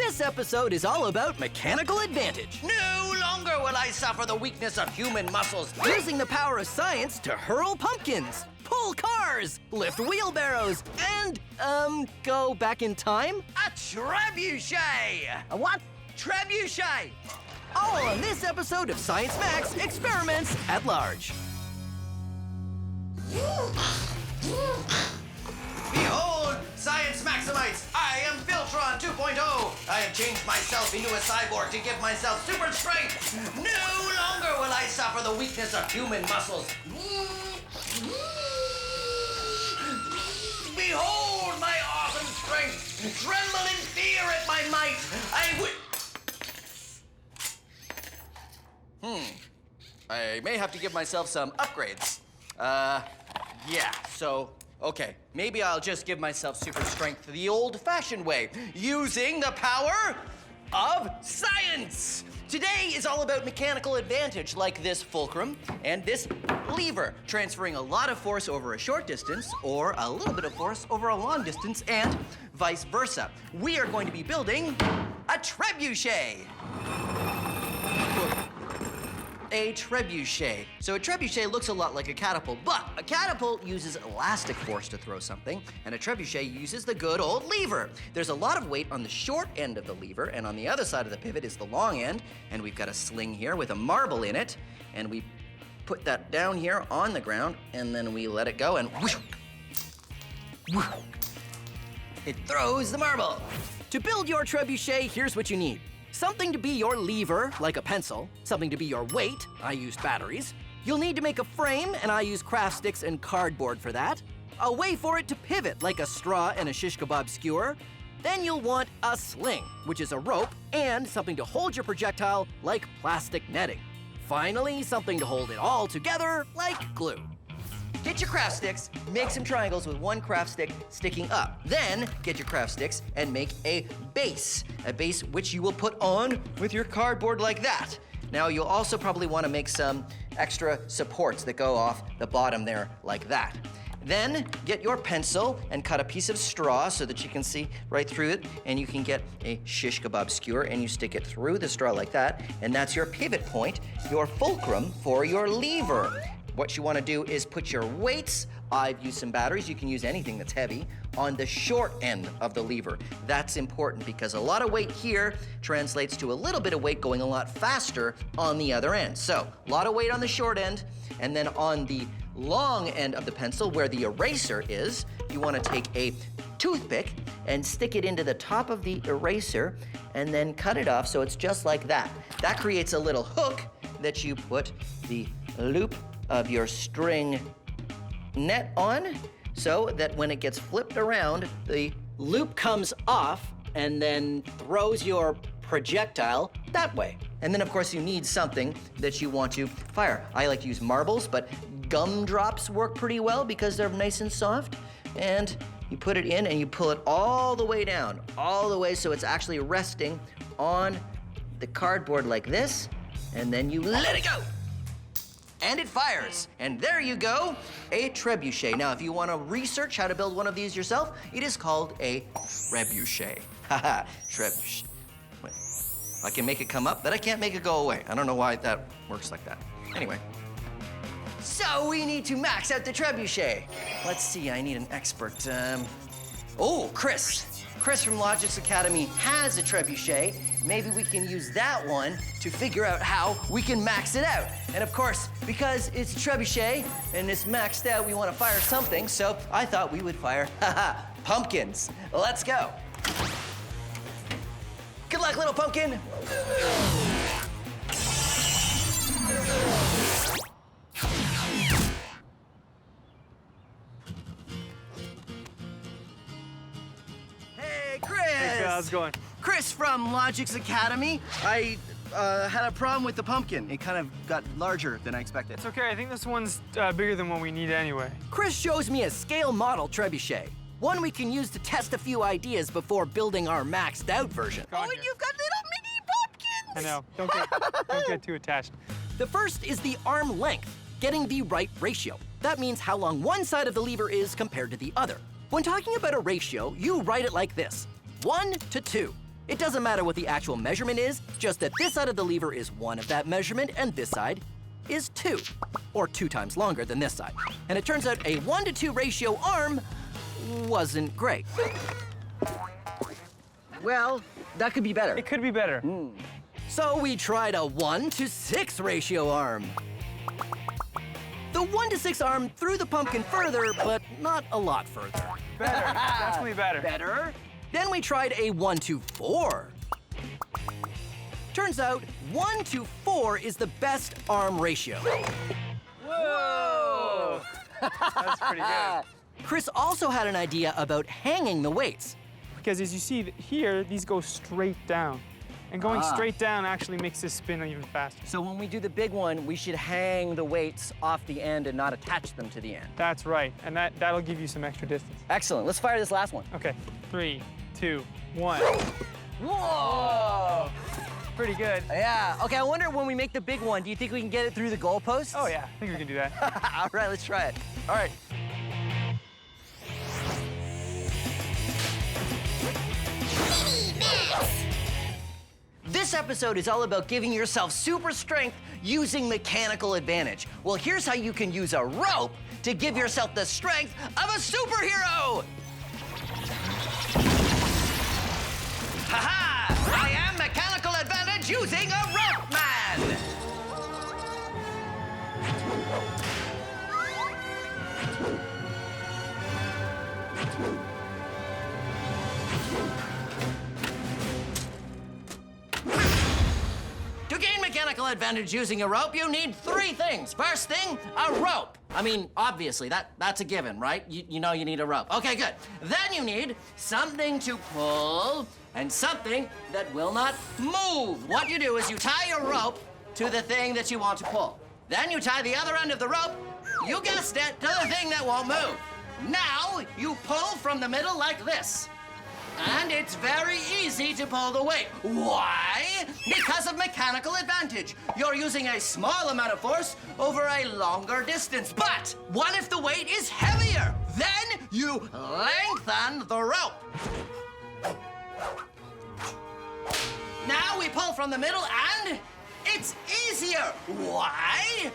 This episode is all about mechanical advantage. No longer will I suffer the weakness of human muscles. Using the power of science to hurl pumpkins, pull cars, lift wheelbarrows, and, go back in time? A trebuchet! A what? Trebuchet! All on this episode of Science Max Experiments at Large. Behold, Science Maximites! I am Filtron 2.0! I have changed myself into a cyborg to give myself super strength! No longer will I suffer the weakness of human muscles! Behold my awesome strength! Tremble in fear at my might! I may have to give myself some upgrades. Okay, maybe I'll just give myself super strength the old-fashioned way, using the power of science! Today is all about mechanical advantage, like this fulcrum and this lever, transferring a lot of force over a short distance or a little bit of force over a long distance, and vice versa. We are going to be building a trebuchet. A trebuchet. So a trebuchet looks a lot like a catapult, but a catapult uses elastic force to throw something, and a trebuchet uses the good old lever. There's a lot of weight on the short end of the lever, and on the other side of the pivot is the long end, and we've got a sling here with a marble in it, and we put that down here on the ground, and then we let it go, and whoosh, whoosh, it throws the marble. To build your trebuchet, here's what you need. Something to be your lever, like a pencil. Something to be your weight. I used batteries. You'll need to make a frame, and I use craft sticks and cardboard for that. A way for it to pivot, like a straw and a shish kebab skewer. Then you'll want a sling, which is a rope, and something to hold your projectile, like plastic netting. Finally, something to hold it all together, like glue. Get your craft sticks, make some triangles with one craft stick sticking up. Then get your craft sticks and make a base which you will put on with your cardboard like that. Now you'll also probably want to make some extra supports that go off the bottom there like that. Then get your pencil and cut a piece of straw so that you can see right through it, and you can get a shish kebab skewer and you stick it through the straw like that, and that's your pivot point, your fulcrum for your lever. What you want to do is put your weights, I've used some batteries, you can use anything that's heavy, on the short end of the lever. That's important because a lot of weight here translates to a little bit of weight going a lot faster on the other end. So, a lot of weight on the short end, and then on the long end of the pencil where the eraser is, you want to take a toothpick and stick it into the top of the eraser and then cut it off so it's just like that. That creates a little hook that you put the loop of your string net on so that when it gets flipped around, the loop comes off and then throws your projectile that way. And then of course you need something that you want to fire. I like to use marbles, but gumdrops work pretty well because they're nice and soft. And you put it in and you pull it all the way down, all the way so it's actually resting on the cardboard like this, and then you let it go. And it fires. And there you go, a trebuchet. Now, if you want to research how to build one of these yourself, it is called a trebuchet. Haha, trebuchet. Wait, I can make it come up, but I can't make it go away. I don't know why that works like that. Anyway. So we need to max out the trebuchet. Let's see, I need an expert. Chris. Chris from Logix Academy has a trebuchet. Maybe we can use that one to figure out how we can max it out. And of course, because it's a trebuchet and it's maxed out, we want to fire something, so I thought we would fire, pumpkins. Let's go. Good luck, little pumpkin. Hey, Chris! Hey, how's it going? Chris from Logix Academy. I had a problem with the pumpkin. It kind of got larger than I expected. It's okay, I think this one's bigger than what we need anyway. Chris shows me a scale model trebuchet. One we can use to test a few ideas before building our maxed out version. Go on, and here. you've got little mini pumpkins! I know, don't get too attached. The first is the arm length, getting the right ratio. That means how long one side of the lever is compared to the other. When talking about a ratio, you write it like this, 1 to 2. It doesn't matter what the actual measurement is, just that this side of the lever is 1 of that measurement and this side is 2, or 2 times longer than this side. And it turns out a 1-to-2 ratio arm wasn't great. Well, that could be better. It could be better. So we tried a 1-to-6 ratio arm. The 1-to-6 arm threw the pumpkin further, but not a lot further. Better. Definitely better. Better? Then we tried a 1-to-4. Turns out 1-to-4 is the best arm ratio. Whoa! That's pretty good. Chris also had an idea about hanging the weights. Because as you see here, these go straight down. And going straight down actually makes this spin even faster. So when we do the big one, we should hang the weights off the end and not attach them to the end. That's right. And that'll give you some extra distance. Excellent. Let's fire this last one. Okay. 3, 2, 1. Whoa! Pretty good. Yeah. Okay, I wonder when we make the big one, do you think we can get it through the goalposts? Oh, yeah. I think we can do that. All right, let's try it. All right. This episode is all about giving yourself super strength using mechanical advantage. Well, here's how you can use a rope to give yourself the strength of a superhero. Ha-ha! I am mechanical advantage using a rope man. To gain mechanical advantage using a rope, you need 3 things. First thing, a rope. I mean, obviously, that's a given, right? You know you need a rope. Okay, good. Then you need something to pull and something that will not move. What you do is you tie your rope to the thing that you want to pull. Then you tie the other end of the rope, you guessed it, to the thing that won't move. Now, you pull from the middle like this. And it's very easy to pull the weight. Why? Because of mechanical advantage. You're using a small amount of force over a longer distance. But what if the weight is heavier? Then you lengthen the rope. Now we pull from the middle and it's easier. Why?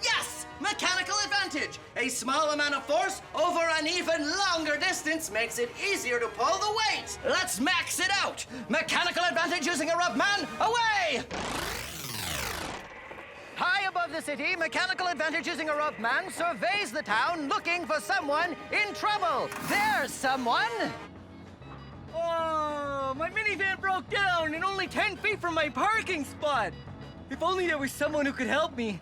Yes, mechanical advantage. A small amount of force over an even longer distance makes it easier to pull the weight. Let's max it out. Mechanical advantage using a rope man, away! High above the city, mechanical advantage using a rope man surveys the town looking for someone in trouble. There's someone. Oh, my minivan broke down and only 10 feet from my parking spot. If only there was someone who could help me.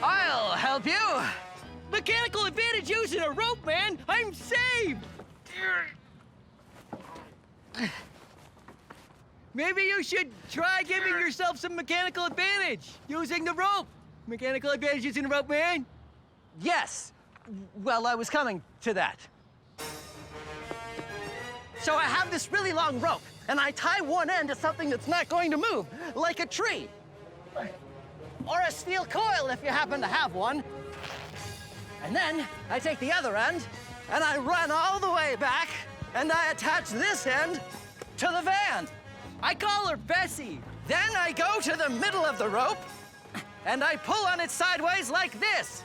I'll help you. Mechanical advantage using a rope, man. I'm saved. Maybe you should try giving yourself some mechanical advantage using the rope. Mechanical advantage using the rope, man. Yes. Well, I was coming to that. So I have this really long rope, and I tie one end to something that's not going to move, like a tree. Or a steel coil, if you happen to have one. And then I take the other end, and I run all the way back, and I attach this end to the van. I call her Bessie. Then I go to the middle of the rope, and I pull on it sideways like this,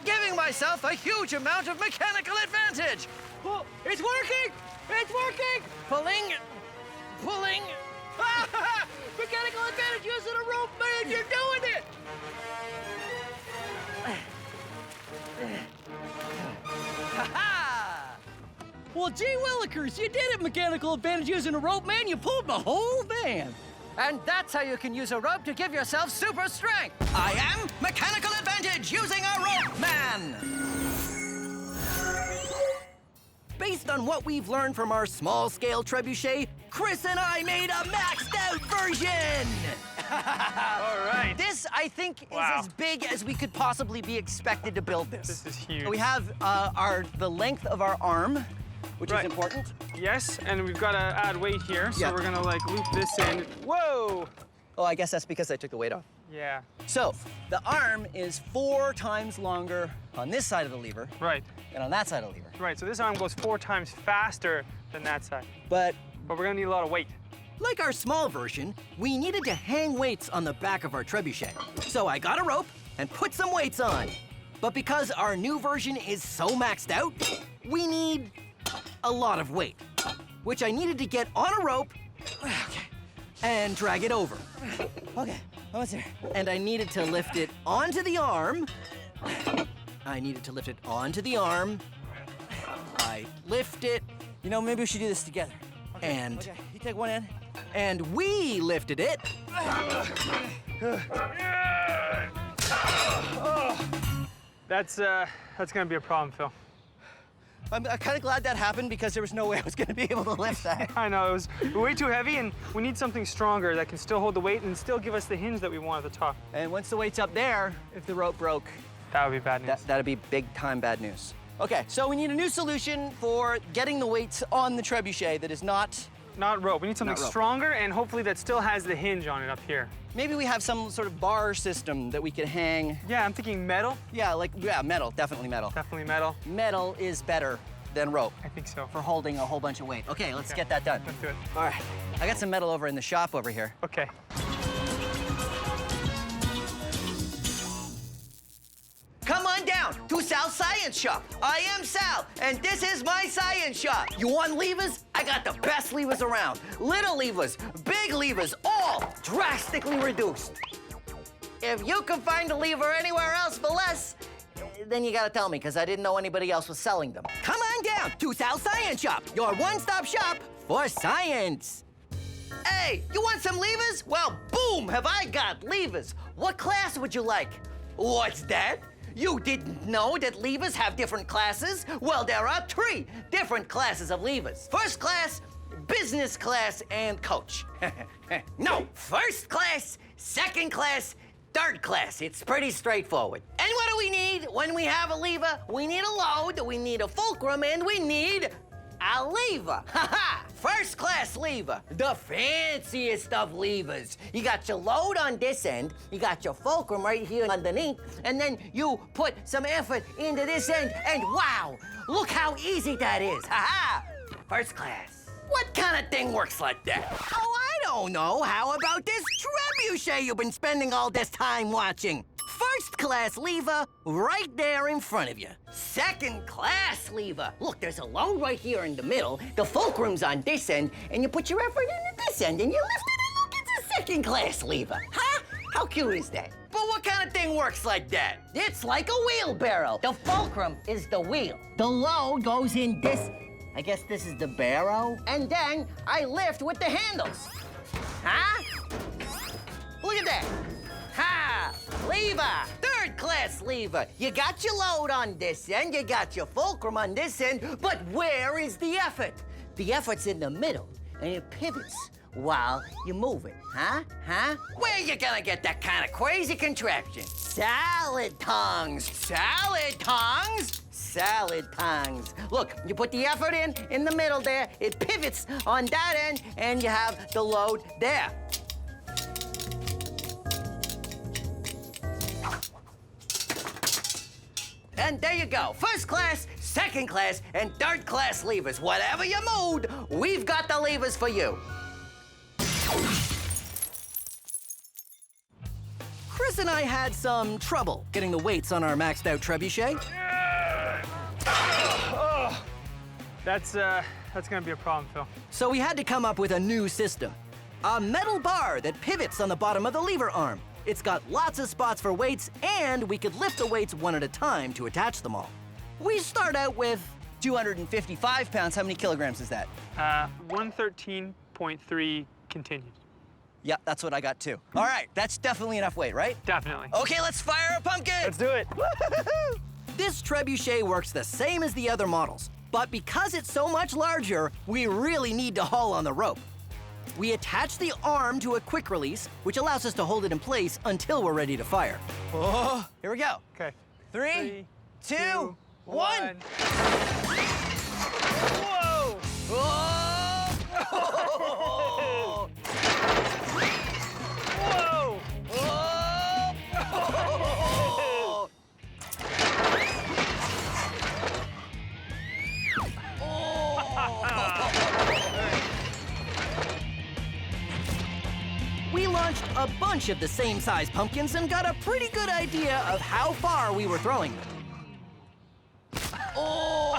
giving myself a huge amount of mechanical advantage. Oh, it's working! It's working! Pulling, pulling. Mechanical advantage using a rope, man! You're doing it! Ha-ha! Well, gee willikers, you did it, mechanical advantage using a rope, man. You pulled the whole van. And that's how you can use a rope to give yourself super strength. I am mechanical advantage using a rope man. Based on what we've learned from our small-scale trebuchet, Chris and I made a maxed-out version. All right. This, I think, Wow. is as big as we could possibly be expected to build this. This is huge. We have the length of our arm, which Right. is important. Yes, and we've got to add weight here, so Yeah. we're gonna like loop this in. Whoa! Oh, I guess that's because I took the weight off. Yeah. So the arm is 4 times longer on this side of the lever Right. than on that side of the lever. Right. So this arm goes 4 times faster than that side. But But we're gonna need a lot of weight. like our small version, we needed to hang weights on the back of our trebuchet. So I got a rope and put some weights on. But because our new version is so maxed out, we need a lot of weight, which I needed to get on a rope and drag it over. Okay, what's there? And I needed to lift it onto the arm. I needed to lift it onto the arm. I lift it. You know, maybe we should do this together. And Okay, you take one end. and we lifted it. That's gonna be a problem, Phil. I'm kind of glad that happened because there was no way I was going to be able to lift that. I know, it was way too heavy, and we need something stronger that can still hold the weight and still give us the hinge that we want at the top. And once the weight's up there, if the rope broke, That would be bad news. that'd be big time bad news. Okay, so we need a new solution for getting the weights on the trebuchet that is not. Not rope. We need something Not rope. stronger, and hopefully that still has the hinge on it up here. Maybe we have some sort of bar system that we could hang. Yeah, I'm thinking metal. Yeah, metal, definitely metal. Definitely metal. Metal is better than rope I think so. for holding a whole bunch of weight. Okay, let's Okay. get that done. Let's do it. All right, I got some metal over in the shop over here. Okay. Come on down to Sal's Science Shop. I am Sal, and this is my science shop. You want levers? I got the best levers around. Little levers, big levers, all drastically reduced. If you can find a lever anywhere else for less, then you gotta tell me, because I didn't know anybody else was selling them. Come on down to Sal's Science Shop, your one-stop shop for science. Hey, you want some levers? Well, boom, have I got levers. What class would you like? What's that? You didn't know that levers have different classes? Well, there are 3 different classes of levers. First class, business class, and coach. No, first class, second class, third class. It's pretty straightforward. And what do we need when we have a lever? We need a load, we need a fulcrum, and we need a lever. Ha-ha! First class lever. The fanciest of levers. You got your load on this end, you got your fulcrum right here underneath, and then you put some effort into this end, and wow! Look how easy that is. Ha-ha! First class. What kind of thing works like that? Oh, I don't know. How about this trebuchet you've been spending all this time watching? First class lever right there in front of you. Second class lever. Look, there's a load right here in the middle. The fulcrum's on this end, and you put your effort into this end, and you lift it, and look, it's a second class lever. Huh? How cute is that? But what kind of thing works like that? It's like a wheelbarrow. The fulcrum is the wheel. The load goes in this, I guess this is the barrow, and then I lift with the handles. Huh? Look at that. Ha! Lever! Third class lever. You got your load on this end, you got your fulcrum on this end, but where is the effort? The effort's in the middle, and it pivots while you move it. Huh? Huh? Where you gonna get that kind of crazy contraption? Salad tongs! Salad tongs! Salad tongs. Look, you put the effort in the middle there, it pivots on that end, and you have the load there. And there you go. First class, second class, and third class levers. Whatever your mood, we've got the levers for you. Chris and I had some trouble getting the weights on our maxed out trebuchet. That's gonna be a problem, Phil. So we had to come up with a new system. A metal bar that pivots on the bottom of the lever arm. It's got lots of spots for weights, and we could lift the weights one at a time to attach them all. We start out with 255 pounds. How many kilograms is that? 113.3 continued. Yeah, that's what I got too. All right, that's definitely enough weight, right? Definitely. Okay, let's fire a pumpkin! Let's do it. This trebuchet works the same as the other models, but because it's so much larger, we really need to haul on the rope. We attach the arm to a quick release, which allows us to hold it in place until we're ready to fire. Oh, here we go. Okay. 3, 2, 1. Whoa! Oh! Whoa! Oh! a bunch of the same size pumpkins and got a pretty good idea of how far we were throwing them. Oh!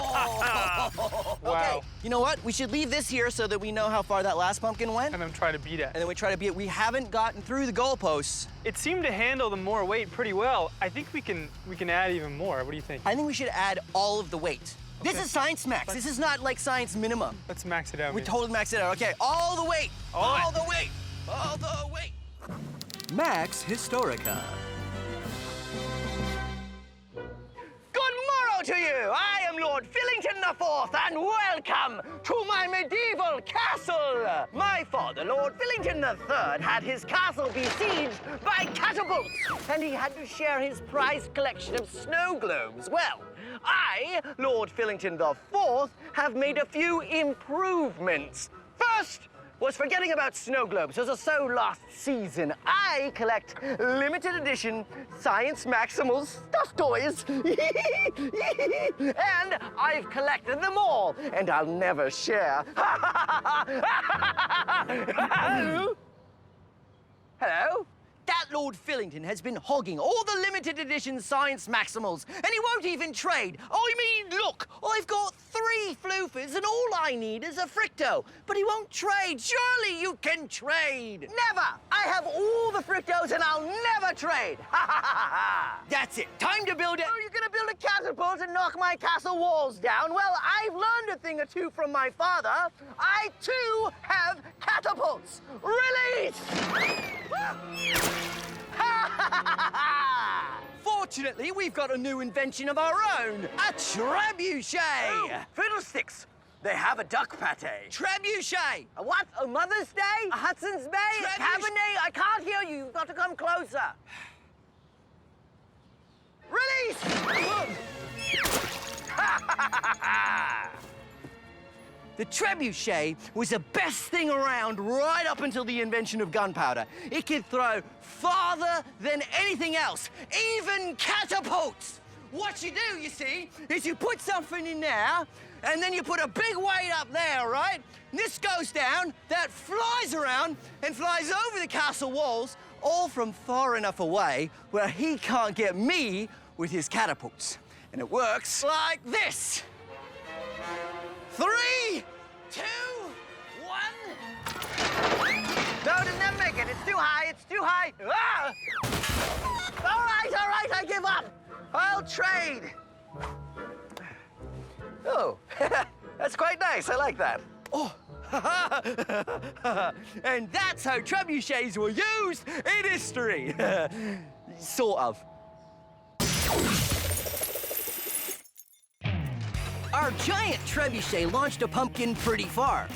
Wow. Okay, you know what? We should leave this here so that we know how far that last pumpkin went. And then try to beat it. And then we try to beat it. We haven't gotten through the goalposts. It seemed to handle the more weight pretty well. I think we can add even more. What do you think? I think we should add all of the weight. This is science max. This is not like science minimum. Let's max it out. We maybe. totally max it out. Okay, all the weight. All the weight. All the weight. Max Historica. Good morrow to you! I am Lord Fillington IV, and welcome to my medieval castle! My father, Lord Fillington III, had his castle besieged by catapults, and he had to share his prized collection of snow globes. Well, I, Lord Fillington IV, have made a few improvements. First, was forgetting about snow globes. Those are so last season. I collect limited edition Science Maximals stuffed toys. And I've collected them all, and I'll never share. Hello? That Lord Fillington has been hogging all the limited edition Science Maximals, and he won't even trade. I mean, look, I've got 3 floofers, and all I need is a Fricto. But he won't trade. Surely you can trade. Never! I have all the Frictos, and I'll never trade. That's it. Time to build it. Oh, you're gonna build a catapult and knock my castle walls down? Well, I've learned a thing or two from my father. I, too, have catapults. Release! Fortunately, we've got a new invention of our own. A trebuchet. Oh, fiddlesticks! They have a duck pate. Trebuchet. A what? A Mother's Day? A Hudson's Bay? A Trebuchet. Cabernet? I can't hear you. You've got to come closer. Release! The trebuchet was the best thing around right up until the invention of gunpowder. It could throw farther than anything else, even catapults. What you do, you see, is you put something in there, and then you put a big weight up there, right? And this goes down, that flies around, and flies over the castle walls, all from far enough away where he can't get me with his catapults. And it works like this. 3, 2, 1. No, didn't make it. It's too high. It's too high. Ah! All right. I give up. I'll trade. Oh, that's quite nice. I like that. Oh, and that's how trebuchets were used in history. Sort of. Our giant trebuchet launched a pumpkin pretty far.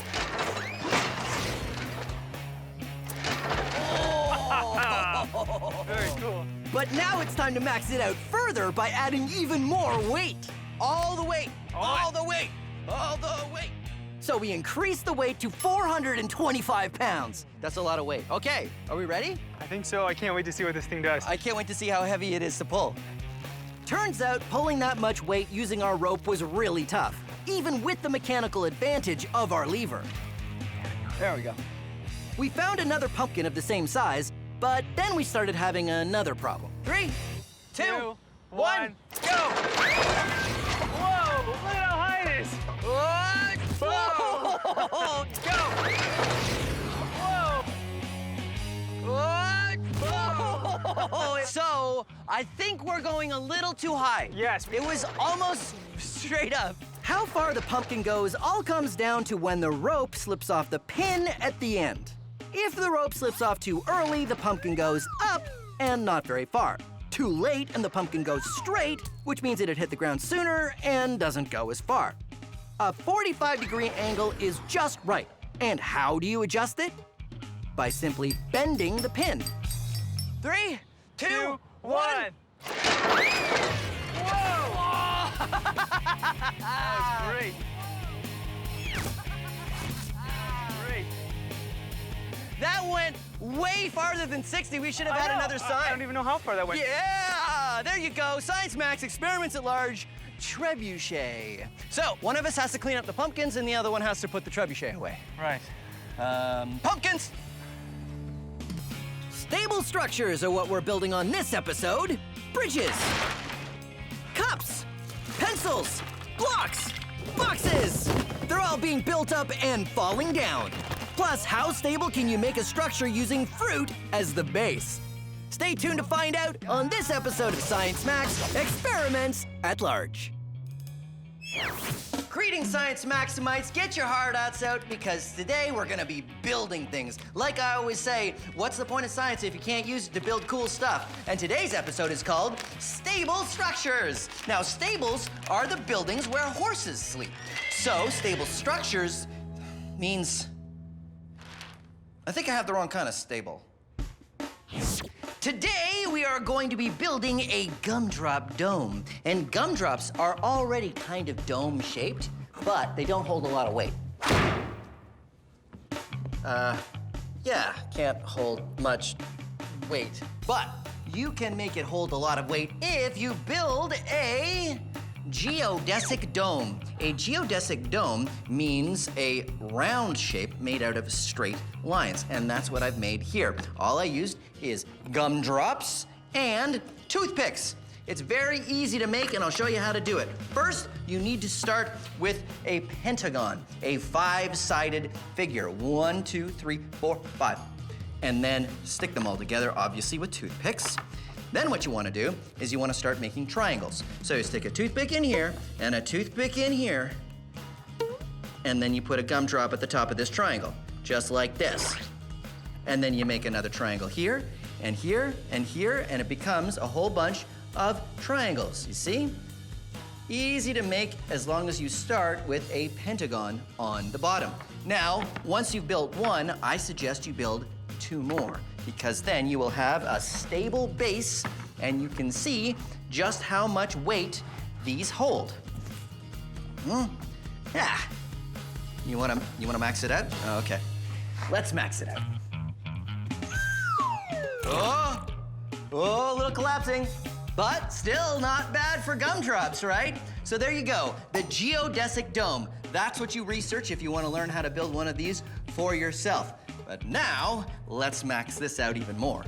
Very cool. But now it's time to max it out further by adding even more weight. All the weight, all the weight, all the weight. So we increased the weight to 425 pounds. That's a lot of weight. Okay, are we ready? I think so. I can't wait to see what this thing does. I can't wait to see how heavy it is to pull. Turns out pulling that much weight using our rope was really tough, even with the mechanical advantage of our lever. There we go. We found another pumpkin of the same size, but then we started having another problem. 3, 2, 1, go! Whoa! Look at how high it is. What? Whoa! Go! Whoa! What? Whoa! So, I think we're going a little too high. Yes. It was almost straight up. How far the pumpkin goes all comes down to when the rope slips off the pin at the end. If the rope slips off too early, the pumpkin goes up and not very far. Too late and the pumpkin goes straight, which means it'd hit the ground sooner and doesn't go as far. A 45-degree angle is just right. And how do you adjust it? By simply bending the pin. 3, 2, 1. That was great. Great. That went way farther than 60. We should have had another sign. I don't even know how far that went. Yeah, there you go. Science Max, experiments at large, trebuchet. So, one of us has to clean up the pumpkins and the other one has to put the trebuchet away. Right. Pumpkins! Stable structures are what we're building on this episode. Bridges, cups, pencils, blocks, boxes. They're all being built up and falling down. Plus, how stable can you make a structure using fruit as the base? Stay tuned to find out on this episode of Science Max Experiments at Large. Greetings, Science Maximites. Get your hard hats out because today we're gonna be building things. Like I always say, what's the point of science if you can't use it to build cool stuff? And today's episode is called Stable Structures. Now, stables are the buildings where horses sleep. So, stable structures means... I think I have the wrong kind of stable. Today, we are going to be building a gumdrop dome. And gumdrops are already kind of dome-shaped, but they don't hold a lot of weight. Yeah, can't hold much weight. But you can make it hold a lot of weight if you build a geodesic dome. A geodesic dome means a round shape made out of straight lines, and that's what I've made here. All I used is gumdrops and toothpicks. It's very easy to make, and I'll show you how to do it. First, you need to start with a pentagon, a 5-sided figure. 1, 2, 3, 4, 5. And then stick them all together, obviously, with toothpicks. Then what you want to do is you want to start making triangles. So you stick a toothpick in here and a toothpick in here, and then you put a gumdrop at the top of this triangle, just like this. And then you make another triangle here, and here, and here, and it becomes a whole bunch of triangles, you see? Easy to make as long as you start with a pentagon on the bottom. Now, once you've built one, I suggest you build 2 more, because then you will have a stable base and you can see just how much weight these hold. Yeah. You wanna max it out? Okay. Let's max it out. Oh, a little collapsing, but still not bad for gumdrops, right? So there you go, the geodesic dome. That's what you research if you want to learn how to build one of these for yourself. But now, let's max this out even more.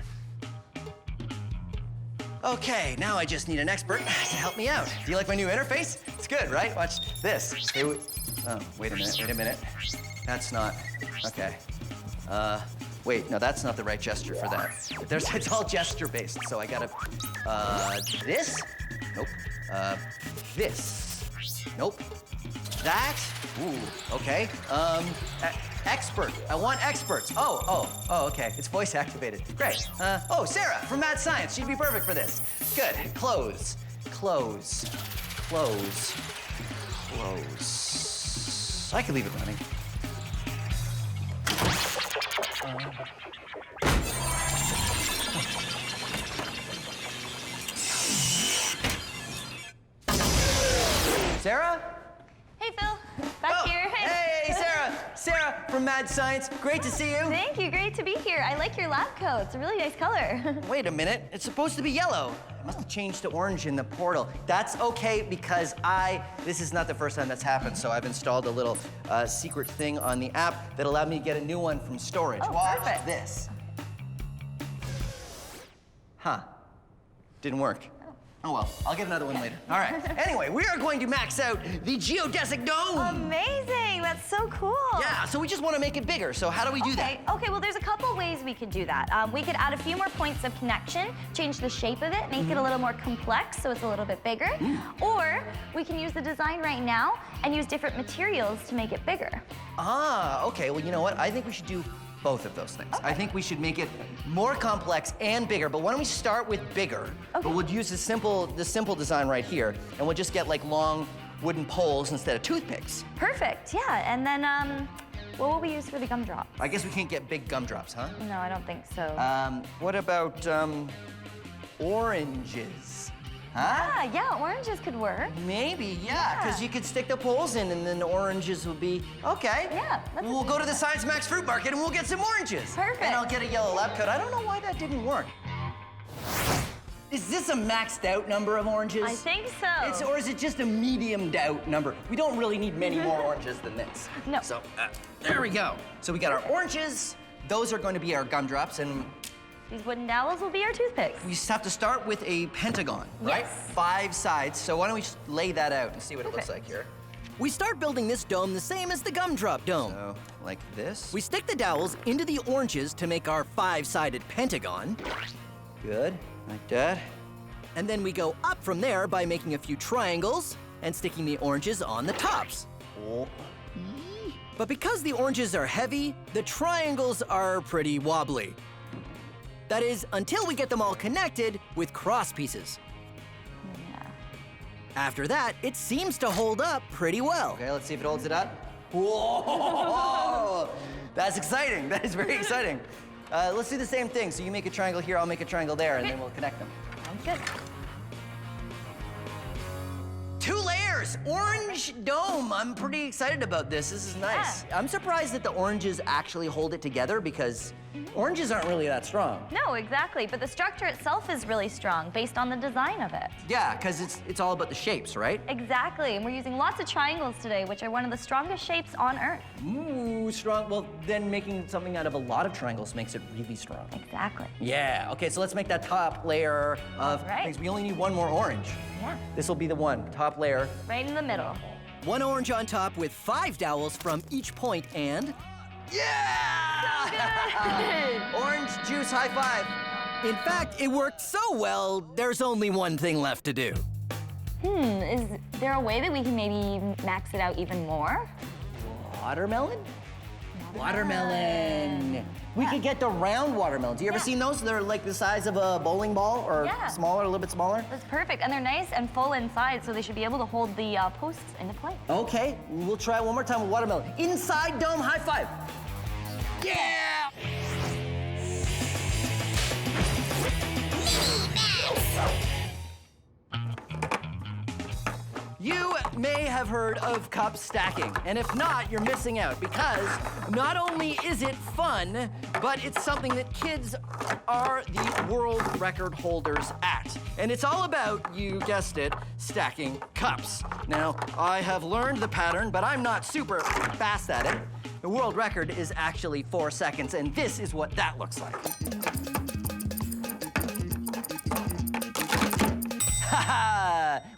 Okay, now I just need an expert to help me out. Do you like my new interface? It's good, right? Watch this. Hey, wait a minute. That's not, okay. Wait, no, that's not the right gesture for that. It's all gesture-based, so I gotta, this? Nope. This? Nope. That? Ooh, okay. Expert. I want experts. Oh, okay. It's voice activated. Great. Sarah from Mad Science. She'd be perfect for this. Good. Close. I could leave it running. Sarah? Hey, Phil. Back here. Hey, Sarah. Sarah from Mad Science. Great to see you. Thank you. Great to be here. I like your lab coat. It's a really nice color. Wait a minute. It's supposed to be yellow. It must have changed to orange in the portal. That's okay because this is not the first time that's happened, so I've installed a little secret thing on the app that allowed me to get a new one from storage. Oh, Watch perfect. this. Huh. Didn't work. Oh well, I'll get another one later. All right. Anyway, we are going to max out the geodesic dome. Amazing. That's so cool. Yeah, so we just want to make it bigger. So how do we do that? Okay, well, there's a couple ways we could do that. We could add a few more points of connection, change the shape of it, make it a little more complex so it's a little bit bigger. Or we can use the design right now and use different materials to make it bigger. Okay. Well, you know what? I think we should do both of those things. Okay. I think we should make it more complex and bigger, but why don't we start with bigger? Okay. But we'll use the simple design right here, and we'll just get like long wooden poles instead of toothpicks. Perfect, yeah. And then, what will we use for the gumdrop? I guess we can't get big gumdrops, huh? No, I don't think so. What about oranges? Huh? Yeah, oranges could work. Maybe, yeah, because Yeah. you could stick the poles in and then the oranges would be, okay. Yeah, that's We'll go to the Science Max Fruit Market and we'll get some oranges. Perfect. And I'll get a yellow lab coat. I don't know why that didn't work. Is this a maxed out number of oranges? I think so. Or is it just a mediumed out number? We don't really need many more oranges than this. No. So, there we go. So we got our oranges. Those are going to be our gumdrops, and These wooden dowels will be our toothpicks. We just have to start with a pentagon, right? Yes. 5 sides. So why don't we just lay that out and see what it looks like here? We start building this dome the same as the gumdrop dome. So, like this. We stick the dowels into the oranges to make our 5-sided pentagon. Good, like that. And then we go up from there by making a few triangles and sticking the oranges on the tops. Oh. But because the oranges are heavy, the triangles are pretty wobbly. That is, until we get them all connected with cross pieces. Yeah. After that, it seems to hold up pretty well. Okay, let's see if it holds it up. Whoa! That's exciting. That is very exciting. Let's do the same thing. So you make a triangle here, I'll make a triangle there, and then we'll connect them. Sounds good. 2 layers, orange dome. I'm pretty excited about this. This is nice. Yeah. I'm surprised that the oranges actually hold it together because oranges aren't really that strong. No, exactly. But the structure itself is really strong based on the design of it. Yeah, because it's all about the shapes, right? Exactly. And we're using lots of triangles today, which are one of the strongest shapes on Earth. Ooh, strong. Well, then making something out of a lot of triangles makes it really strong. Exactly. Yeah, okay, so let's make that top layer of Right. things. We only need 1 more orange. Yeah. This will be the one, top layer. Right in the middle. 1 orange on top with 5 dowels from each point and... Yeah! Good. Orange juice high five. In fact, it worked so well, there's only one thing left to do. Is there a way that we can maybe max it out even more? Watermelon? Watermelon. We could get the round watermelons. You ever Yeah. seen those? They're like the size of a bowling ball or Yeah. smaller, a little bit smaller. That's perfect. And they're nice and full inside, so they should be able to hold the posts into place. Okay, we'll try it one more time with watermelon. Inside dome high five. Yeah! You may have heard of cup stacking, and if not, you're missing out because not only is it fun, but it's something that kids are the world record holders at. And it's all about, you guessed it, stacking cups. Now, I have learned the pattern, but I'm not super fast at it. The world record is actually 4 seconds, and this is what that looks like.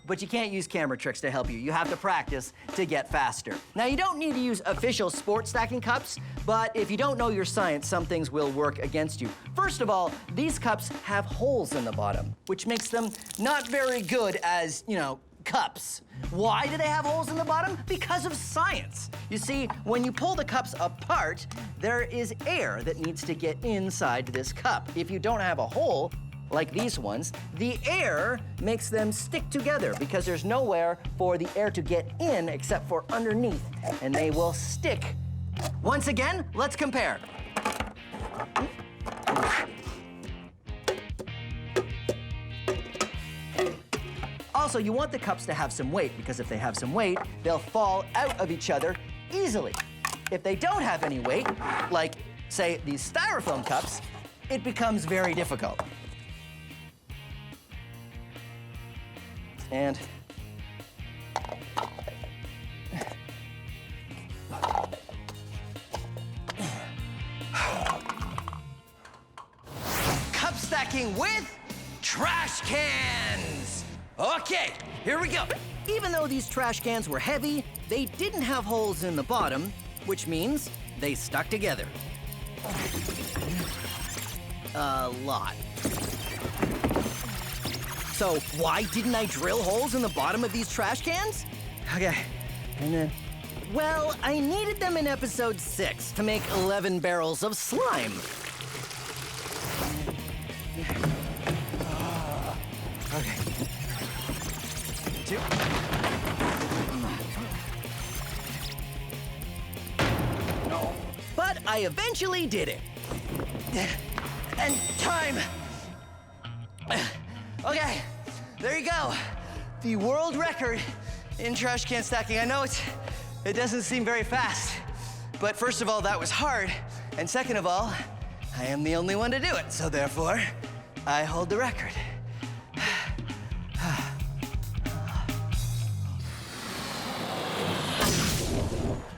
But you can't use camera tricks to help you. You have to practice to get faster. Now, you don't need to use official sport stacking cups, but if you don't know your science, some things will work against you. First of all, these cups have holes in the bottom, which makes them not very good as, cups. Why do they have holes in the bottom? Because of science. You see, when you pull the cups apart, there is air that needs to get inside this cup. If you don't have a hole, like these ones, the air makes them stick together because there's nowhere for the air to get in except for underneath, and they will stick. Once again, let's compare. Also, you want the cups to have some weight because if they have some weight, they'll fall out of each other easily. If they don't have any weight, like, say, these styrofoam cups, it becomes very difficult. And cup stacking with trash cans. Okay, here we go. Even though these trash cans were heavy, they didn't have holes in the bottom, which means they stuck together. A lot. So why didn't I drill holes in the bottom of these trash cans? Okay, and then... Well, I needed them in episode 6 to make 11 barrels of slime. Okay. 2. No. But I eventually did it. And time. Okay, there you go. The world record in trash can stacking. I know it doesn't seem very fast, but first of all, that was hard. And second of all, I am the only one to do it. So therefore, I hold the record.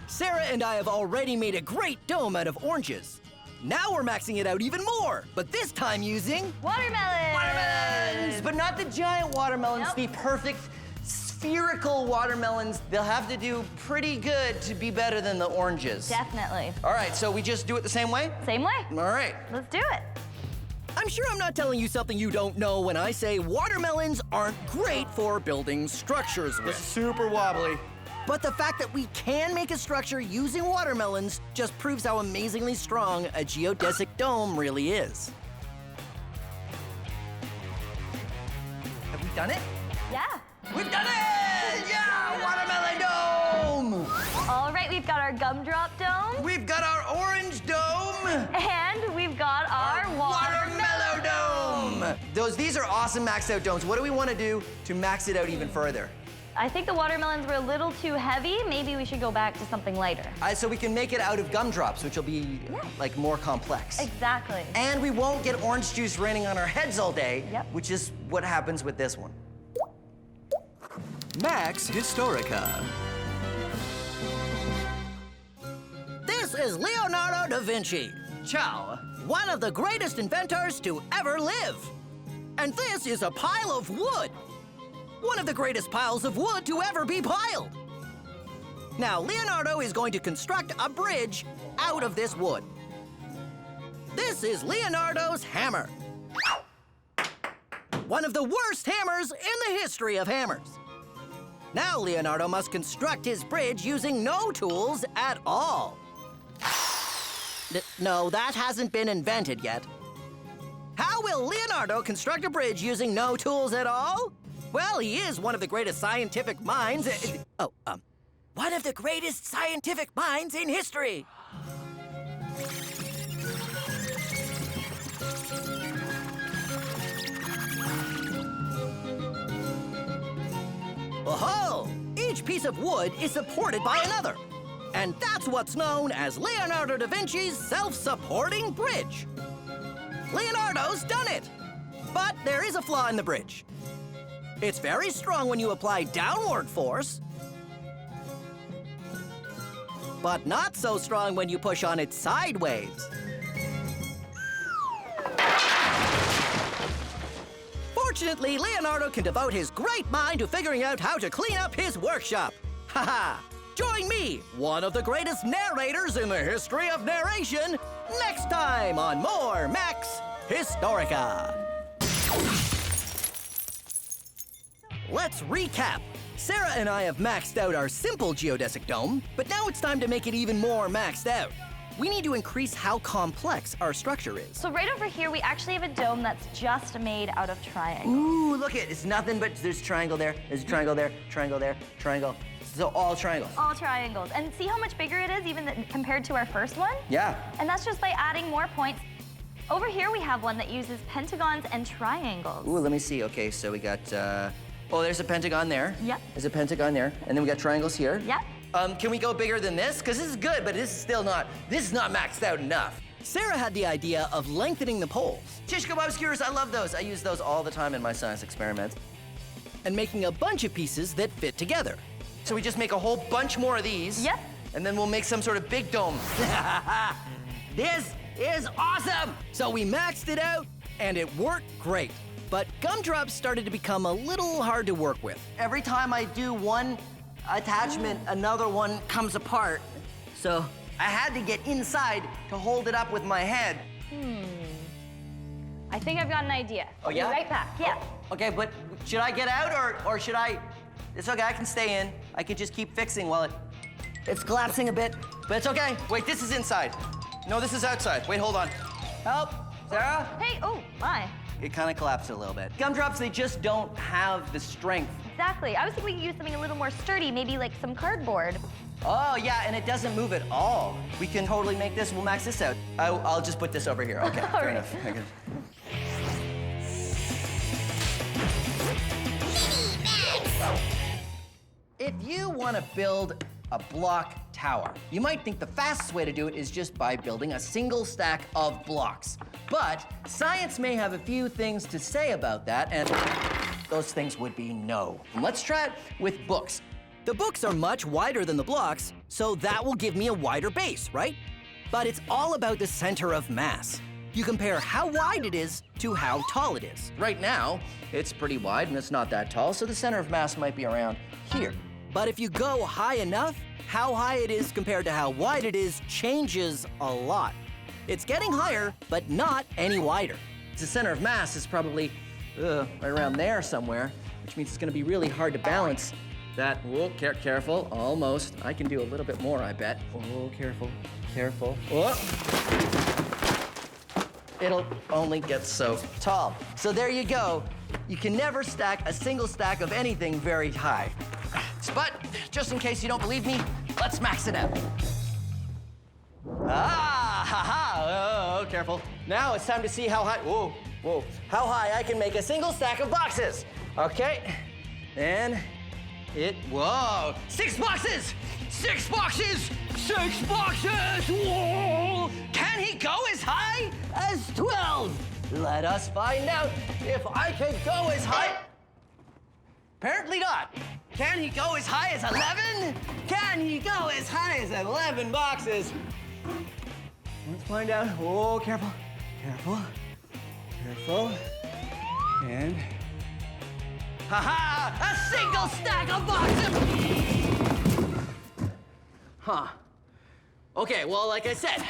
Sarah and I have already made a great dome out of oranges. Now we're maxing it out even more, but this time using Watermelon! watermelons! But not the giant watermelons, Nope. the perfect spherical watermelons. They'll have to do pretty good to be better than the oranges. Definitely. All right, so we just do it the same way? Same way. All right. Let's do it. I'm sure I'm not telling you something you don't know when I say watermelons aren't great for building structures with. Super wobbly. But the fact that we can make a structure using watermelons just proves how amazingly strong a geodesic dome really is. Have we done it? Yeah. We've done it! Yeah, watermelon dome! All right, we've got our gumdrop dome, We've got our orange dome! and we've got our Watermelon dome! These are awesome maxed out domes. What do we want to do to max it out even further? I think the watermelons were a little too heavy. Maybe we should go back to something lighter. So we can make it out of gumdrops, which will be like more complex. Exactly. And we won't get orange juice raining on our heads all day, Yep. which is what happens with this one. Max Historica. This is Leonardo da Vinci. Ciao. One of the greatest inventors to ever live. And this is a pile of wood. One of the greatest piles of wood to ever be piled. Now, Leonardo is going to construct a bridge out of this wood. This is Leonardo's hammer. One of the worst hammers in the history of hammers. Now Leonardo must construct his bridge using no tools at all. No, that hasn't been invented yet. How will Leonardo construct a bridge using no tools at all? Well, he is one of the greatest scientific minds. One of the greatest scientific minds in history. Oh-ho! Each piece of wood is supported by another. And that's what's known as Leonardo da Vinci's self-supporting bridge. Leonardo's done it! But there is a flaw in the bridge. It's very strong when you apply downward force, but not so strong when you push on it sideways. Fortunately, Leonardo can devote his great mind to figuring out how to clean up his workshop. Haha! Join me, one of the greatest narrators in the history of narration, next time on more Max Historica. Let's recap. Sarah and I have maxed out our simple geodesic dome, but now it's time to make it even more maxed out. We need to increase how complex our structure is. So right over here, we actually have a dome that's just made out of triangles. Ooh, look at it. It's nothing but there's a triangle there, there's a triangle there, triangle there, triangle. So all triangles. All triangles. And see how much bigger it is even compared to our first one? Yeah. And that's just by adding more points. Over here, we have one that uses pentagons and triangles. Ooh, let me see. Okay, so we got, oh, there's a pentagon there. Yep. There's a pentagon there. And then we got triangles here. Yep. Can we go bigger than this? Because this is good, but this is not maxed out enough. Sarah had the idea of lengthening the poles. Shish kebab skewers, I love those. I use those all the time in my science experiments. And making a bunch of pieces that fit together. So we just make a whole bunch more of these. Yep. And then we'll make some sort of big dome. This is awesome! So we maxed it out, and it worked great. But gumdrops started to become a little hard to work with. Every time I do one attachment, another one comes apart. So I had to get inside to hold it up with my head. I think I've got an idea. Oh, yeah? Be right back, yeah. Okay, but should I get out or should I? It's okay, I can stay in. I could just keep fixing while it's collapsing a bit, but it's okay. Wait, this is inside. No, this is outside. Wait, hold on. Help, Sarah? Hey, oh, my. It kind of collapsed a little bit. Gumdrops, they just don't have the strength. Exactly. I was thinking we could use something a little more sturdy, maybe like some cardboard. Oh, yeah, and it doesn't move at all. We can totally make this, we'll max this out. I'll just put this over here. Okay, All fair right. enough. Okay. If you want to build a block tower, you might think the fastest way to do it is just by building a single stack of blocks. But science may have a few things to say about that, and those things would be no. Let's try it with books. The books are much wider than the blocks, so that will give me a wider base, right? But it's all about the center of mass. You compare how wide it is to how tall it is. Right now, it's pretty wide and it's not that tall, so the center of mass might be around here. But if you go high enough, how high it is compared to how wide it is changes a lot. It's getting higher, but not any wider. The center of mass is probably right around there somewhere, which means it's gonna be really hard to balance that. Whoa, careful, almost. I can do a little bit more, I bet. Oh, careful, careful. Whoa. It'll only get so tall. So there you go. You can never stack a single stack of anything very high. But just in case you don't believe me, let's max it out. Oh, careful. Now it's time to see how high, How high I can make a single stack of boxes. okay. And whoa, 6 boxes! 6 boxes! 6 boxes! Whoa! Can he go as high as 12? Let us find out if I can go as high. Apparently not. Can he go as high as 11? Can he go as high as 11 boxes? Let's find out. Oh, careful, careful, careful. And, ha-ha, a single stack of boxes! Huh. Okay, well, like I said,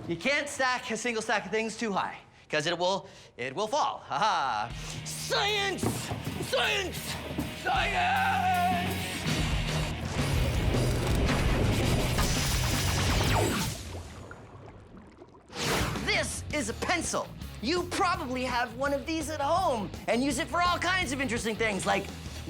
you can't stack a single stack of things too high, because it will fall. Ha-ha. Science! Science! Science! This is a pencil. You probably have one of these at home and use it for all kinds of interesting things like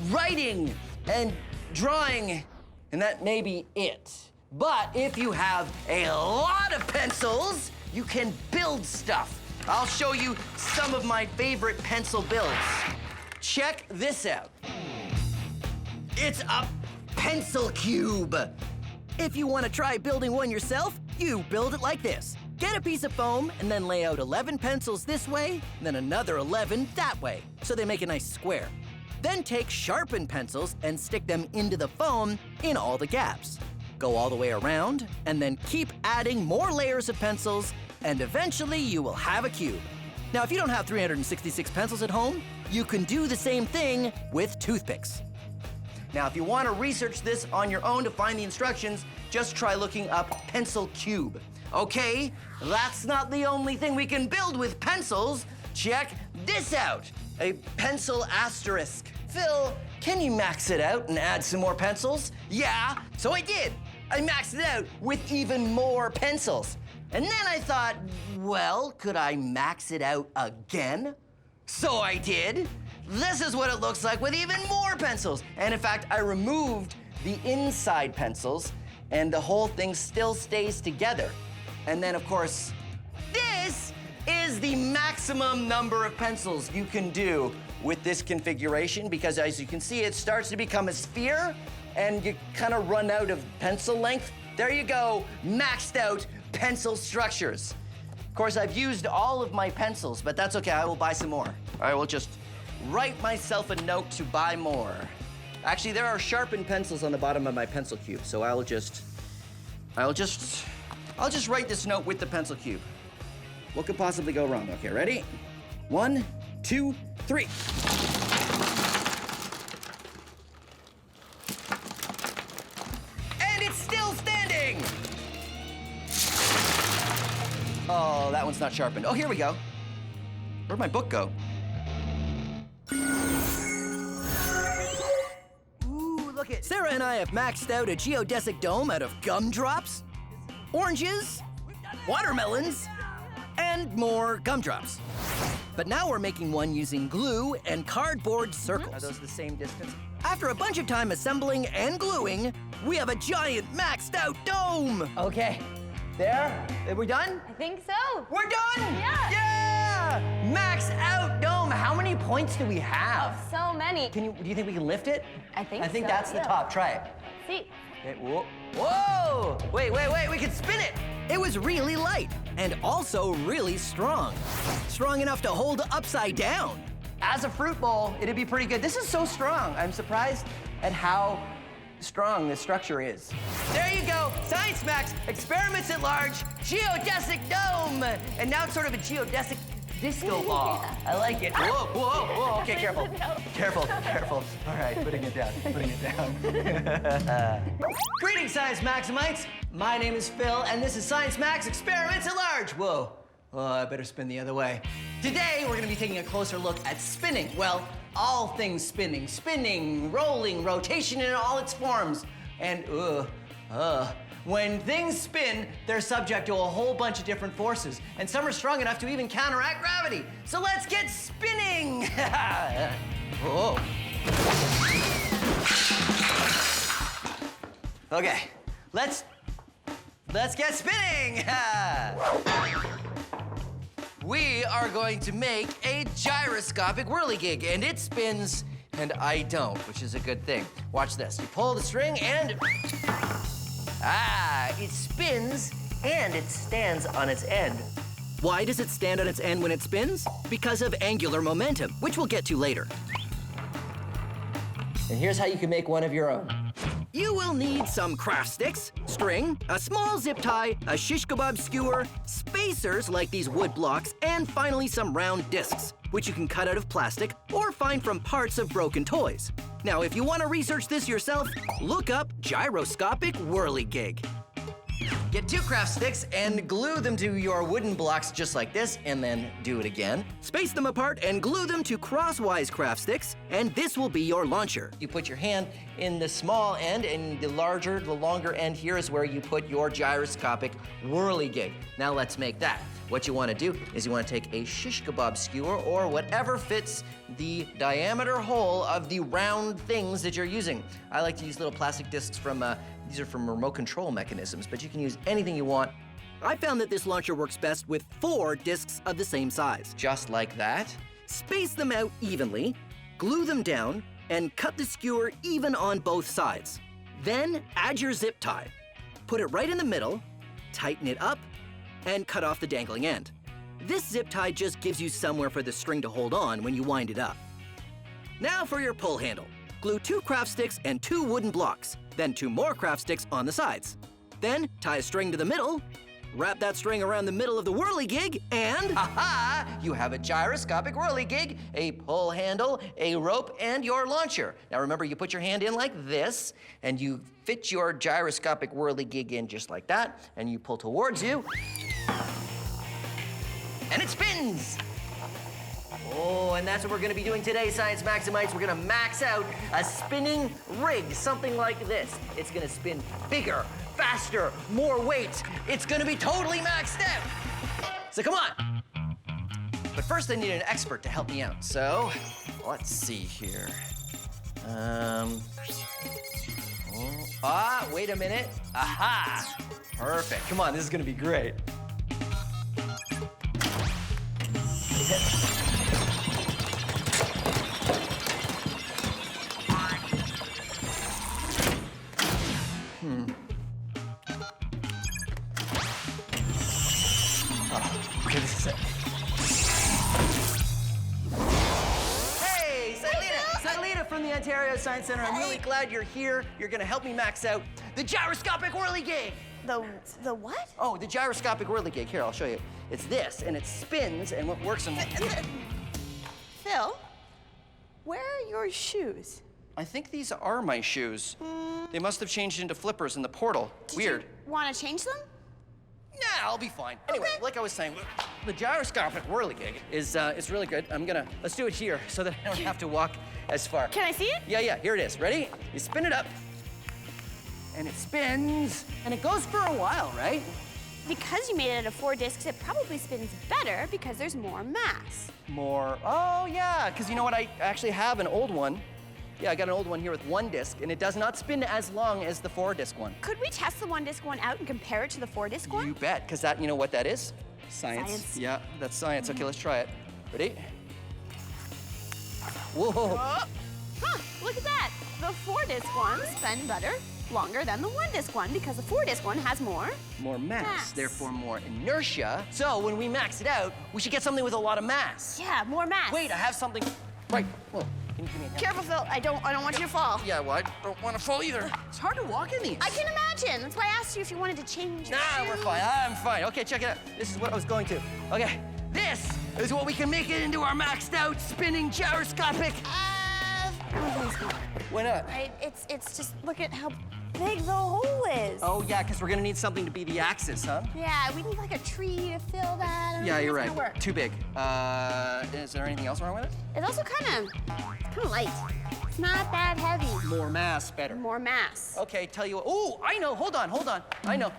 writing and drawing, and that may be it. But if you have a lot of pencils, you can build stuff. I'll show you some of my favorite pencil builds. Check this out. It's a pencil cube. If you want to try building one yourself, you build it like this. Get a piece of foam and then lay out 11 pencils this way, and then another 11 that way, so they make a nice square. Then take sharpened pencils and stick them into the foam in all the gaps. Go all the way around, and then keep adding more layers of pencils, and eventually you will have a cube. Now, if you don't have 366 pencils at home, you can do the same thing with toothpicks. Now, if you want to research this on your own to find the instructions, just try looking up pencil cube. Okay, that's not the only thing we can build with pencils. Check this out, a pencil asterisk. Phil, can you max it out and add some more pencils? Yeah, so I did. I maxed it out with even more pencils. And then I thought, well, could I max it out again? So I did. This is what it looks like with even more pencils. And in fact, I removed the inside pencils and the whole thing still stays together. And then, of course, this is the maximum number of pencils you can do with this configuration, because as you can see, it starts to become a sphere and you kind of run out of pencil length. There you go, maxed out pencil structures. Of course, I've used all of my pencils, but that's okay, I will buy some more. I will just write myself a note to buy more. Actually, there are sharpened pencils on the bottom of my pencil cube, so I'll just write this note with the pencil cube. What could possibly go wrong? Okay, ready? 1, 2, 3. And it's still standing! Oh, that one's not sharpened. Oh, here we go. Where'd my book go? Ooh, look at Sarah and I have maxed out a geodesic dome out of gumdrops, oranges, watermelons, and more gumdrops. But now we're making one using glue and cardboard circles. Are those the same distance? After a bunch of time assembling and gluing, we have a giant maxed out dome. Okay. There? Are we done? I think so. We're done! Yeah. Yeah! Max out dome. How many points do we have? So many. Do you think we can lift it? I think I think so, that's the yeah. top. Try it. See. Okay, whoa. Whoa! Wait, we can spin it. It was really light and also really strong. Strong enough to hold upside down. As a fruit bowl, it'd be pretty good. This is so strong. I'm surprised at how strong this structure is. There you go, Science Max, experiments at large, geodesic dome. And now it's sort of a geodesic disco ball. I like it. Whoa, whoa, whoa, okay, careful. Careful, careful. All right, putting it down, putting it down. Greetings, Science Maximites. My name is Phil, and this is Science Max Experiments at Large. Whoa, oh, I better spin the other way. Today, we're gonna be taking a closer look at spinning. Well, all things spinning. Spinning, rolling, rotation in all its forms. And, when things spin, they're subject to a whole bunch of different forces, and some are strong enough to even counteract gravity. So let's get spinning! Whoa. Okay, let's get spinning! We are going to make a gyroscopic whirligig, and it spins, and I don't, which is a good thing. Watch this. You pull the string, and it spins, and it stands on its end. Why does it stand on its end when it spins? Because of angular momentum, which we'll get to later. And here's how you can make one of your own. You will need some craft sticks, string, a small zip tie, a shish kebab skewer, spacers like these wood blocks, and finally some round discs, which you can cut out of plastic or find from parts of broken toys. Now, if you want to research this yourself, look up gyroscopic whirligig. Get 2 craft sticks and glue them to your wooden blocks just like this, and then do it again. Space them apart and glue them to crosswise craft sticks, and this will be your launcher. You put your hand in the small end, and the longer end here is where you put your gyroscopic whirligig. Now let's make that. What you want to do is you want to take a shish kebab skewer or whatever fits the diameter hole of the round things that you're using. I like to use little plastic discs from, these are from remote control mechanisms, but you can use anything you want. I found that this launcher works best with 4 discs of the same size. Just like that. Space them out evenly, glue them down, and cut the skewer even on both sides. Then add your zip tie. Put it right in the middle, tighten it up, and cut off the dangling end. This zip tie just gives you somewhere for the string to hold on when you wind it up. Now for your pull handle. Glue 2 craft sticks and 2 wooden blocks, then 2 more craft sticks on the sides. Then tie a string to the middle, wrap that string around the middle of the whirligig, and ha-ha! You have a gyroscopic whirligig, a pull handle, a rope, and your launcher. Now remember, you put your hand in like this, and you fit your gyroscopic whirligig in just like that, and you pull towards you, and it spins! Oh, and that's what we're gonna be doing today, Science Maximites. We're gonna max out a spinning rig, something like this. It's gonna spin bigger, faster, more weight. It's gonna be totally maxed out. So come on. But first I need an expert to help me out. So, let's see here. Wait a minute. Aha! Perfect. Come on, this is gonna be great. Okay, this is it. Hey, Silena from the Ontario Science Center. I'm really glad you're here. You're gonna help me max out the gyroscopic whirligig. The what? Oh, the gyroscopic whirligig. Here, I'll show you. It's this, and it spins, and what works on Phil, where are your shoes? I think these are my shoes. They must have changed into flippers in the portal. Weird. Want to change them? Yeah, I'll be fine. Anyway, like I was saying, the gyroscopic whirligig is really good. Let's do it here so that I don't have to walk as far. Can I see it? Yeah, here it is. Ready? You spin it up, and it spins, and it goes for a while, right? Because you made it out of 4 discs, it probably spins better because there's more mass. Oh yeah, because you know what? I actually have an old one. Yeah, I got an old one here with 1 disc, and it does not spin as long as the 4-disc one. Could we test the 1-disc one out and compare it to the 4-disc one? You bet, because you know what that is? Science. Yeah, that's science. Okay, let's try it. Ready? Whoa. Oh. Huh, look at that. The 4-disc one spins better longer than the 1-disc one because the 4-disc one has more mass, therefore more inertia. So when we max it out, we should get something with a lot of mass. Yeah, more mass. Wait, I have something right. Whoa. Can you give me a hand? Careful, Phil. I don't want you to fall. Yeah, well, I don't want to fall either. It's hard to walk in these. I can imagine. That's why I asked you if you wanted to change your Nah, we're shoes. fine. I'm fine. Okay, check it out. This is what I was going to. Okay, this is what we can make it into our maxed out spinning gyroscopic. I don't think so. Why not? Right? It's just look at how big the hole is. Oh, yeah, because we're gonna need something to be the axis, huh? Yeah, we need like a tree to fill that. I don't Yeah, think you're it's right. gonna work. Too big. Is there anything else wrong with it? It's also kind of light. It's not that heavy. More mass, better. More mass. Okay, tell you what. Oh, I know. Hold on. I know.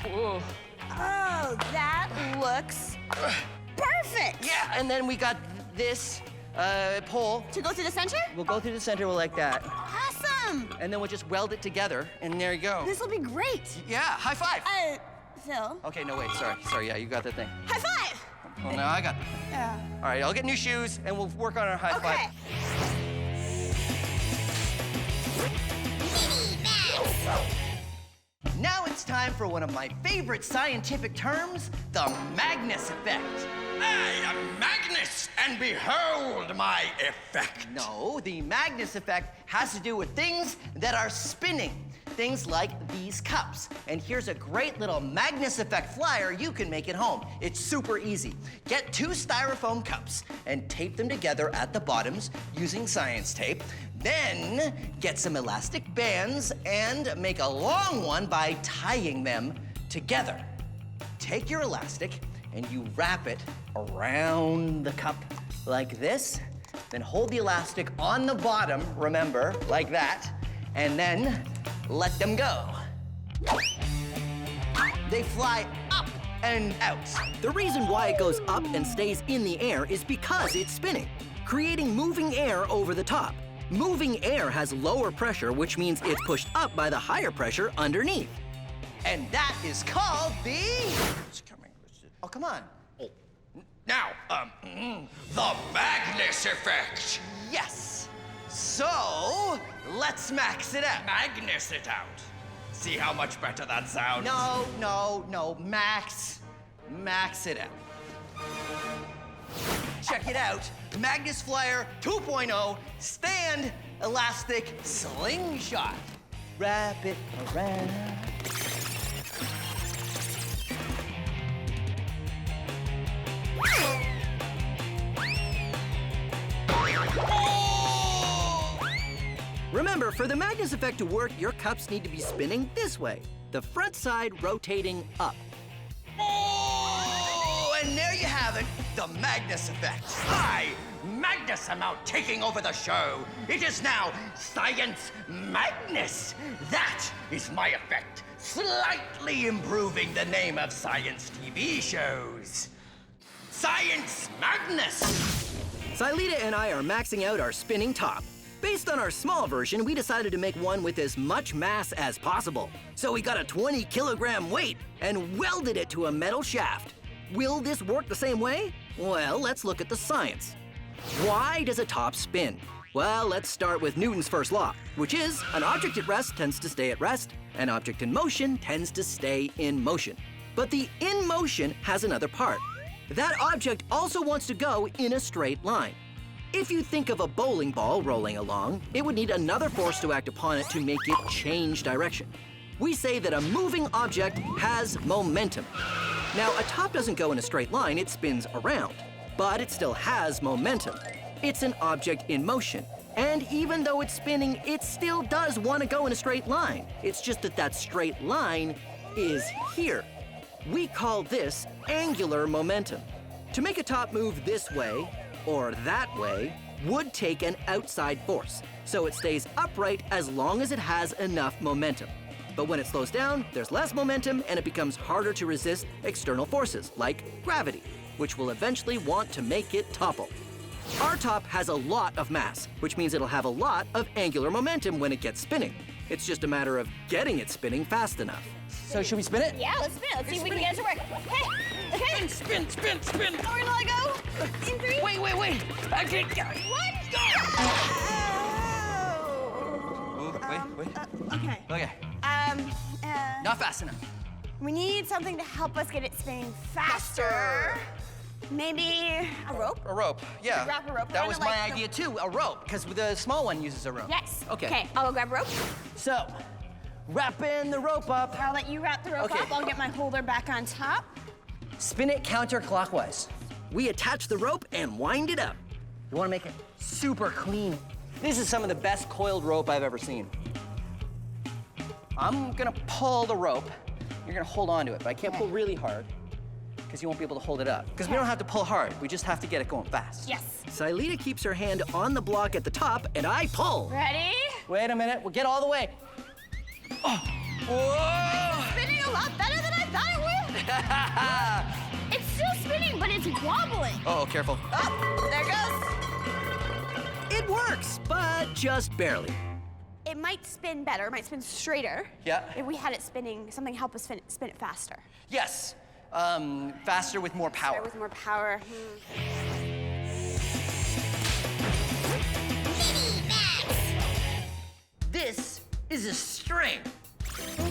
Whoa. Oh, that looks perfect. Yeah, and then we got this pole. To go through the center? We'll go through the center like that. Awesome. And then we'll just weld it together, and there you go. This will be great. Yeah, high five. Phil. Okay, no, wait, sorry, yeah, you got the thing. High five. Well, now I got the thing. Yeah. All right, I'll get new shoes, and we'll work on our high Okay. five. Now it's time for one of my favorite scientific terms, the Magnus effect. I am Magnus, and behold my effect. No, the Magnus effect has to do with things that are spinning. Things like these cups. And here's a great little Magnus effect flyer you can make at home. It's super easy. Get 2 styrofoam cups and tape them together at the bottoms using science tape. Then get some elastic bands and make a long one by tying them together. Take your elastic and you wrap it around the cup like this. Then hold the elastic on the bottom, remember, like that, and then let them go. They fly up and out. The reason why it goes up and stays in the air is because it's spinning, creating moving air over the top. Moving air has lower pressure, which means it's pushed up by the higher pressure underneath. And that is called the... It's coming. Oh, come on. Now, the Magnus effect. Yes. So, let's max it out. Magnus it out. See how much better that sounds? No, max it out. Check it out, Magnus Flyer 2.0 stand elastic slingshot. Wrap it around. Remember, for the Magnus effect to work, your cups need to be spinning this way, the front side rotating up. Oh, and there you have it, the Magnus effect. I, Magnus, am now taking over the show. It is now Science Magnus. That is my effect, slightly improving the name of science TV shows. Science Magnus. Silita and I are maxing out our spinning top. Based on our small version, we decided to make one with as much mass as possible. So we got a 20-kilogram weight and welded it to a metal shaft. Will this work the same way? Well, let's look at the science. Why does a top spin? Well, let's start with Newton's first law, which is an object at rest tends to stay at rest, an object in motion tends to stay in motion. But the in motion has another part. That object also wants to go in a straight line. If you think of a bowling ball rolling along, it would need another force to act upon it to make it change direction. We say that a moving object has momentum. Now, a top doesn't go in a straight line, it spins around, but it still has momentum. It's an object in motion, and even though it's spinning, it still does want to go in a straight line. It's just that that straight line is here. We call this angular momentum. To make a top move this way, or that way, would take an outside force, so it stays upright as long as it has enough momentum. But when it slows down, there's less momentum and it becomes harder to resist external forces, like gravity, which will eventually want to make it topple. Our top has a lot of mass, which means it'll have a lot of angular momentum when it gets spinning. It's just a matter of getting it spinning fast enough. So should we spin it? Yeah, let's spin it. Let's see if we can get it to work. Hey, okay. Spin. Oh, we're gonna let go. In 3. Wait. I can't get it. 1. Wait. Okay. Okay, not fast enough. We need something to help us get it spinning faster. Maybe a rope? A rope, yeah. Wrap a rope That around was it my like the- idea too, a rope, because the small one uses a rope. Yes. Okay. Okay, I'll go grab a rope. So, wrapping the rope up. I'll let you wrap the rope Okay. up. I'll get my holder back on top. Spin it counterclockwise. We attach the rope and wind it up. You wanna make it super clean. This is some of the best coiled rope I've ever seen. I'm gonna pull the rope. You're gonna hold on to it, but I can't pull really hard because you won't be able to hold it up. Because we don't have to pull hard, we just have to get it going fast. Yes. Sailita keeps her hand on the block at the top and I pull. Ready? Wait a minute, we'll get all the way. Oh. Whoa! Spinning a lot better than I thought it would. It's still spinning, but it's wobbling. Oh, careful. Oh, there it goes. It works, but just barely. It might spin better, it might spin straighter. Yeah. If we had it spinning, something help us spin it faster. Yes, faster with more power. With more power. This is a string.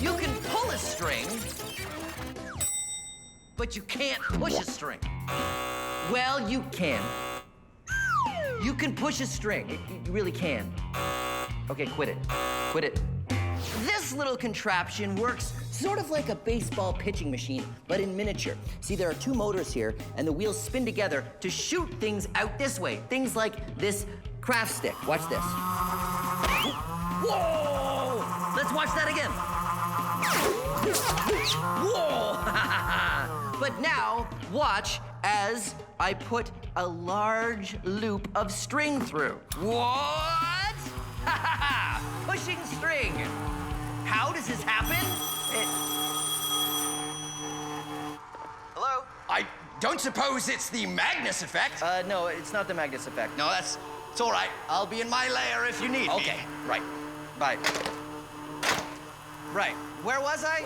You can pull a string, but you can't push a string. Well, you can. You can push a string. You really can. Okay, quit it. Quit it. This little contraption works sort of like a baseball pitching machine, but in miniature. See, there are two motors here, and the wheels spin together to shoot things out this way. Things like this craft stick. Watch this. Whoa! Let's watch that again. Whoa! But now, watch as I put a large loop of string through. What? Pushing string. How does this happen? Hello? I don't suppose it's the Magnus effect? No, it's not the Magnus effect. No, it's all right. I'll be in my lair if you need me. Okay, right. Bye. Right. Where was I?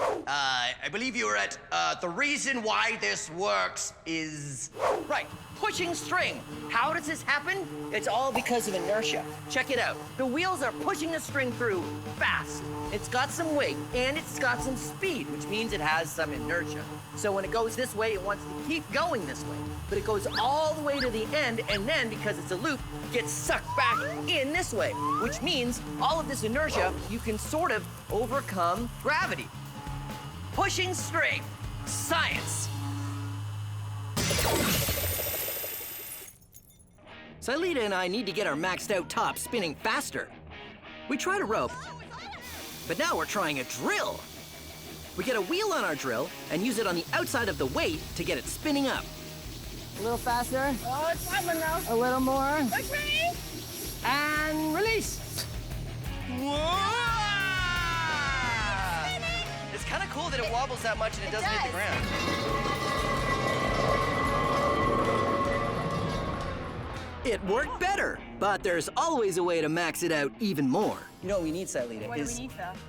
I believe you were at, the reason why this works is... Right. Pushing string. How does this happen? It's all because of inertia. Check it out. The wheels are pushing the string through fast. It's got some weight and it's got some speed, which means it has some inertia. So when it goes this way, it wants to keep going this way. But it goes all the way to the end, and then because it's a loop, gets sucked back in this way, which means all of this inertia, you can sort of overcome gravity. Pushing string. Science. Sailita and I need to get our maxed out top spinning faster. We tried a rope, but now we're trying a drill. We get a wheel on our drill and use it on the outside of the weight to get it spinning up. A little faster. Oh, it's popping now. A little more. Push me. And release. It's kind of cool that it wobbles that much and it doesn't hit the ground. It worked better, but there's always a way to max it out even more. You know what we need, Sailita, is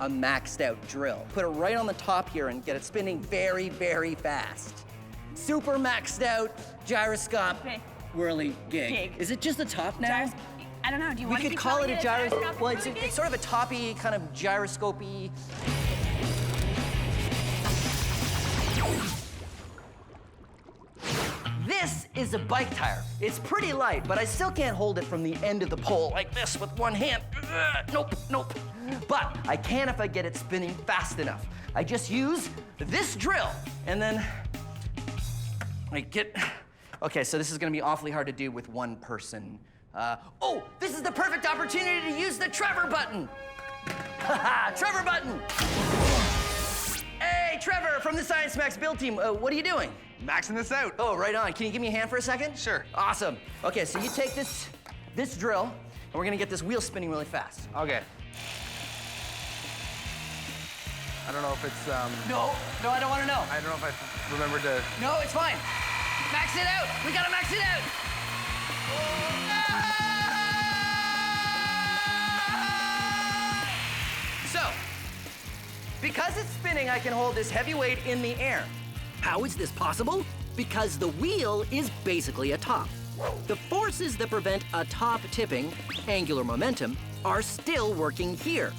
a maxed out drill. Put it right on the top here and get it spinning very, very fast. Super maxed out gyroscope whirly gig. Is it just the top now? I don't know. Do you We want to could keep call it calling a gyroscope. gyroscopic Well, whirly gig? it's sort of a toppy, kind of gyroscopy. This is a bike tire. It's pretty light, but I still can't hold it from the end of the pole like this with one hand. Nope, nope. But I can if I get it spinning fast enough. I just use this drill, and then I get... Okay, so this is gonna be awfully hard to do with one person. Oh, this is the perfect opportunity to use the Trevor button. Haha, Trevor button. Hey, Trevor from the Science Max build team. What are you doing? Maxing this out. Oh, right on. Can you give me a hand for a second? Sure. Awesome. Okay, so you take this drill, and we're gonna get this wheel spinning really fast. Okay. I don't know if it's, No, I don't wanna know. I don't know if I remembered to... No, it's fine. Max it out. We gotta max it out. So, because it's spinning, I can hold this heavy weight in the air. How is this possible? Because the wheel is basically a top. The forces that prevent a top tipping, angular momentum, are still working here.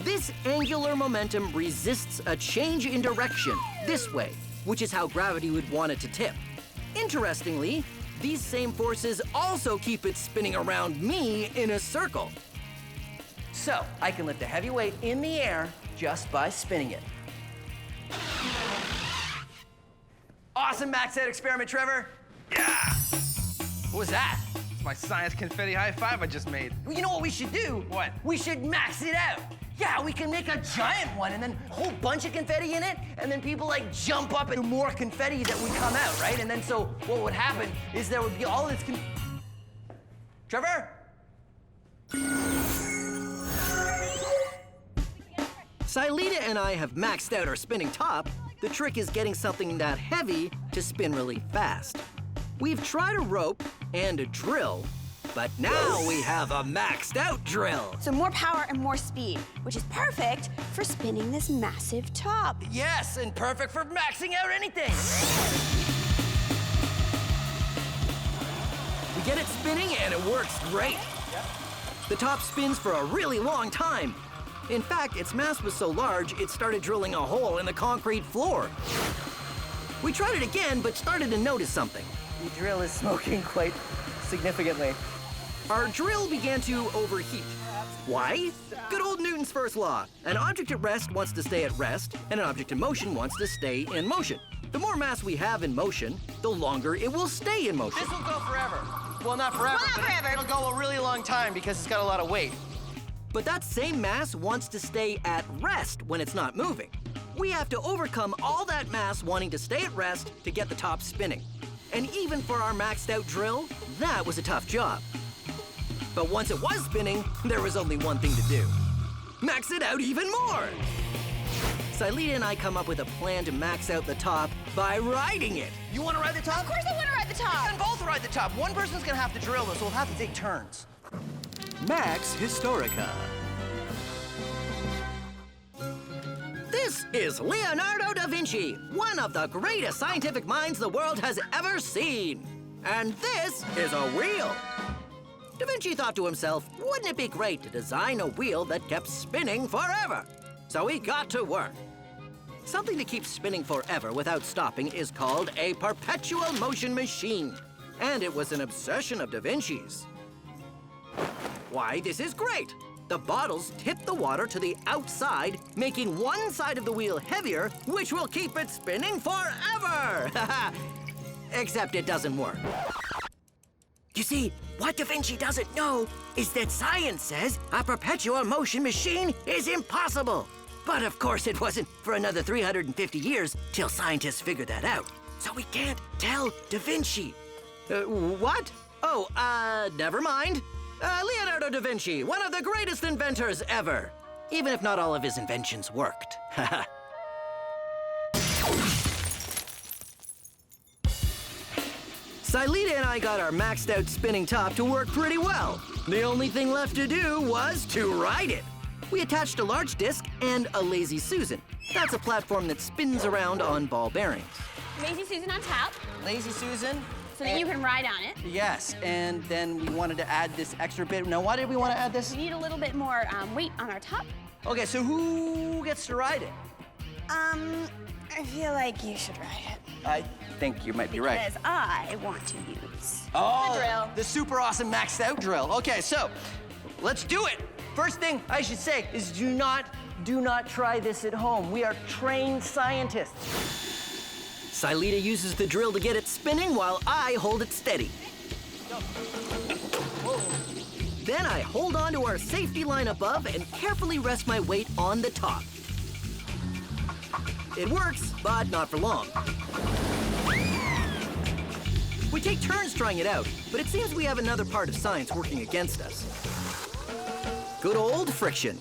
This angular momentum resists a change in direction this way, which is how gravity would want it to tip. Interestingly, these same forces also keep it spinning around me in a circle. So, I can lift a heavy weight in the air just by spinning it. Awesome max out experiment, Trevor. Yeah! What was that? It's my science confetti high five I just made. Well, you know what we should do? What? We should max it out. Yeah, we can make a giant one and then a whole bunch of confetti in it, and then people like jump up and do more confetti that would come out, right? And then so what would happen is there would be all this Trevor? Silita and I have maxed out our spinning top. The trick is getting something that heavy to spin really fast. We've tried a rope and a drill, but now we have a maxed out drill. So more power and more speed, which is perfect for spinning this massive top. Yes, and perfect for maxing out anything. We get it spinning and it works great. The top spins for a really long time. In fact, its mass was so large, it started drilling a hole in the concrete floor. We tried it again, but started to notice something. The drill is smoking quite significantly. Our drill began to overheat. Why? Good old Newton's first law. An object at rest wants to stay at rest, and an object in motion wants to stay in motion. The more mass we have in motion, the longer it will stay in motion. This will go forever. Well, not forever, Well, not but forever. it'll go a really long time because it's got a lot of weight. But that same mass wants to stay at rest when it's not moving. We have to overcome all that mass wanting to stay at rest to get the top spinning. And even for our maxed out drill, that was a tough job. But once it was spinning, there was only one thing to do. Max it out even more! Silita and I come up with a plan to max out the top by riding it. You want to ride the top? Of course I want to ride the top. We can both ride the top. One person's gonna have to drill this, so we'll have to take turns. Max Historica. This is Leonardo da Vinci, one of the greatest scientific minds the world has ever seen. And this is a wheel. Da Vinci thought to himself, wouldn't it be great to design a wheel that kept spinning forever? So he got to work. Something that keeps spinning forever without stopping is called a perpetual motion machine. And it was an obsession of Da Vinci's. Why, this is great. The bottles tip the water to the outside, making one side of the wheel heavier, which will keep it spinning forever. Except it doesn't work. You see, what Da Vinci doesn't know is that science says a perpetual motion machine is impossible. But of course it wasn't for another 350 years till scientists figured that out. So we can't tell Da Vinci. What? Oh, never mind. Leonardo da Vinci, one of the greatest inventors ever. Even if not all of his inventions worked. Silita and I got our maxed out spinning top to work pretty well. The only thing left to do was to ride it. We attached a large disc and a Lazy Susan. That's a platform that spins around on ball bearings. Lazy Susan on top, Lazy Susan. so that you can ride on it. Yes, and then we wanted to add this extra bit. Now, why did we want to add this? We need a little bit more weight on our top. Okay, so who gets to ride it? I feel like you should ride it. I think you might be right. Because I want to use Oh, the drill. the super awesome maxed out drill. Okay, so let's do it. First thing I should say is do not try this at home. We are trained scientists. Silita uses the drill to get it spinning while I hold it steady. Then I hold on to our safety line above and carefully rest my weight on the top. It works, but not for long. We take turns trying it out, but it seems we have another part of science working against us. Good old friction.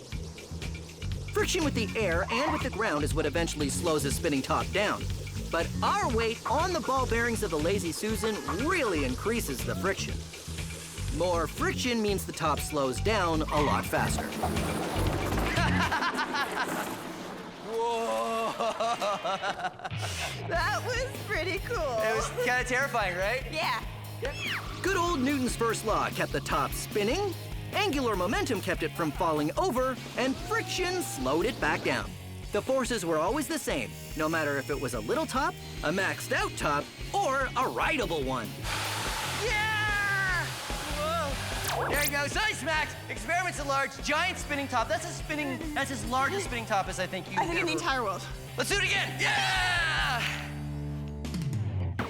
Friction with the air and with the ground is what eventually slows a spinning top down. But our weight on the ball bearings of the Lazy Susan really increases the friction. More friction means the top slows down a lot faster. Whoa! That was pretty cool. It was kind of terrifying, right? Yeah. Good old Newton's first law kept the top spinning, angular momentum kept it from falling over, and friction slowed it back down. the forces were always the same, no matter if it was a little top, a maxed out top, or a rideable one. Yeah! Whoa. There you go, Science Max, experiments at large, giant spinning top. That's as large a spinning top as I think you I think in the entire world. Let's do it again, yeah!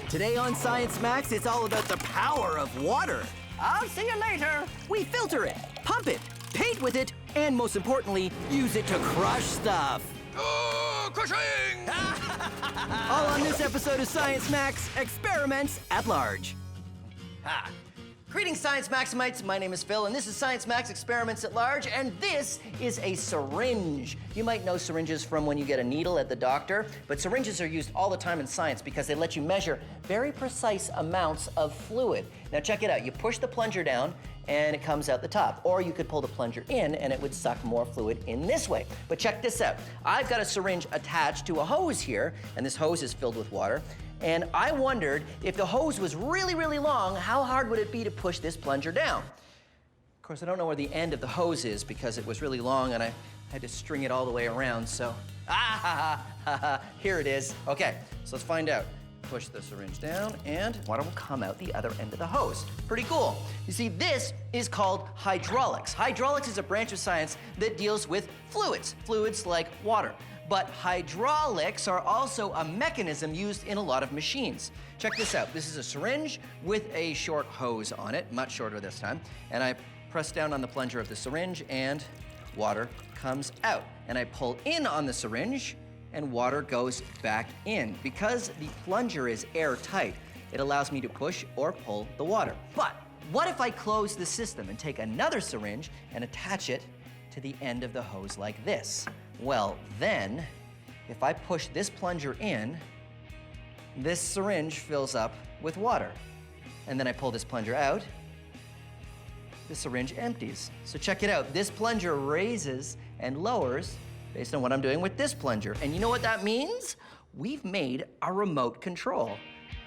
Today on Science Max, it's all about the power of water. I'll see you later. We filter it, pump it, paint with it, and most importantly, use it to crush stuff. Oh, crushing! All on this episode of Science Max, Experiments at Large. Ha. Greetings, Science Maximites. My name is Phil, and this is Science Max Experiments at Large, and this is a syringe. You might know syringes from when you get a needle at the doctor, but syringes are used all the time in science because they let you measure very precise amounts of fluid. Now check it out. You push the plunger down, and it comes out the top. Or you could pull the plunger in, and it would suck more fluid in this way. But check this out. I've got a syringe attached to a hose here, and this hose is filled with water. And I wondered if the hose was really, really long, how hard would it be to push this plunger down? Of course, I don't know where the end of the hose is because it was really long and I had to string it all the way around, so, here it is. Okay, so let's find out. Push the syringe down and water will come out the other end of the hose. Pretty cool. You see, this is called hydraulics. Hydraulics is a branch of science that deals with fluids like water. But hydraulics are also a mechanism used in a lot of machines. Check this out. This is a syringe with a short hose on it, much shorter this time. And I press down on the plunger of the syringe and water comes out. And I pull in on the syringe and water goes back in. Because the plunger is airtight, it allows me to push or pull the water. But what if I close the system and take another syringe and attach it to the end of the hose like this? Well, then, if I push this plunger in, this syringe fills up with water. And then I pull this plunger out, the syringe empties. So check it out. This plunger raises and lowers based on what I'm doing with this plunger. And you know what that means? We've made a remote control.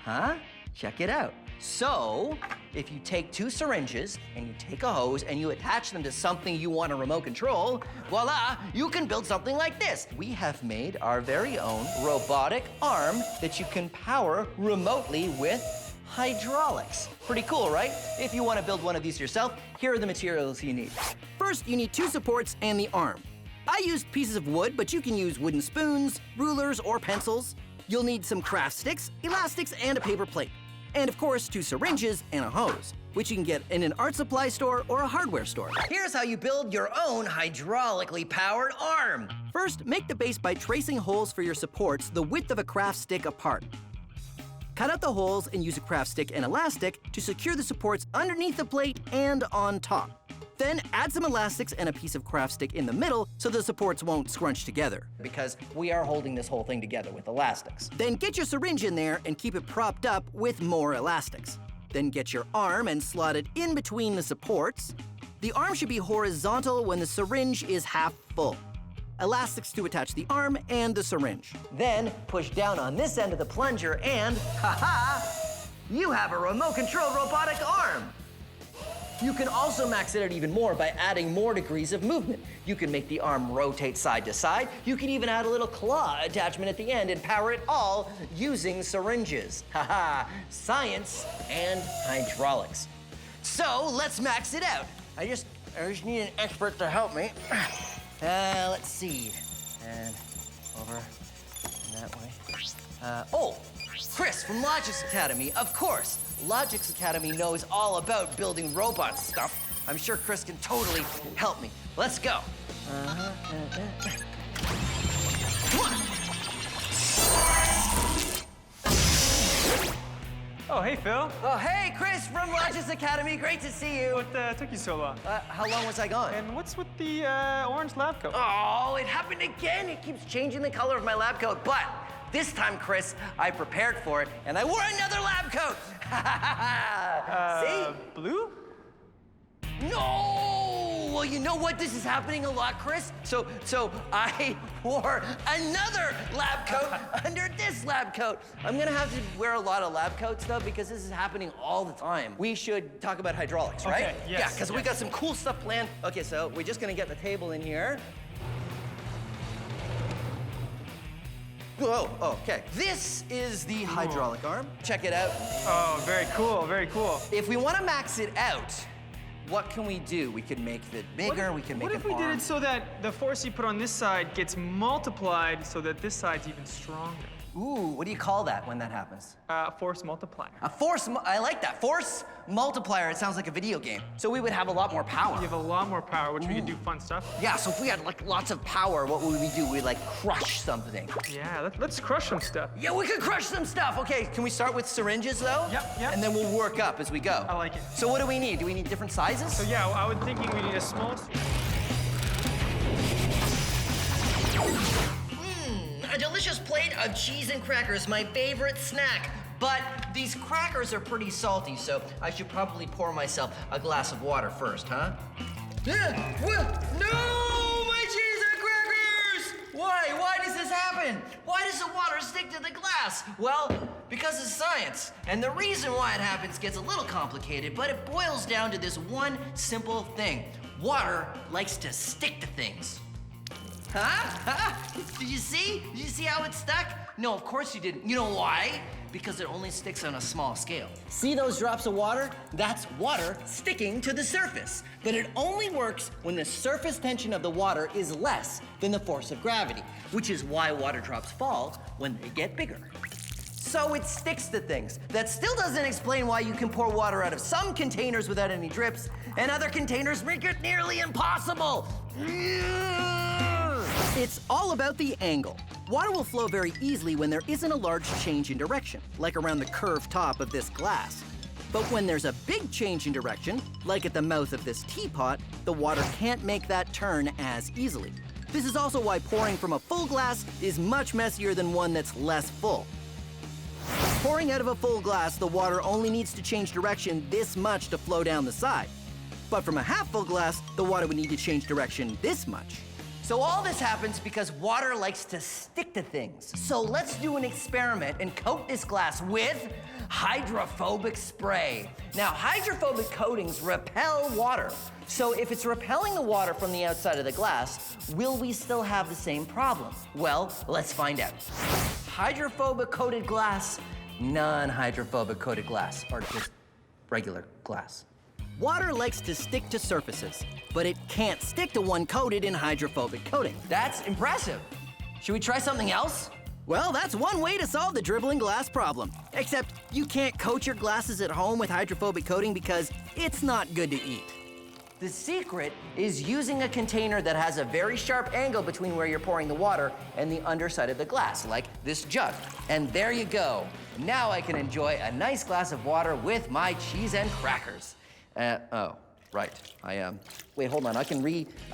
Huh? Check it out. So, if you take two syringes and you take a hose and you attach them to something you want to remote control, voila, you can build something like this. We have made our very own robotic arm that you can power remotely with hydraulics. Pretty cool, right? If you want to build one of these yourself, here are the materials you need. First, you need two supports and the arm. I used pieces of wood, but you can use wooden spoons, rulers, or pencils. You'll need some craft sticks, elastics, and a paper plate. And of course, two syringes and a hose, which you can get in an art supply store or a hardware store. Here's how you build your own hydraulically powered arm. First, make the base by tracing holes for your supports the width of a craft stick apart. Cut out the holes and use a craft stick and elastic to secure the supports underneath the plate and on top. Then add some elastics and a piece of craft stick in the middle so the supports won't scrunch together. Because we are holding this whole thing together with elastics. Then get your syringe in there and keep it propped up with more elastics. Then get your arm and slot it in between the supports. The arm should be horizontal when the syringe is half full. Elastics to attach the arm and the syringe. Then push down on this end of the plunger and, ha-ha, you have a remote-controlled robotic arm. You can also max it out even more by adding more degrees of movement. You can make the arm rotate side to side. You can even add a little claw attachment at the end and power it all using syringes. Haha, science and hydraulics. So let's max it out. I just need an expert to help me. Let's see. And over and that way. Chris from Logix Academy, of course. Logix Academy knows all about building robot stuff. I'm sure Chris can totally help me. Let's go. Come on. Oh, hey, Phil. Oh, hey, Chris from Logix Academy. Great to see you. What took you so long? How long was I gone? And what's with the orange lab coat? Oh, it happened again. It keeps changing the color of my lab coat. But this time, Chris, I prepared for it, and I wore another lab coat. See? Blue? No! Well, you know what? This is happening a lot, Chris. So I wore another lab coat under this lab coat. I'm gonna have to wear a lot of lab coats, though, because this is happening all the time. We should talk about hydraulics, right? Okay, yes. Yeah, because we got some cool stuff planned. Okay, so we're just gonna get the table in here. Oh, okay. This is the hydraulic arm. Check it out. Oh, very cool, very cool. If we want to max it out, what can we do? We can make it bigger, we can make What an if we arm. did it so that the force you put on this side gets multiplied so that this side's even stronger? Ooh, what do you call that when that happens? Force multiplier. A force, I like that. Force multiplier, it sounds like a video game. So we would have a lot more power. You have a lot more power, which we can do fun stuff. Yeah, so if we had like lots of power, what would we do? We'd like crush something. Yeah, let's crush some stuff. Yeah, we could crush some stuff. Okay, can we start with syringes though? Yep. And then we'll work up as we go. I like it. So what do we need? Do we need different sizes? So yeah, I was thinking we need a small. A delicious plate of cheese and crackers, my favorite snack. But these crackers are pretty salty, so I should probably pour myself a glass of water first, huh? No! My cheese and crackers! Why does this happen? Why does the water stick to the glass? Well, because of science. And the reason why it happens gets a little complicated, but it boils down to this one simple thing. Water likes to stick to things. Huh? Did you see? Did you see how it stuck? No, of course you didn't. You know why? Because it only sticks on a small scale. See those drops of water? That's water sticking to the surface. But it only works when the surface tension of the water is less than the force of gravity, which is why water drops fall when they get bigger. So it sticks to things. That still doesn't explain why you can pour water out of some containers without any drips, and other containers make it nearly impossible. It's all about the angle. Water will flow very easily when there isn't a large change in direction, like around the curved top of this glass. But when there's a big change in direction, like at the mouth of this teapot, the water can't make that turn as easily. This is also why pouring from a full glass is much messier than one that's less full. Pouring out of a full glass, the water only needs to change direction this much to flow down the side. But from a half-full glass, the water would need to change direction this much. So all this happens because water likes to stick to things. So let's do an experiment and coat this glass with hydrophobic spray. Now, hydrophobic coatings repel water. So if it's repelling the water from the outside of the glass, will we still have the same problem? Well, let's find out. Hydrophobic coated glass, non-hydrophobic coated glass, or just regular glass. Water likes to stick to surfaces, but it can't stick to one coated in hydrophobic coating. That's impressive. Should we try something else? Well, that's one way to solve the dribbling glass problem. Except you can't coat your glasses at home with hydrophobic coating because it's not good to eat. The secret is using a container that has a very sharp angle between where you're pouring the water and the underside of the glass, like this jug. And there you go. Now I can enjoy a nice glass of water with my cheese and crackers. Oh, right. Wait, hold on. I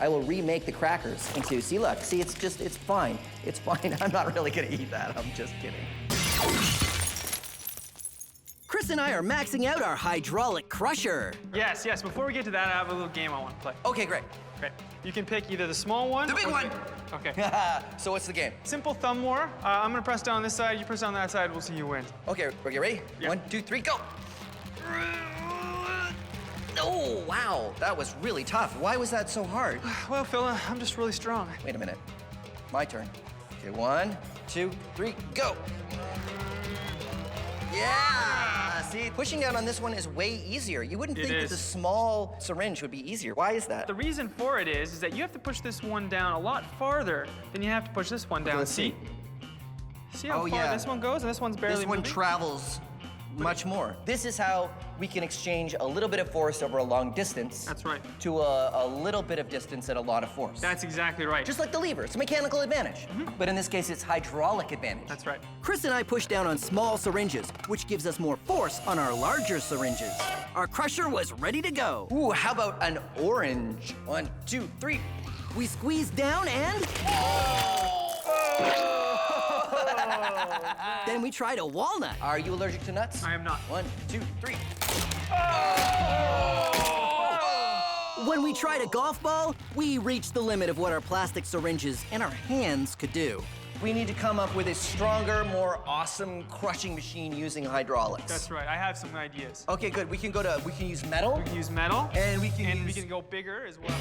will remake the crackers into, see, look, see, it's fine. It's fine. I'm not really gonna eat that. I'm just kidding. Chris and I are maxing out our hydraulic crusher. Yes. Before we get to that, I have a little game I want to play. Okay, great. Okay. You can pick either the small one. The big one. Okay. So what's the game? Simple thumb war. I'm gonna press down this side. You press down that side. We'll see who wins. Okay, ready? Yeah. 1, 2, 3, go. Oh, wow, that was really tough. Why was that so hard? Well, Phil, I'm just really strong. Wait a minute. My turn. Okay, 1, 2, 3, go. Yeah! See, pushing down on this one is way easier. You wouldn't think that the small syringe would be easier. Why is that? The reason for it is that you have to push this one down a lot farther than you have to push this one down. Let's see. See how far this one goes, and this one's barely This one moving? travels much more. This is how we can exchange a little bit of force over a long distance. That's right. To a little bit of distance at a lot of force. That's exactly right. Just like the lever, it's a mechanical advantage. But in this case, it's hydraulic advantage. That's right. Chris and I push down on small syringes, which gives us more force on our larger syringes. Our crusher was ready to go. Ooh, how about an orange? 1, 2, 3. We squeeze down and... Then we tried a walnut. Are you allergic to nuts? I am not. 1, 2, 3. When we tried a golf ball, we reached the limit of what our plastic syringes and our hands could do. We need to come up with a stronger, more awesome crushing machine using hydraulics. That's right. I have some ideas. Okay, good. We can use metal. We can use metal. And we can we can go bigger as well.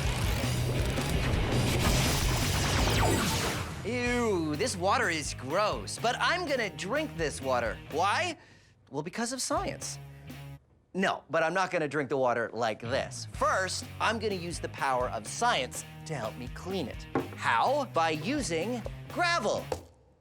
Ew, this water is gross, but I'm gonna drink this water. Why? Well, because of science. No, but I'm not gonna drink the water like this. First, I'm gonna use the power of science to help me clean it. How? By using gravel.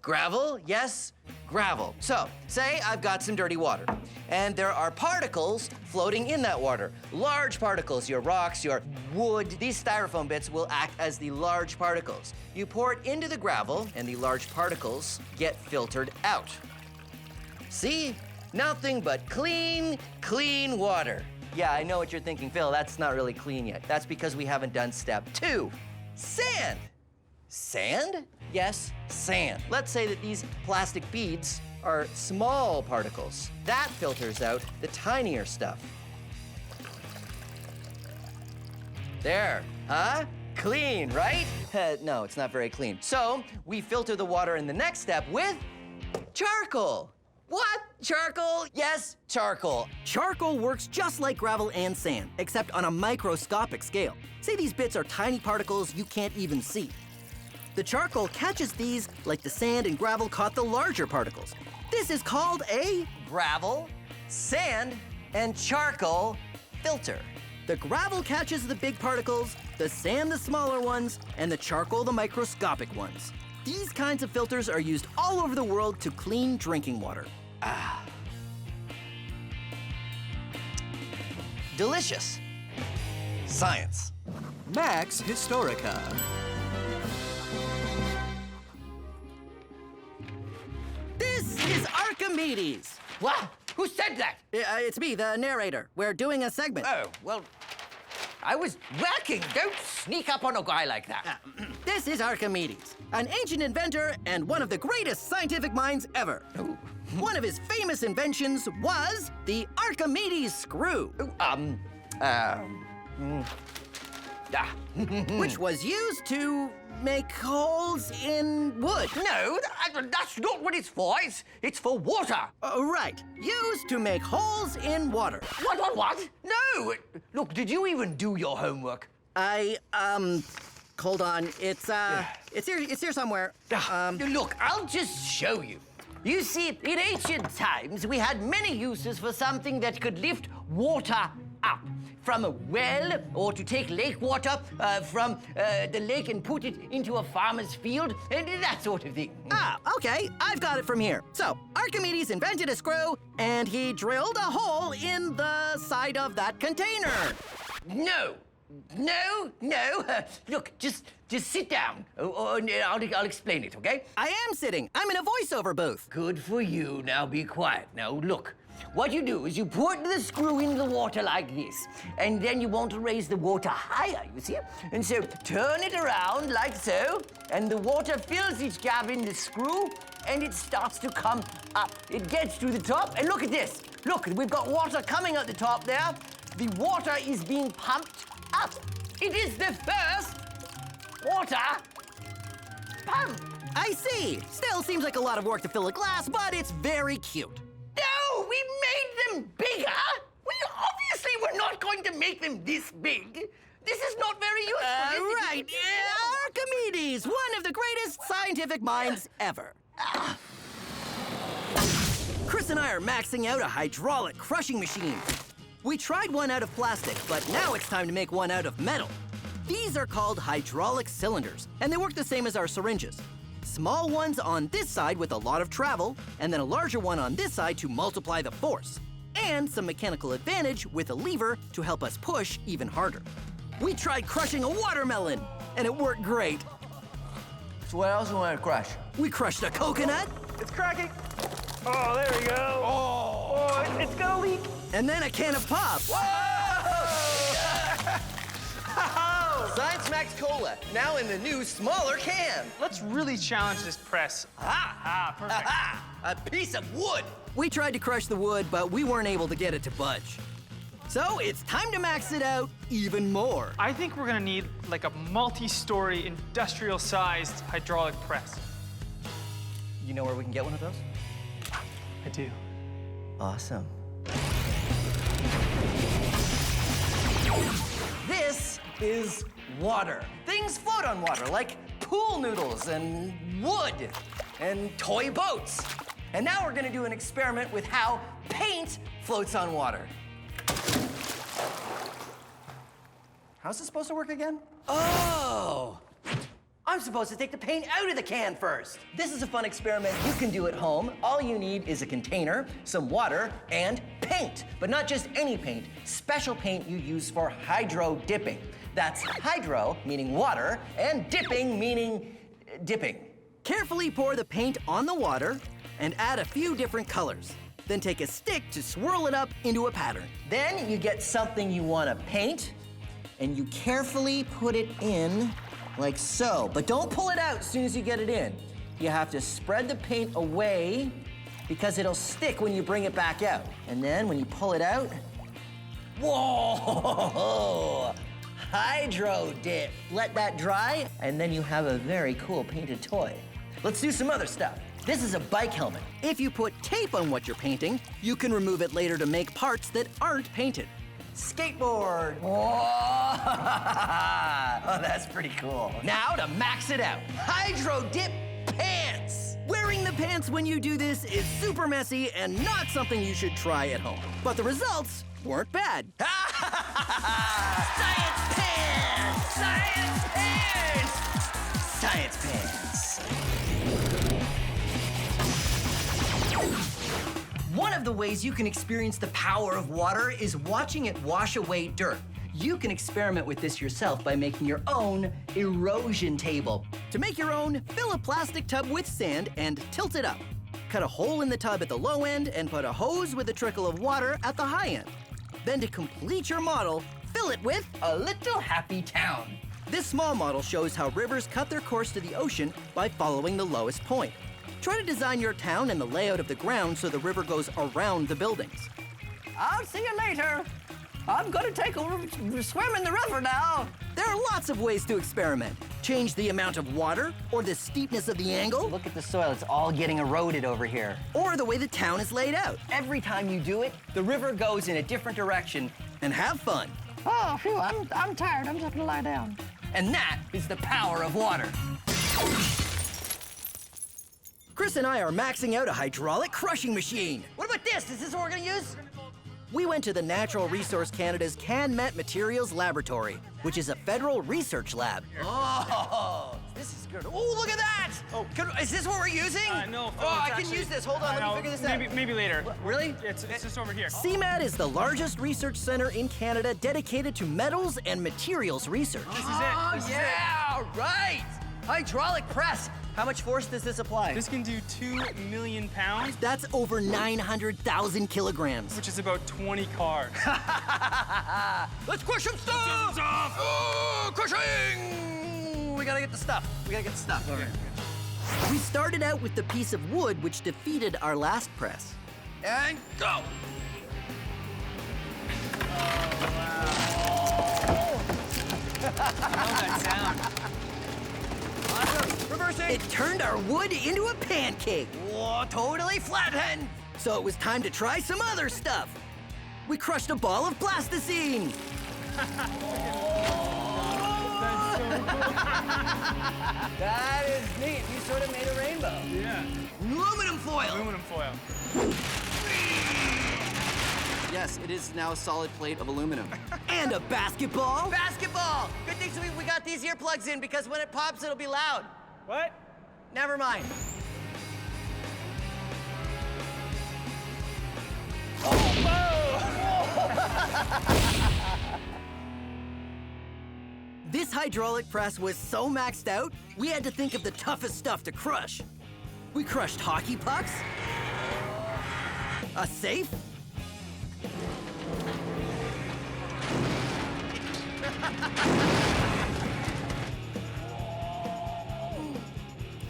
Gravel, yes, gravel. So, say I've got some dirty water, and there are particles floating in that water. Large particles, your rocks, your wood. These styrofoam bits will act as the large particles. You pour it into the gravel, and the large particles get filtered out. See? Nothing but clean, clean water. Yeah, I know what you're thinking, Phil, that's not really clean yet. That's because we haven't done step 2, sand. Sand? Yes, sand. Let's say that these plastic beads are small particles. That filters out the tinier stuff. There, huh? Clean, right? No, it's not very clean. So, we filter the water in the next step with charcoal. What? Charcoal? Yes, charcoal. Charcoal works just like gravel and sand, except on a microscopic scale. Say these bits are tiny particles you can't even see. The charcoal catches these like the sand and gravel caught the larger particles. This is called a gravel, sand, and charcoal filter. The gravel catches the big particles, the sand the smaller ones, and the charcoal the microscopic ones. These kinds of filters are used all over the world to clean drinking water. Delicious. Science. Max Historica. This is Archimedes. What? Who said that? It's me, the narrator. We're doing a segment. Oh, well, I was working. Don't sneak up on a guy like that. This is Archimedes, an ancient inventor and one of the greatest scientific minds ever. One of his famous inventions was the Archimedes screw. Which was used to make holes in wood. No, that's not what it's for. It's for water. Right. Used to make holes in water. What? No! Look, did you even do your homework? Hold on. It's here somewhere. Look, I'll just show you. You see, in ancient times, we had many uses for something that could lift water up. From a well, or to take lake water from the lake and put it into a farmer's field, and that sort of thing. Okay, I've got it from here. So, Archimedes invented a screw, and he drilled a hole in the side of that container. No. Look, just sit down. I'll explain it, okay? I am sitting. I'm in a voiceover booth. Good for you. Now be quiet. Now look. What you do is you put the screw in the water like this, and then you want to raise the water higher, you see? And so turn it around like so, and the water fills each gap in the screw, and it starts to come up. It gets to the top, and look at this. Look, we've got water coming at the top there. The water is being pumped up. It is the first water pump. I see. Still seems like a lot of work to fill a glass, but it's very cute. No, we made them bigger. We obviously were not going to make them this big. This is not very useful. Right. Archimedes, one of the greatest scientific minds ever. Chris and I are maxing out a hydraulic crushing machine. We tried one out of plastic, but now it's time to make one out of metal. These are called hydraulic cylinders, and they work the same as our syringes. Small ones on this side with a lot of travel, and then a larger one on this side to multiply the force. And some mechanical advantage with a lever to help us push even harder. We tried crushing a watermelon, and it worked great. So what else do you want to crush? We crushed a coconut. It's cracking. Oh, there we go. Oh, it's gonna leak. And then a can of pop. Science Max Cola, now in the new smaller can. Let's really challenge this press. Perfect. A piece of wood. We tried to crush the wood, but we weren't able to get it to budge. So it's time to max it out even more. I think we're gonna need like a multi-story industrial-sized hydraulic press. You know where we can get one of those? I do. Awesome. This is water. Things float on water, like pool noodles and wood and toy boats. And now we're gonna do an experiment with how paint floats on water. How's this supposed to work again? Oh! I'm supposed to take the paint out of the can first. This is a fun experiment you can do at home. All you need is a container, some water, and paint. But not just any paint, special paint you use for hydro dipping. That's hydro, meaning water, and dipping, meaning dipping. Carefully pour the paint on the water and add a few different colors. Then take a stick to swirl it up into a pattern. Then you get something you want to paint, and you carefully put it in like so. But don't pull it out as soon as you get it in. You have to spread the paint away because it'll stick when you bring it back out. And then when you pull it out, whoa! Hydro dip. Let that dry, and then you have a very cool painted toy. Let's do some other stuff. This is a bike helmet. If you put tape on what you're painting, you can remove it later to make parts that aren't painted. Skateboard. Whoa! Oh, that's pretty cool. Now to max it out. Hydro dip pants. Wearing the pants when you do this is super messy and not something you should try at home. But the results weren't bad. Science pants! Science pants! Science pants. One of the ways you can experience the power of water is watching it wash away dirt. You can experiment with this yourself by making your own erosion table. To make your own, fill a plastic tub with sand and tilt it up. Cut a hole in the tub at the low end and put a hose with a trickle of water at the high end. Then to complete your model, fill it with a little happy town. This small model shows how rivers cut their course to the ocean by following the lowest point. Try to design your town and the layout of the ground so the river goes around the buildings. I'll see you later. I'm gonna take a swim in the river now. There are lots of ways to experiment. Change the amount of water, or the steepness of the angle. Look at the soil, it's all getting eroded over here. Or the way the town is laid out. Every time you do it, the river goes in a different direction. And have fun. Oh, phew, I'm tired. I'm just gonna lie down. And that is the power of water. Chris and I are maxing out a hydraulic crushing machine. What about this? Is this what we're gonna use? We went to the Natural Resource Canada's CanMet Materials Laboratory, which is a federal research lab. Oh, this is good. Oh, look at that! Oh, is this what we're using? No. Oh, I can use this. Hold on, let me figure this out. Maybe later. Really? It's just over here. CMAT is the largest research center in Canada dedicated to metals and materials research. This is it. This is it. Right! Hydraulic press. How much force does this apply? This can do 2 million pounds. That's over 900,000 kilograms. Which is about 20 cars. Let's crush some stuff! Oh, crushing! We gotta get the stuff. Okay. We started out with the piece of wood which defeated our last press. And go! I know that sound. Awesome. Reversing. It turned our wood into a pancake. Whoa, totally flattened. So it was time to try some other stuff. We crushed a ball of plasticine. That is neat. You sort of made a rainbow. Yeah. Aluminum foil. Aluminum foil. Yes, it is now a solid plate of aluminum. And a basketball. Basketball. Good thing we got these earplugs in because when it pops, it'll be loud. What? Never mind. This hydraulic press was so maxed out, we had to think of the toughest stuff to crush. We crushed hockey pucks, a safe,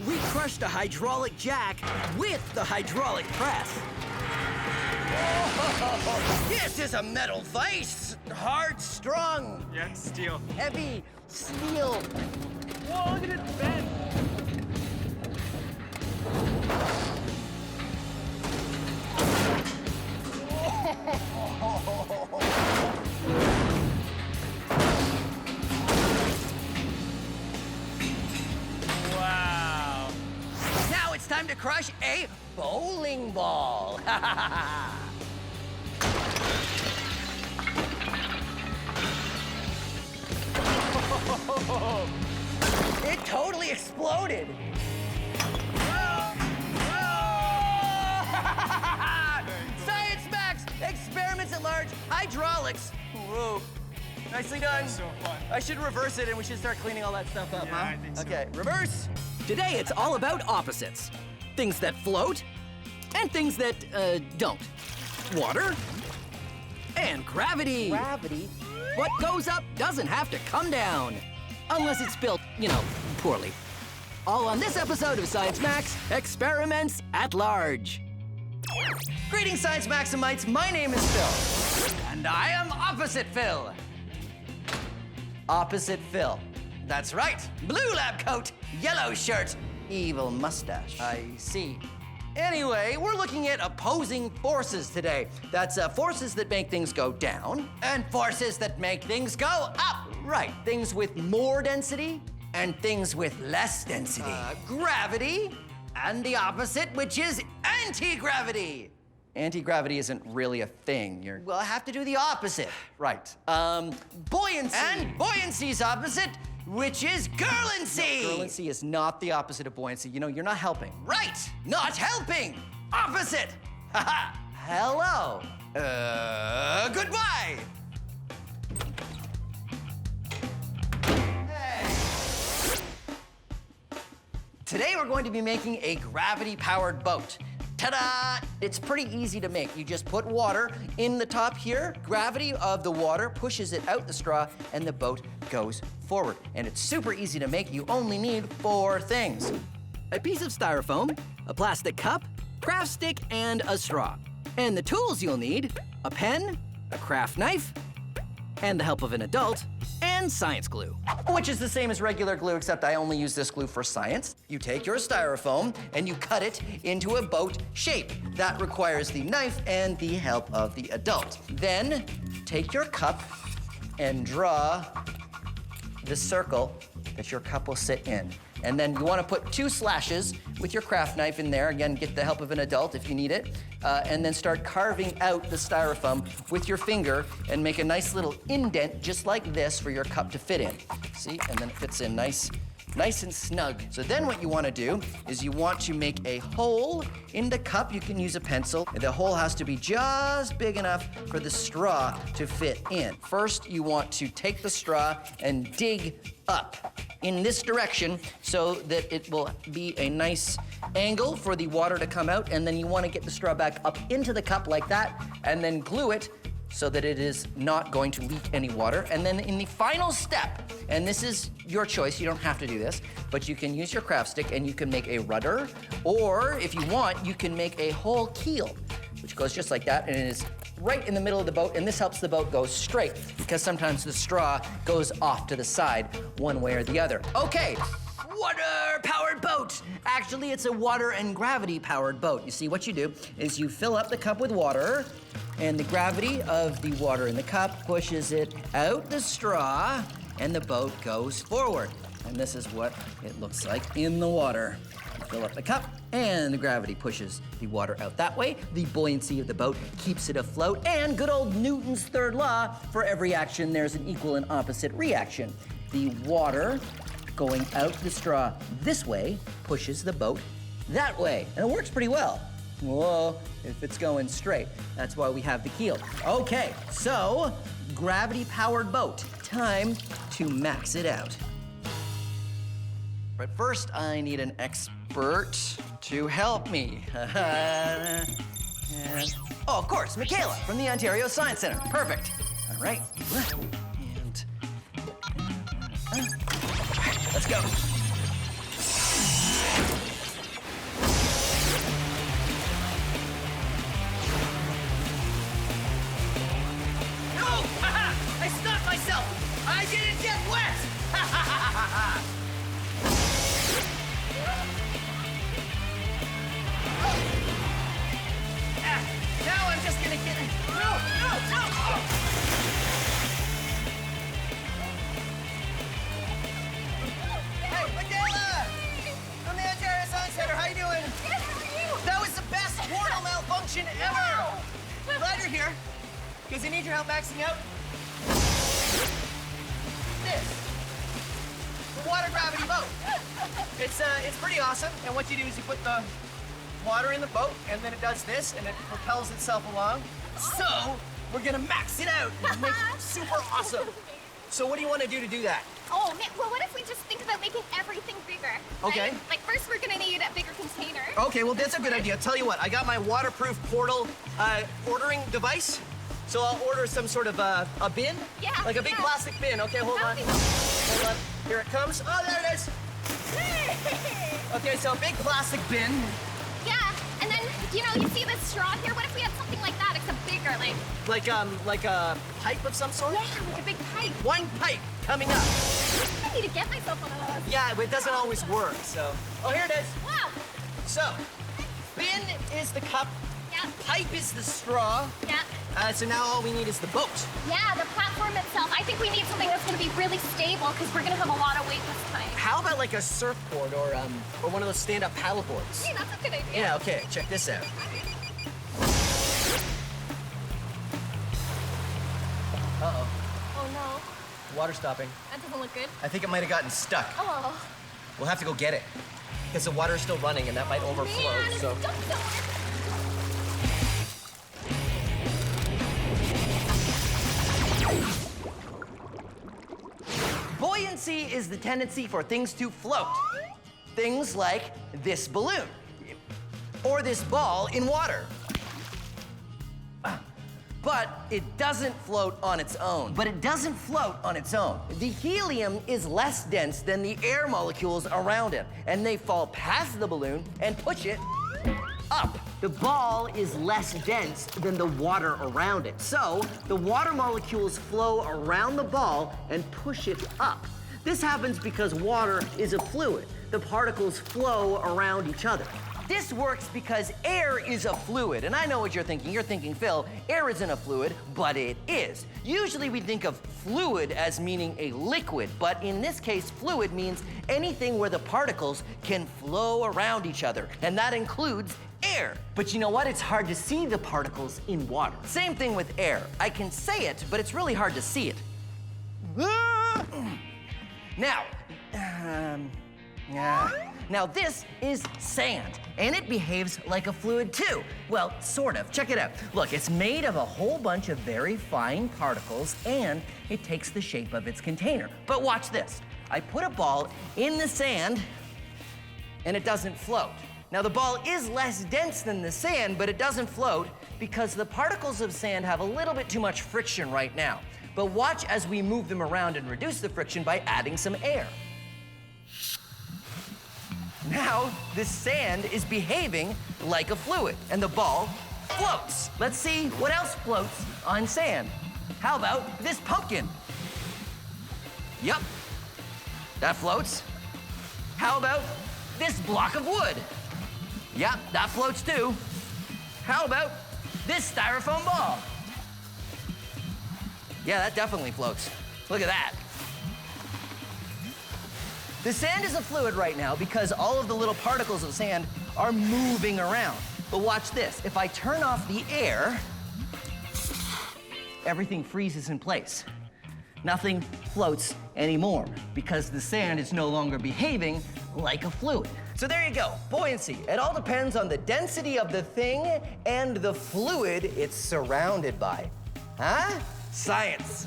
we crushed a hydraulic jack with the hydraulic press. Whoa, this is a metal vise. Hard, strong. Yeah, it's steel. Heavy steel. Whoa, look at it bend. time to crush a bowling ball. It totally exploded. Science Max! Experiments at large, hydraulics. Whoa. Nicely done. So fun. I should reverse it and we should start cleaning all that stuff up, Yeah, huh? I think so. Okay, reverse. Today it's all about opposites. Things that float and things that don't. Water and gravity. Gravity. What goes up doesn't have to come down. Unless it's built, poorly. All on this episode of Science Max Experiments at Large. Greetings, Science Maximites. My name is Phil. And I am Opposite Phil. Opposite Phil. That's right. Blue lab coat, yellow shirt, evil mustache. I see. Anyway, we're looking at opposing forces today. That's forces that make things go down and forces that make things go up. Right, things with more density and things with less density. Gravity and the opposite, which is anti-gravity. Anti-gravity isn't really a thing. Well, I have to do the opposite. Right. Buoyancy. And buoyancy's opposite, which is girlancy. No, girlancy is not the opposite of buoyancy. You're not helping. Right, not helping. Opposite. Haha. Hello. Goodbye. Today we're going to be making a gravity-powered boat. Ta-da! It's pretty easy to make. You just put water in the top here. Gravity of the water pushes it out the straw and the boat goes forward. And it's super easy to make. You only need 4 things. A piece of styrofoam, a plastic cup, craft stick, and a straw. And the tools you'll need: a pen, a craft knife, and the help of an adult, and science glue. Which is the same as regular glue, except I only use this glue for science. You take your styrofoam and you cut it into a boat shape. That requires the knife and the help of the adult. Then take your cup and draw the circle that your cup will sit in. And then you want to put 2 slashes with your craft knife in there. Again, get the help of an adult if you need it. And then start carving out the styrofoam with your finger and make a nice little indent just like this for your cup to fit in. See? And then it fits in nice and snug. So then what you want to do is you want to make a hole in the cup. You can use a pencil. The hole has to be just big enough for the straw to fit in. First, you want to take the straw and dig up in this direction so that it will be a nice angle for the water to come out, and then you want to get the straw back up into the cup like that, and then glue it so that it is not going to leak any water. And then in the final step, and this is your choice, you don't have to do this, but you can use your craft stick and you can make a rudder, or if you want, you can make a whole keel, which goes just like that, and it is right in the middle of the boat, and this helps the boat go straight because sometimes the straw goes off to the side one way or the other. Okay, water-powered boat. Actually, it's a water and gravity-powered boat. You see, what you do is you fill up the cup with water, and the gravity of the water in the cup pushes it out the straw, and the boat goes forward. And this is what it looks like in the water. You fill up the cup, and the gravity pushes the water out that way. The buoyancy of the boat keeps it afloat, and good old Newton's third law: for every action, there's an equal and opposite reaction. The water going out the straw this way pushes the boat that way, and it works pretty well. Whoa, if it's going straight. That's why we have the keel. Okay, so gravity-powered boat. Time to max it out. But first, I need an expert to help me. Oh, of course, Michaela from the Ontario Science Center. Perfect. All right. And let's go. No! I stopped myself. I didn't get wet. Now I'm just gonna get it. No! Oh. Hey, Because I need your help maxing out this. The water gravity boat. It's pretty awesome. And what you do is you put the water in the boat, and then it does this, and it propels itself along. So we're gonna max it out and make it super awesome. So what do you want to do that? Oh, man, well, what if we just think about making everything bigger? Okay. Right? Like, first we're gonna need a bigger container. Okay, well, that's a good idea. Tell you what, I got my waterproof portal ordering device. So I'll order some sort of a bin. Yeah, Like a big yeah. plastic bin. Okay, hold on. Hold on. Here it comes. Oh, there it is. Okay, so a big plastic bin. Yeah, and then, you see this straw here? What if we had something like that, except bigger, Like a pipe of some sort? Yeah, like a big pipe. One pipe coming up. I need to get myself one of those. Yeah, but it doesn't always work, so. Oh, here it is. Wow. So, bin is the cup. Yeah. Pipe is the straw. Yeah. So now all we need is the boat. Yeah, the platform itself. I think we need something that's gonna be really stable because we're gonna have a lot of weight this time. How about like a surfboard or one of those stand-up paddle boards? Hey, that's a good idea. Yeah, okay, check this out. Uh-oh, Oh no, water stopping. that doesn't look good. I think it might have gotten stuck. Oh. We'll have to go get it. Because the water is still running and that might overflow, Man, it's so. stuck somewhere. Buoyancy is the tendency for things to float. Things like this balloon, or this ball in water. But it doesn't float on its own. The helium is less dense than the air molecules around it, and they fall past the balloon and push it up. The ball is less dense than the water around it. So the water molecules flow around the ball and push it up. This happens because water is a fluid. The particles flow around each other. This works because air is a fluid, and I know what you're thinking. You're thinking, Phil, air isn't a fluid, but it is. Usually we think of fluid as meaning a liquid, but in this case, fluid means anything where the particles can flow around each other, and that includes air. But you know what? It's hard to see the particles in water. Same thing with air. I can say it, but it's really hard to see it. Now this is sand, and it behaves like a fluid too. Well, sort of. Check it out. Look, it's made of a whole bunch of very fine particles, and it takes the shape of its container. But watch this. I put a ball in the sand, and it doesn't float. Now, the ball is less dense than the sand, but it doesn't float because the particles of sand have a little bit too much friction right now. But watch as we move them around and reduce the friction by adding some air. Now, this sand is behaving like a fluid, and the ball floats. Let's see what else floats on sand. How about this pumpkin? Yup, that floats. How about this block of wood? Yep, that floats too. How about this styrofoam ball? Yeah, that definitely floats. Look at that. The sand is a fluid right now because all of the little particles of sand are moving around. But watch this. If I turn off the air, everything freezes in place. Nothing floats anymore because the sand is no longer behaving like a fluid. So there you go, buoyancy. It all depends on the density of the thing and the fluid it's surrounded by. Huh? Science.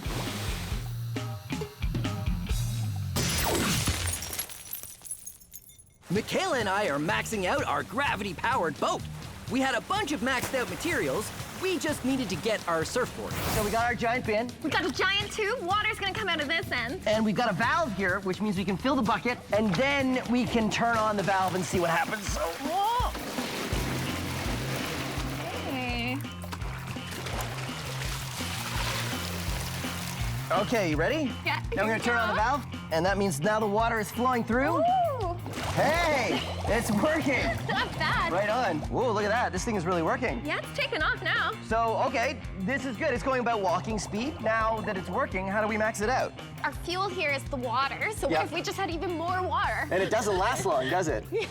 Michaela and I are maxing out our gravity-powered boat. We had a bunch of maxed out materials. We just needed to get our surfboard. So we got our giant bin. We got a giant tube. Water's gonna come out of this end. And we've got a valve here, which means we can fill the bucket, and then we can turn on the valve and see what happens. So, Whoa. Hey. okay, you ready? Yeah. Now we're gonna turn on the valve, and that means now the water is flowing through. Ooh. Hey, it's working. Not bad. Right on. Whoa, look at that. This thing is really working. Yeah, it's taking off now. So, okay, this is good. It's going about walking speed. Now that it's working, how do we max it out? Our fuel here is the water, so what if we just had even more water? And it doesn't last long, does it? Yeah.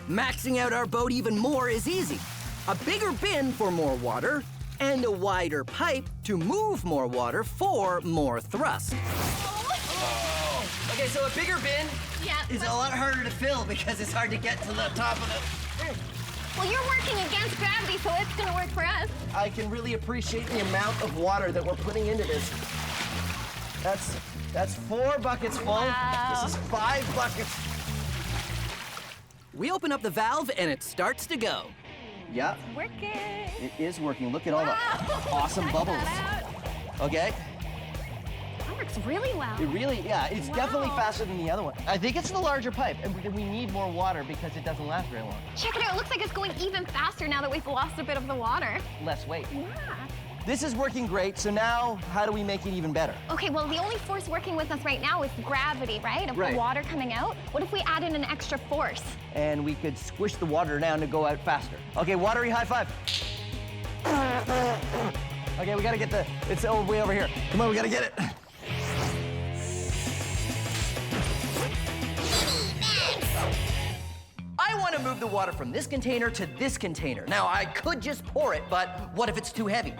Maxing out our boat even more is easy. A bigger bin for more water, and a wider pipe to move more water for more thrust. Okay, so a bigger bin Yeah. is a lot harder to fill because it's hard to get to the top of it. Well, you're working against gravity, so it's gonna work for us. I can really appreciate the amount of water that we're putting into this. That's 4 buckets full. Wow. This is 5 buckets. We open up the valve and it starts to go. Yeah, Working. it is working. Look at all the Wow. awesome Check bubbles. that out. Okay, That works really well. it really, yeah, it's definitely Wow. faster than the other one. I think it's the larger pipe, and we need more water because it doesn't last very long. Check it out. It looks like it's going even faster now that we've lost a bit of the water. Less weight. Yeah. This is working great, so now how do we make it even better? Okay, well, the only force working with us right now is gravity, right? Of Right. the water coming out. What if we add in an extra force? And we could squish the water down to go out faster. Okay, watery high five. Okay, we gotta get it's way over here. Come on, we gotta get it. I want to move the water from this container to this container. Now, I could just pour it, but what if it's too heavy?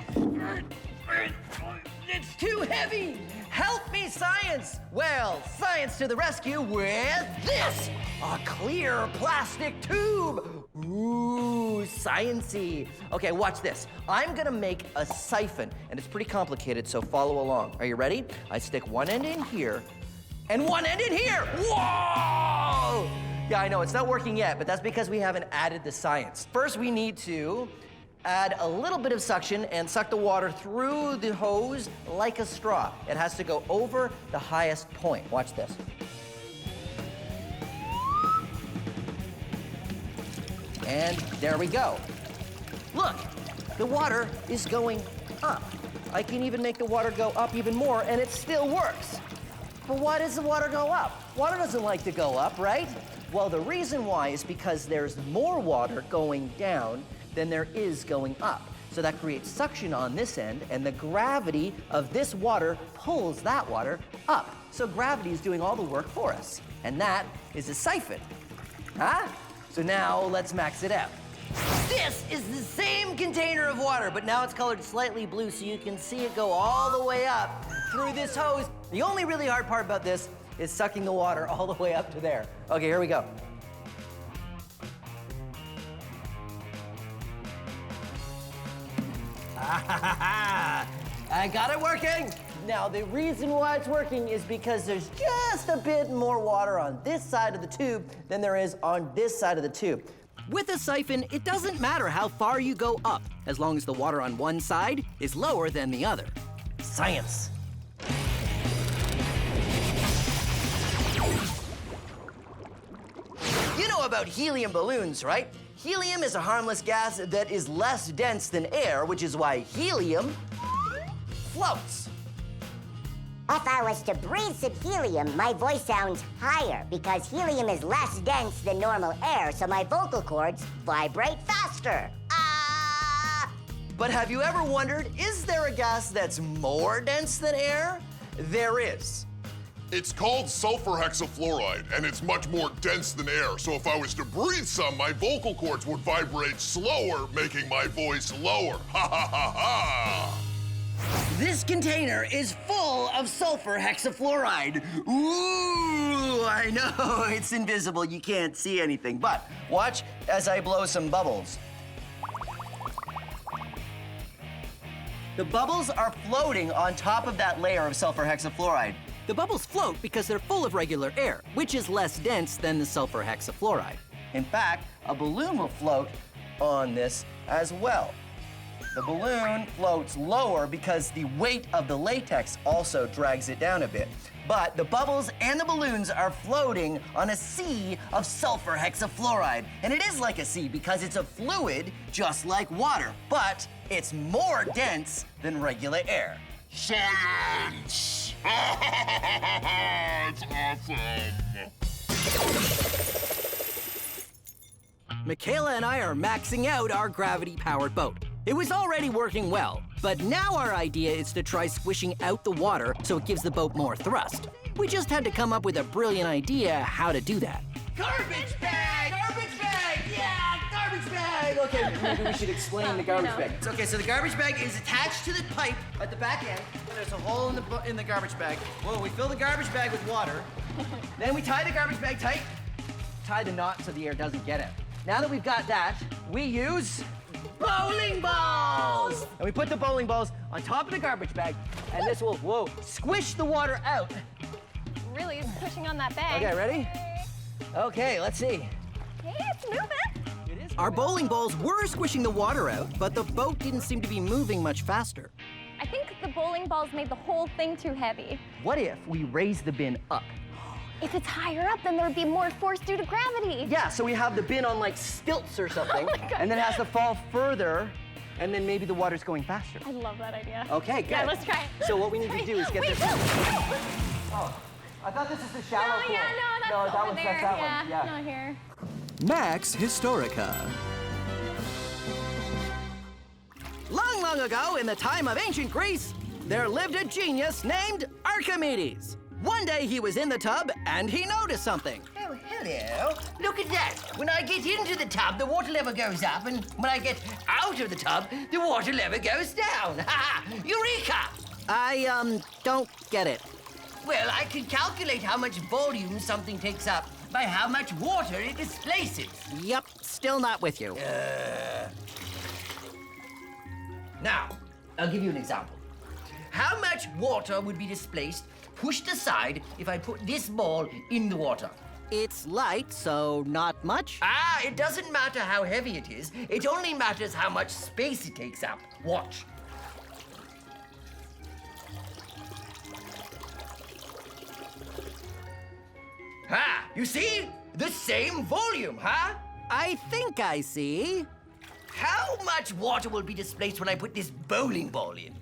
It's too heavy! Help me, science! Well, science to the rescue with this! A clear plastic tube! Ooh, science-y. Okay, watch this. I'm gonna make a siphon, and it's pretty complicated, so follow along. Are you ready? I stick one end in here, and one end in here! Whoa! Yeah, I know, it's not working yet, but that's because we haven't added the science. First, we need to add a little bit of suction and suck the water through the hose like a straw. It has to go over the highest point. Watch this. And there we go. Look, the water is going up. I can even make the water go up even more, and it still works. But why does the water go up? Water doesn't like to go up, right? Well, the reason why is because there's more water going down than there is going up. So that creates suction on this end, and the gravity of this water pulls that water up. So gravity is doing all the work for us. And that is a siphon. Huh? So now let's max it out. This is the same container of water, but now it's colored slightly blue so you can see it go all the way up through this hose. The only really hard part about this is sucking the water all the way up to there. Okay, here we go. I got it working. Now, the reason why it's working is because there's just a bit more water on this side of the tube than there is on this side of the tube. With a siphon, it doesn't matter how far you go up, as long as the water on one side is lower than the other. Science. You know about helium balloons, right? Helium is a harmless gas that is less dense than air, which is why helium floats. If I was to breathe some helium, my voice sounds higher because helium is less dense than normal air, so my vocal cords vibrate faster. Ah! But have you ever wondered, is there a gas that's more dense than air? There is. It's called sulfur hexafluoride, and it's much more dense than air. So if I was to breathe some, my vocal cords would vibrate slower, making my voice lower. Ha ha ha ha! This container is full of sulfur hexafluoride. Ooh, I know, it's invisible, you can't see anything. But watch as I blow some bubbles. The bubbles are floating on top of that layer of sulfur hexafluoride. The bubbles float because they're full of regular air, which is less dense than the sulfur hexafluoride. In fact, a balloon will float on this as well. The balloon floats lower because the weight of the latex also drags it down a bit. But the bubbles and the balloons are floating on a sea of sulfur hexafluoride. And it is like a sea because it's a fluid just like water, but it's more dense than regular air. Science! It's awesome! Michaela and I are maxing out our gravity-powered boat. It was already working well, but now our idea is to try squishing out the water so it gives the boat more thrust. We just had to come up with a brilliant idea how to do that. Garbage bag! Garbage bag! Yeah, garbage bag! Okay, maybe we should explain the garbage bag. Okay, so the garbage bag is attached to the pipe at the back end. There's a hole in the garbage bag. Well, we fill the garbage bag with water. Then we tie the garbage bag tight. Tie the knot so the air doesn't get it. Now that we've got that, we use bowling balls! And we put the bowling balls on top of the garbage bag, and this will, whoa, squish the water out. Really is pushing on that bag. Okay, ready? Okay, let's see. Hey, it's moving. Our bowling balls were squishing the water out, but the boat didn't seem to be moving much faster. I think the bowling balls made the whole thing too heavy. What if we raise the bin up? If it's higher up, then there would be more force due to gravity. Yeah, so we have the bin on like stilts or something, Oh my God. and then it has to fall further, and then maybe the water's going faster. I love that idea. Okay, good. Yeah, let's try it. So what we need to do is get this. Wait, Oh, I thought this is the shallow pool. Yeah, no, that's over there. That's that one. Yeah. Not here. Max Historica. Long, long ago, in the time of ancient Greece, there lived a genius named Archimedes. One day he was in the tub and he noticed something. Oh, hello. Look at that. When I get into the tub, the water level goes up, and when I get out of the tub, the water level goes down. Ha ha! Eureka! I, don't get it. Well, I can calculate how much volume something takes up by how much water it displaces. Yep, still not with you. Now, I'll give you an example. How much water would be displaced, pushed aside, if I put this ball in the water? It's light, so not much. Ah, it doesn't matter how heavy it is. It only matters how much space it takes up. Watch. Ha! You see? The same volume, huh? I think I see. How much water will be displaced when I put this bowling ball in?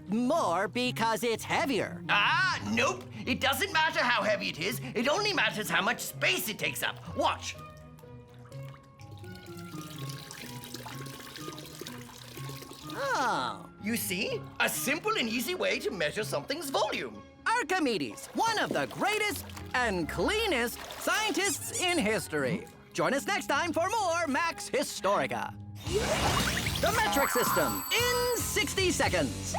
More because it's heavier. Ah, nope. It doesn't matter how heavy it is. It only matters how much space it takes up. Watch. Oh. You see? A simple and easy way to measure something's volume. Archimedes, one of the greatest and cleanest scientists in history. Join us next time for more Max Historica. The metric system in 60 seconds.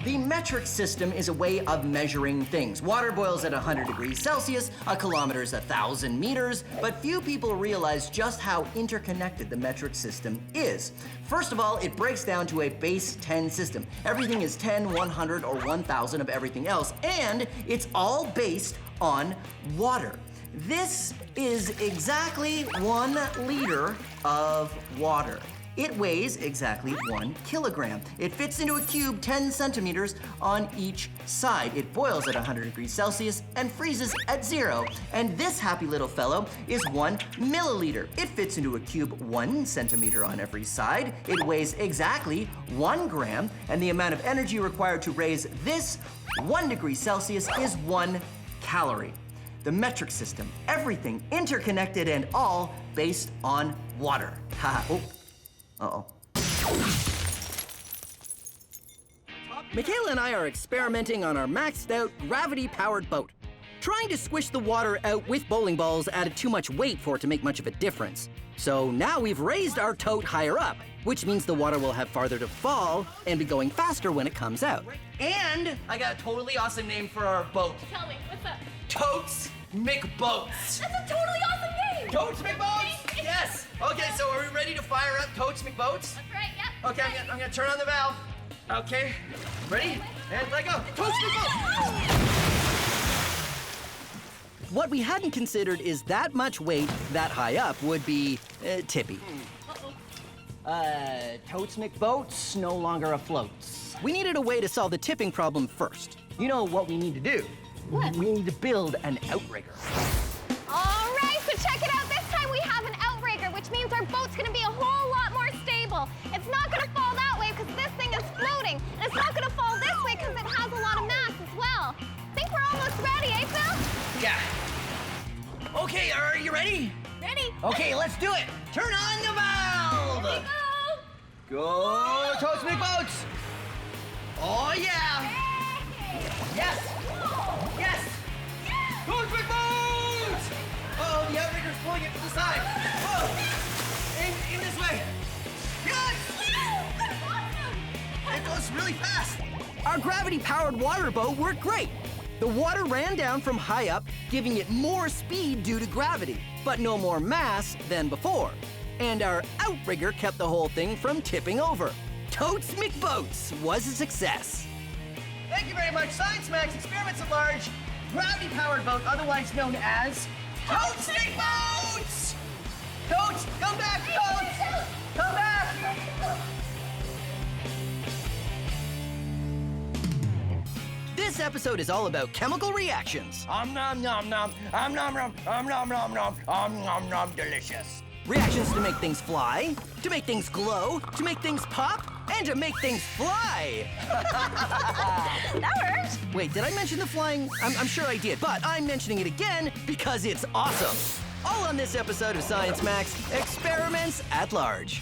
The metric system is a way of measuring things. Water boils at 100 degrees Celsius, a kilometer is 1,000 meters, but few people realize just how interconnected the metric system is. First of all, it breaks down to a base 10 system. Everything is 10, 100, or 1,000 of everything else, and it's all based on water. This is exactly 1 liter of water. It weighs exactly 1 kilogram. It fits into a cube 10 centimeters on each side. It boils at 100 degrees Celsius and freezes at 0. And this happy little fellow is 1 milliliter. It fits into a cube 1 centimeter on every side. It weighs exactly 1 gram, and the amount of energy required to raise this 1 degree Celsius is 1 calorie. The metric system, everything interconnected and all based on water. Ha! Oh. Uh-oh. Michaela and I are experimenting on our maxed out gravity-powered boat. Trying to squish the water out with bowling balls added too much weight for it to make much of a difference. So now we've raised our tote higher up, which means the water will have farther to fall and be going faster when it comes out. And I got a totally awesome name for our boat. Tell me, what's up? Totes McBoats. That's a totally awesome name! Totes McBoats? Yes! Okay, so are we ready to fire up Totes McBoats? That's right, yep. Okay, I'm gonna turn on the valve. Okay, ready? And let go. Totes McBoats! What we hadn't considered is that much weight that high up would be tippy. Totes McBoats no longer afloats. We needed a way to solve the tipping problem first. You know what we need to do? What? We need to build an outrigger. All right, so check it out. This time we have an outrigger, which means our boat's gonna be a whole lot more stable. It's not gonna fall that way because this thing is floating, and it's not gonna fall this way because it has a lot of mass as well. Think we're almost ready, eh, Phil? Yeah. Okay, are you ready? Ready? Okay, let's do it. Turn on the valve. Here we go. Go, Totes McBoats. Oh, yeah. Yes. Yes. Totes McBoats. Oh, the outrigger's pulling it to the side. Oh, in this way. was really fast. Our gravity-powered water boat worked great. The water ran down from high up, giving it more speed due to gravity, but no more mass than before. And our outrigger kept the whole thing from tipping over. Totes McBoats was a success. Thank you very much, Science Max Experiments at Large, gravity-powered boat, otherwise known as Totes McBoats! Totes, come back, Totes! Come back! This episode is all about chemical reactions. Nom nom nom, nom nom nom, nom nom nom nom, delicious. Reactions to make things fly, to make things glow, to make things pop, and to make things fly. That worked. Wait, did I mention the flying? I'm sure I did, but I'm mentioning it again because it's awesome. All on this episode of Science Max Experiments at Large.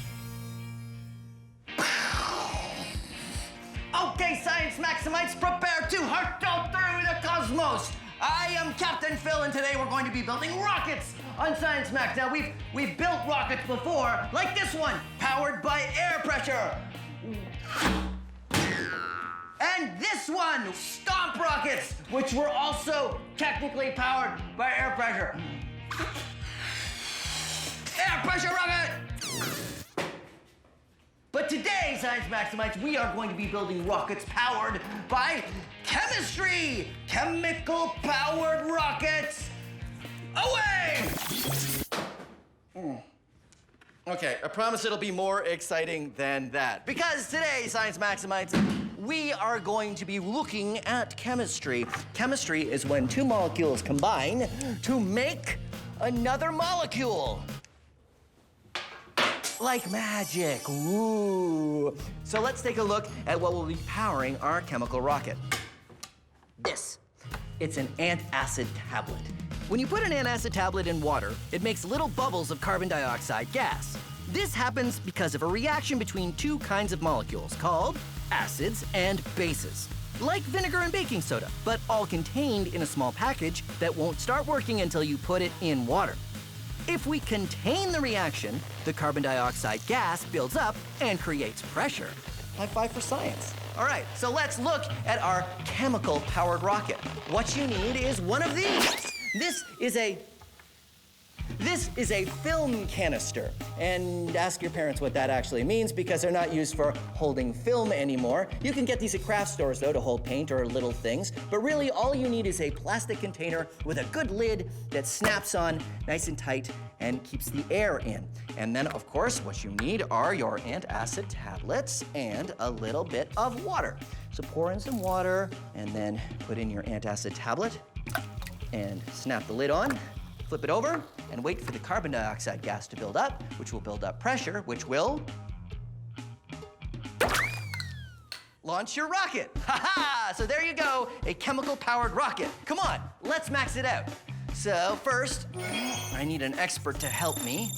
Okay, Science Maximites, prepare to hurtle through the cosmos. I am Captain Phil, and today we're going to be building rockets on Science Max. Now, we've built rockets before, like this one, powered by air pressure. And this one, stomp rockets, which were also technically powered by air pressure. Air pressure rocket! But today, Science Maximites, we are going to be building rockets powered by chemistry! Chemical-powered rockets! Away! Okay, I promise it'll be more exciting than that. Because today, Science Maximites, we are going to be looking at chemistry. Chemistry is when two molecules combine to make another molecule. Like magic, ooh. So let's take a look at what will be powering our chemical rocket. This, it's an antacid tablet. When you put an antacid tablet in water, it makes little bubbles of carbon dioxide gas. This happens because of a reaction between two kinds of molecules called acids and bases. Like vinegar and baking soda, but all contained in a small package that won't start working until you put it in water. If we contain the reaction, the carbon dioxide gas builds up and creates pressure. High five for science. All right, so let's look at our chemical-powered rocket. What you need is one of these. This is a film canister. And ask your parents what that actually means because they're not used for holding film anymore. You can get these at craft stores, though, to hold paint or little things. But really, all you need is a plastic container with a good lid that snaps on nice and tight and keeps the air in. And then, of course, what you need are your antacid tablets and a little bit of water. So pour in some water and then put in your antacid tablet and snap the lid on. Flip it over and wait for the carbon dioxide gas to build up, which will build up pressure, which will launch your rocket. Ha-ha! So there you go, a chemical-powered rocket. Come on, let's max it out. So first, I need an expert to help me.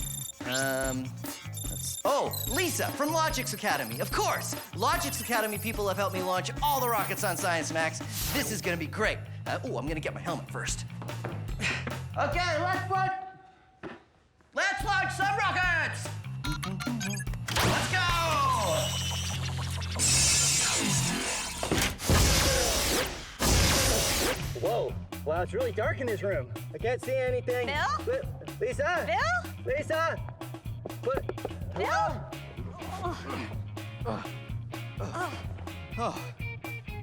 Lisa from Logix Academy, of course. Logix Academy people have helped me launch all the rockets on Science Max. This is gonna be great. I'm gonna get my helmet first. Okay, let's launch some rockets! Let's go! Whoa, wow, it's really dark in this room. I can't see anything. Bill? Lisa? Bill? Lisa? What? Bill?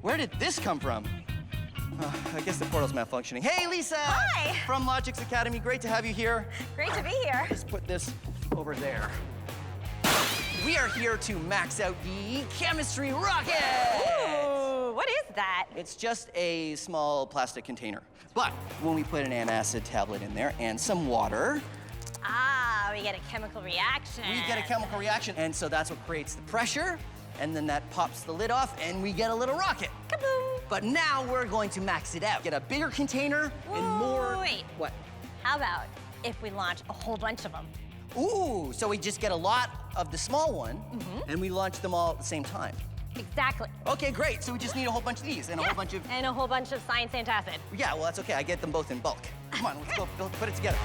Where did this come from? I guess the portal's malfunctioning. Hey, Lisa! Hi! From Logix Academy, great to have you here. Great to be here. Just put this over there. We are here to max out the chemistry rocket! Ooh, what is that? It's just a small plastic container. But when we put an antacid tablet in there and some water, we get a chemical reaction. we get a chemical reaction. And so that's what creates the pressure. And then that pops the lid off and we get a little rocket. Kaboom! But now we're going to max it out. Get a bigger container and more. Wait. What? How about if we launch a whole bunch of them? Ooh, so we just get a lot of the small one and we launch them all at the same time. Exactly. Okay, great. So we just need a whole bunch of these and a whole bunch of. And a whole bunch of science antacid. Yeah, well, that's okay. I get them both in bulk. Come on, let's go put it together.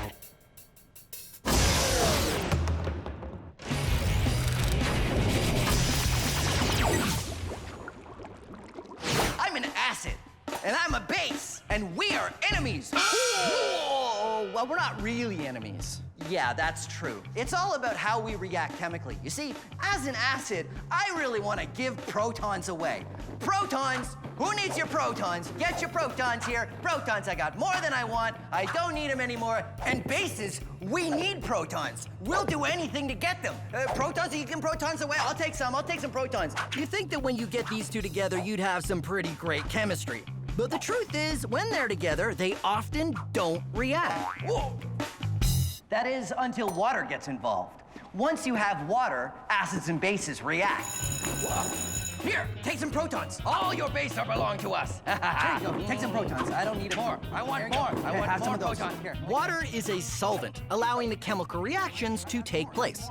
are enemies. Whoa! Well, we're not really enemies. Yeah, that's true. It's all about how we react chemically. You see, as an acid, I really want to give protons away. Protons? Who needs your protons? Get your protons here. Protons, I got more than I want. I don't need them anymore. And bases, we need protons. We'll do anything to get them. Protons, you can protons away. I'll take some protons. You think that when you get these two together, you'd have some pretty great chemistry. But the truth is, when they're together, they often don't react. Whoa. That is until water gets involved. Once you have water, acids and bases react. Whoa. Here, take some protons. All your bases belong to us. Here you go. Take some protons. I don't need more. I want more. I want more protons. Here. Water is a solvent, allowing the chemical reactions to take place.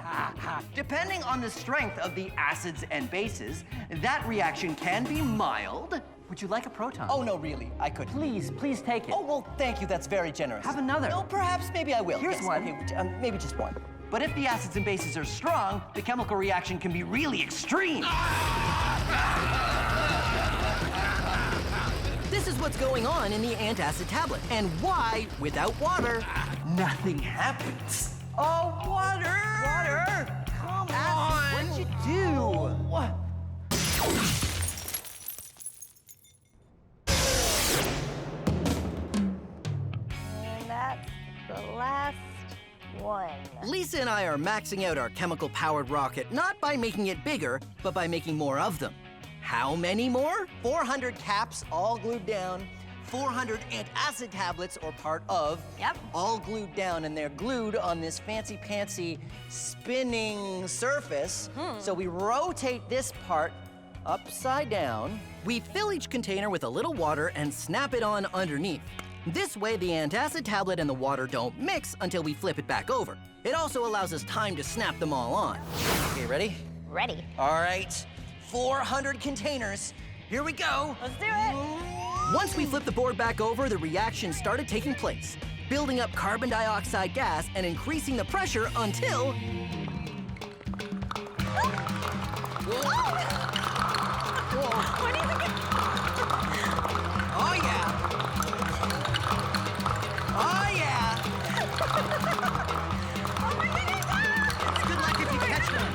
Depending on the strength of the acids and bases, that reaction can be mild. Would you like a proton? Oh, no, really. I could. Please take it. Oh, well, thank you. That's very generous. Have another. No, perhaps, maybe I will. Here's one. Okay, maybe just one. But if the acids and bases are strong, the chemical reaction can be really extreme. This is what's going on in the antacid tablet, and why, without water, nothing happens. Oh, water! Water! Come on! What'd you do? What? That's the last one. Lisa and I are maxing out our chemical-powered rocket, not by making it bigger, but by making more of them. How many more? 400 caps all glued down, 400 antacid tablets, or part of, all glued down, and they're glued on this fancy-pantsy spinning surface. So we rotate this part upside down. We fill each container with a little water and snap it on underneath. This way, the antacid tablet and the water don't mix until we flip it back over. It also allows us time to snap them all on. Okay, ready? Ready. All right, 400 containers. Here we go. Let's do it. Once we flip the board back over, the reaction started taking place, building up carbon dioxide gas and increasing the pressure until... What do you think? Oh, yeah. Oh, yeah. Oh my goodness! It's good luck if you catch them.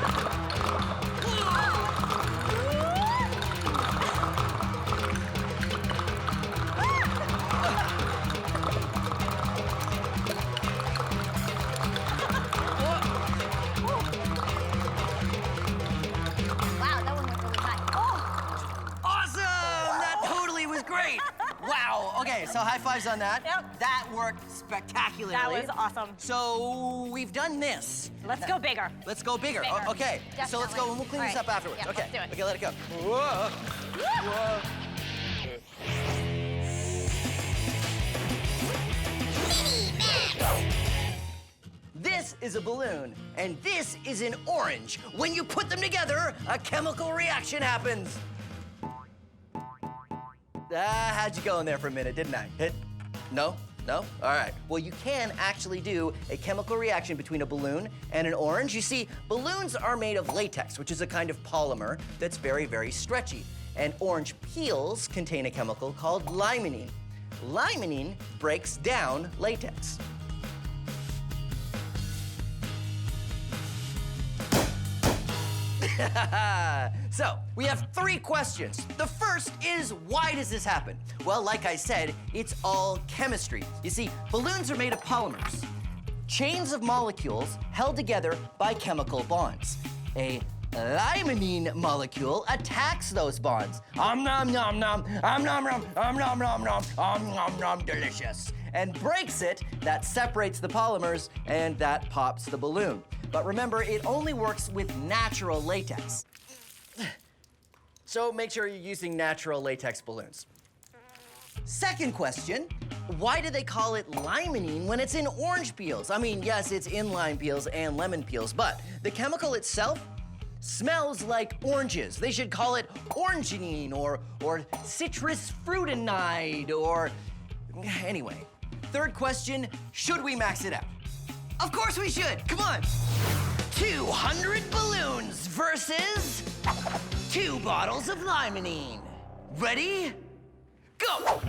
Wow, that one was really high. Oh! Awesome! That totally was great. Wow. Okay, so high fives on that. Yep. That worked spectacularly. That was awesome. So we've done this. Let's go bigger. Let's go bigger. Bigger. Okay. So let's go and we'll clean this up afterwards. Yeah, okay. let's do it. Okay, let it go. Whoa. Whoa. This is a balloon, and this is an orange. When you put them together, a chemical reaction happens. How'd you go in there for a minute, didn't I? No? No? All right. Well, you can actually do a chemical reaction between a balloon and an orange. You see, balloons are made of latex, which is a kind of polymer that's very, very stretchy. And orange peels contain a chemical called limonene. Limonene breaks down latex. So, we have 3 questions. The first is, why does this happen? Well, like I said, it's all chemistry. You see, balloons are made of polymers, chains of molecules held together by chemical bonds. A limonene molecule attacks those bonds. Nom nom nom, nom nom nom, nom nom nom, delicious. And breaks it. That separates the polymers, and that pops the balloon. But remember, it only works with natural latex. So make sure you're using natural latex balloons. Second question, why do they call it limonene when it's in orange peels? I mean, yes, it's in lime peels and lemon peels, but the chemical itself smells like oranges. They should call it orangenine or citrus fruitinide or... Anyway, third question, should we max it out? Of course we should, come on. 200 balloons versus 2 bottles of limonene. Ready? Go!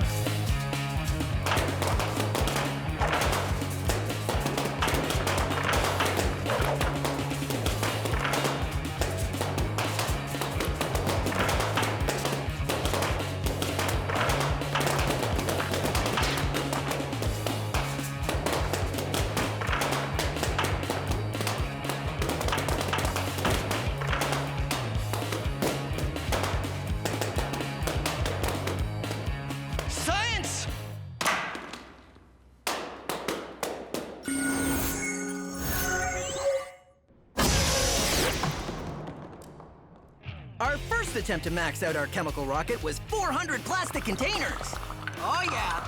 Our first attempt to max out our chemical rocket was 400 plastic containers. Oh, yeah.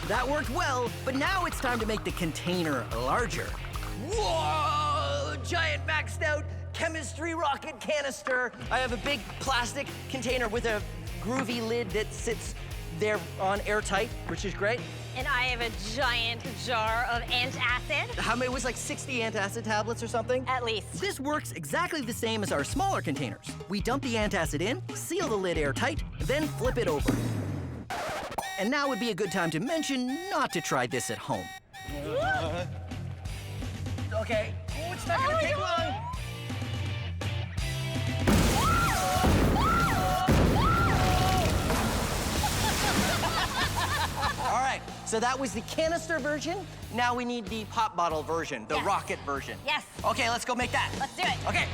That worked well, but now it's time to make the container larger. Whoa! Giant maxed out chemistry rocket canister. I have a big plastic container with a groovy lid that sits there on airtight, which is great. And I have a giant jar of antacid. How many? It was like 60 antacid tablets or something? At least. This works exactly the same as our smaller containers. We dump the antacid in, seal the lid airtight, then flip it over. And now would be a good time to mention not to try this at home. Okay. Oh, it's not gonna take long. All right, so that was the canister version. Now we need the pop bottle version, the rocket version. Yes. Okay, let's go make that. Let's do it. Okay.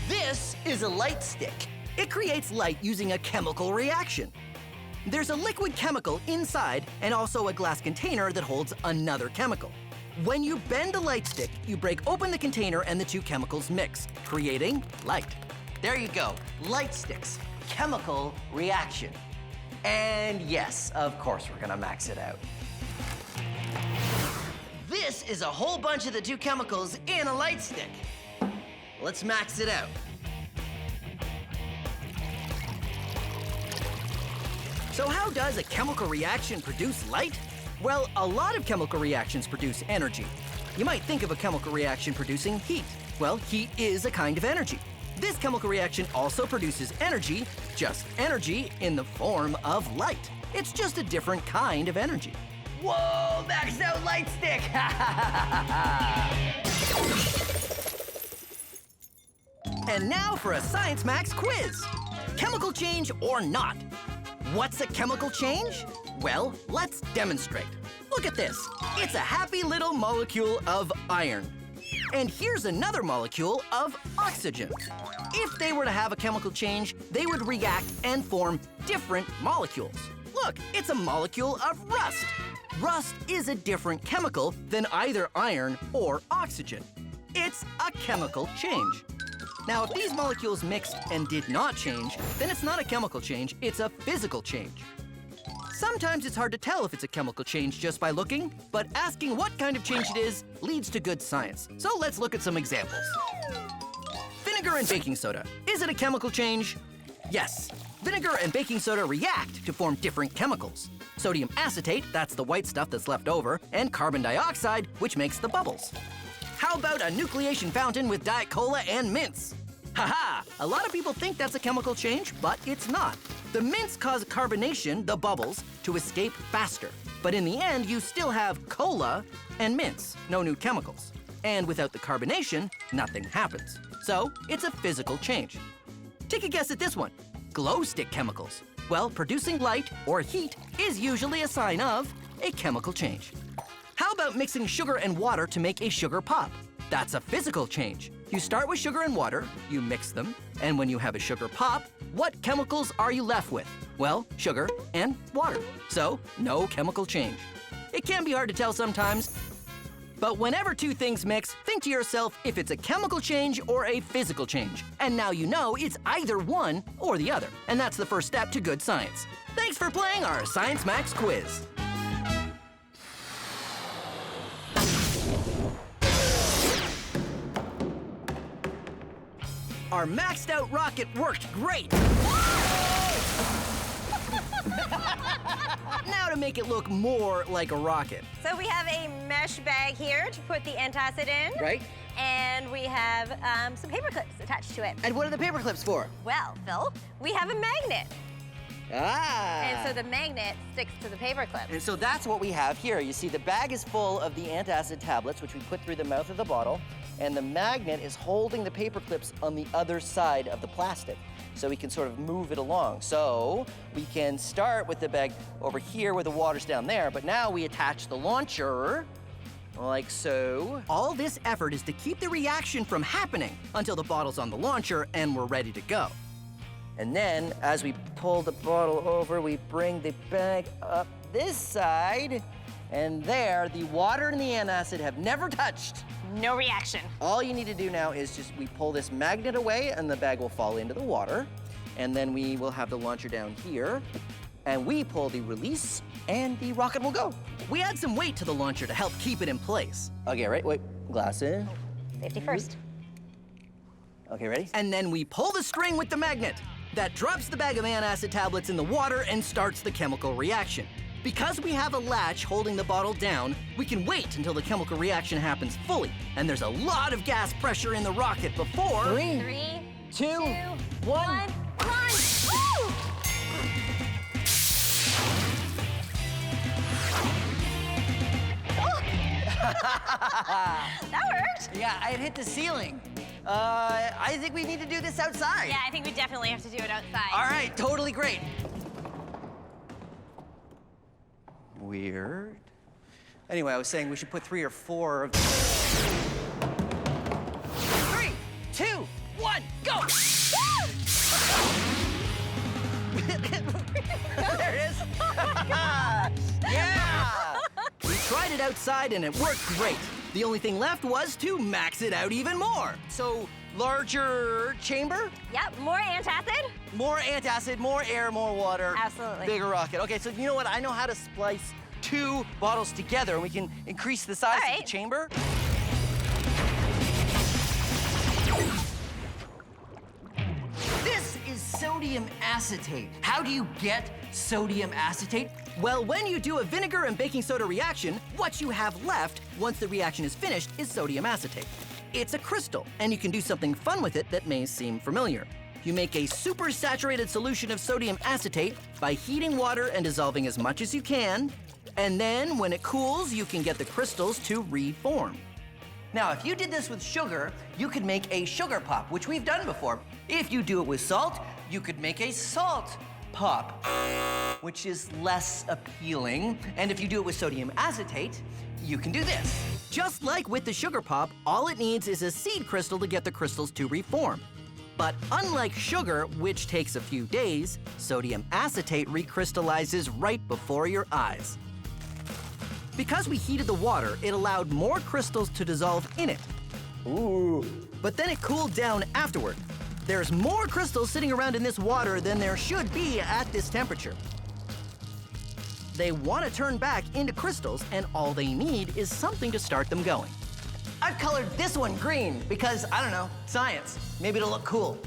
This is a light stick. It creates light using a chemical reaction. There's a liquid chemical inside and also a glass container that holds another chemical. When you bend the light stick, you break open the container and the two chemicals mix, creating light. There you go. Light sticks. Chemical reaction. And yes, of course, we're gonna max it out. This is a whole bunch of the two chemicals in a light stick. Let's max it out. So how does a chemical reaction produce light? Well, a lot of chemical reactions produce energy. You might think of a chemical reaction producing heat. Well, heat is a kind of energy. This chemical reaction also produces energy, just energy in the form of light. It's just a different kind of energy. Whoa, maxed out light stick! And now for a Science Max quiz. Chemical change or not? What's a chemical change? Well, let's demonstrate. Look at this. It's a happy little molecule of iron. And here's another molecule of oxygen. If they were to have a chemical change, they would react and form different molecules. Look, it's a molecule of rust. Rust is a different chemical than either iron or oxygen. It's a chemical change. Now, if these molecules mixed and did not change, then it's not a chemical change, it's a physical change. Sometimes it's hard to tell if it's a chemical change just by looking, but asking what kind of change it is leads to good science. So let's look at some examples. Vinegar and baking soda. Is it a chemical change? Yes. Vinegar and baking soda react to form different chemicals. Sodium acetate, that's the white stuff that's left over, and carbon dioxide, which makes the bubbles. How about a nucleation fountain with Diet Cola and mints? Haha! A lot of people think that's a chemical change, but it's not. The mints cause carbonation, the bubbles, to escape faster. But in the end, you still have cola and mints, no new chemicals. And without the carbonation, nothing happens. So, it's a physical change. Take a guess at this one. Glow stick chemicals. Well, producing light or heat is usually a sign of a chemical change. How about mixing sugar and water to make a sugar pop? That's a physical change. You start with sugar and water, you mix them, and when you have a sugar pop, what chemicals are you left with? Well, sugar and water. So, no chemical change. It can be hard to tell sometimes, but whenever two things mix, think to yourself if it's a chemical change or a physical change. And now you know it's either one or the other. And that's the first step to good science. Thanks for playing our Science Max quiz. Our maxed out rocket worked great! Now to make it look more like a rocket. So we have a mesh bag here to put the antacid in. Right. And we have some paper clips attached to it. And what are the paper clips for? Well, Phil, we have a magnet. Ah! And so the magnet sticks to the paper clip. And so that's what we have here. You see, the bag is full of the antacid tablets, which we put through the mouth of the bottle, and the magnet is holding the paper clips on the other side of the plastic, so we can sort of move it along. So we can start with the bag over here where the water's down there, but now we attach the launcher, like so. All this effort is to keep the reaction from happening until the bottle's on the launcher and we're ready to go. And then, as we pull the bottle over, we bring the bag up this side, And there, the water and the antacid have never touched. No reaction. All you need to do now is we pull this magnet away and the bag will fall into the water. And then we will have the launcher down here. And we pull the release and the rocket will go. We add some weight to the launcher to help keep it in place. Okay, right, wait, glass in. Safety first. Okay, ready? And then we pull the string with the magnet. That drops the bag of antacid tablets in the water and starts the chemical reaction. Because we have a latch holding the bottle down, we can wait until the chemical reaction happens fully. And there's a lot of gas pressure in the rocket before... Three, two, one, launch! Woo! That worked. Yeah, it hit the ceiling. I think we need to do this outside. Yeah, I think we definitely have to do it outside. All right, totally great. Weird. Anyway, I was saying we should put 3 or 4 of... 3, 2, 1, go! There it is. Yeah! We tried it outside and it worked great. The only thing left was to max it out even more. So, larger chamber? Yep, more antacid. More antacid, more air, more water. Absolutely. Bigger rocket. Okay, so you know what? I know how to splice 2 bottles together and we can increase the size of the chamber. This is sodium acetate. How do you get sodium acetate? Well, when you do a vinegar and baking soda reaction, what you have left once the reaction is finished is sodium acetate. It's a crystal, and you can do something fun with it that may seem familiar. You make a super saturated solution of sodium acetate by heating water and dissolving as much as you can, and then when it cools, you can get the crystals to reform. Now, if you did this with sugar, you could make a sugar pop, which we've done before. If you do it with salt, you could make a salt pop, which is less appealing. And if you do it with sodium acetate, you can do this. Just like with the sugar pop, all it needs is a seed crystal to get the crystals to reform. But unlike sugar, which takes a few days, sodium acetate recrystallizes right before your eyes. Because we heated the water, it allowed more crystals to dissolve in it. Ooh. But then it cooled down afterward. There's more crystals sitting around in this water than there should be at this temperature. They want to turn back into crystals, and all they need is something to start them going. I've colored this one green because, I don't know, science. Maybe it'll look cool.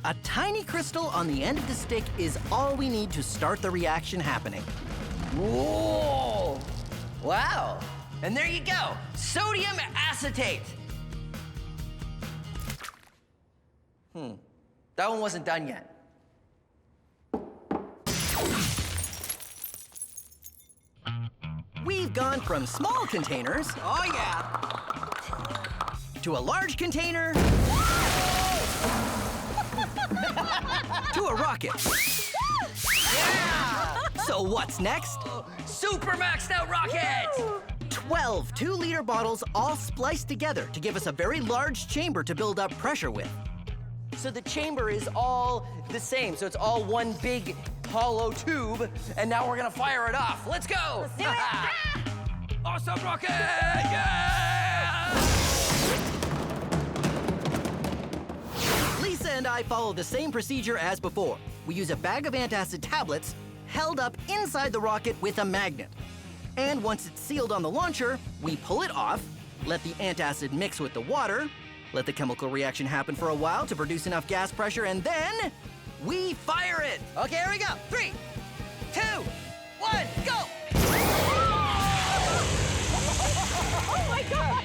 A tiny crystal on the end of the stick is all we need to start the reaction happening. Whoa! Wow. And there you go, sodium acetate. That one wasn't done yet. We've gone from small containers, oh yeah, to a large container, to a rocket. Yeah! So what's next? Super maxed out rocket! 12 2-liter bottles all spliced together to give us a very large chamber to build up pressure with. So the chamber is all the same, so it's all one big hollow tube, and now we're gonna fire it off. Let's go! Let's do it! Awesome rocket! Yeah! Lisa and I follow the same procedure as before. We use a bag of antacid tablets held up inside the rocket with a magnet. And once it's sealed on the launcher, we pull it off, let the antacid mix with the water, let the chemical reaction happen for a while to produce enough gas pressure, and then we fire it. Okay, here we go. 3, 2, 1, go! Oh my God!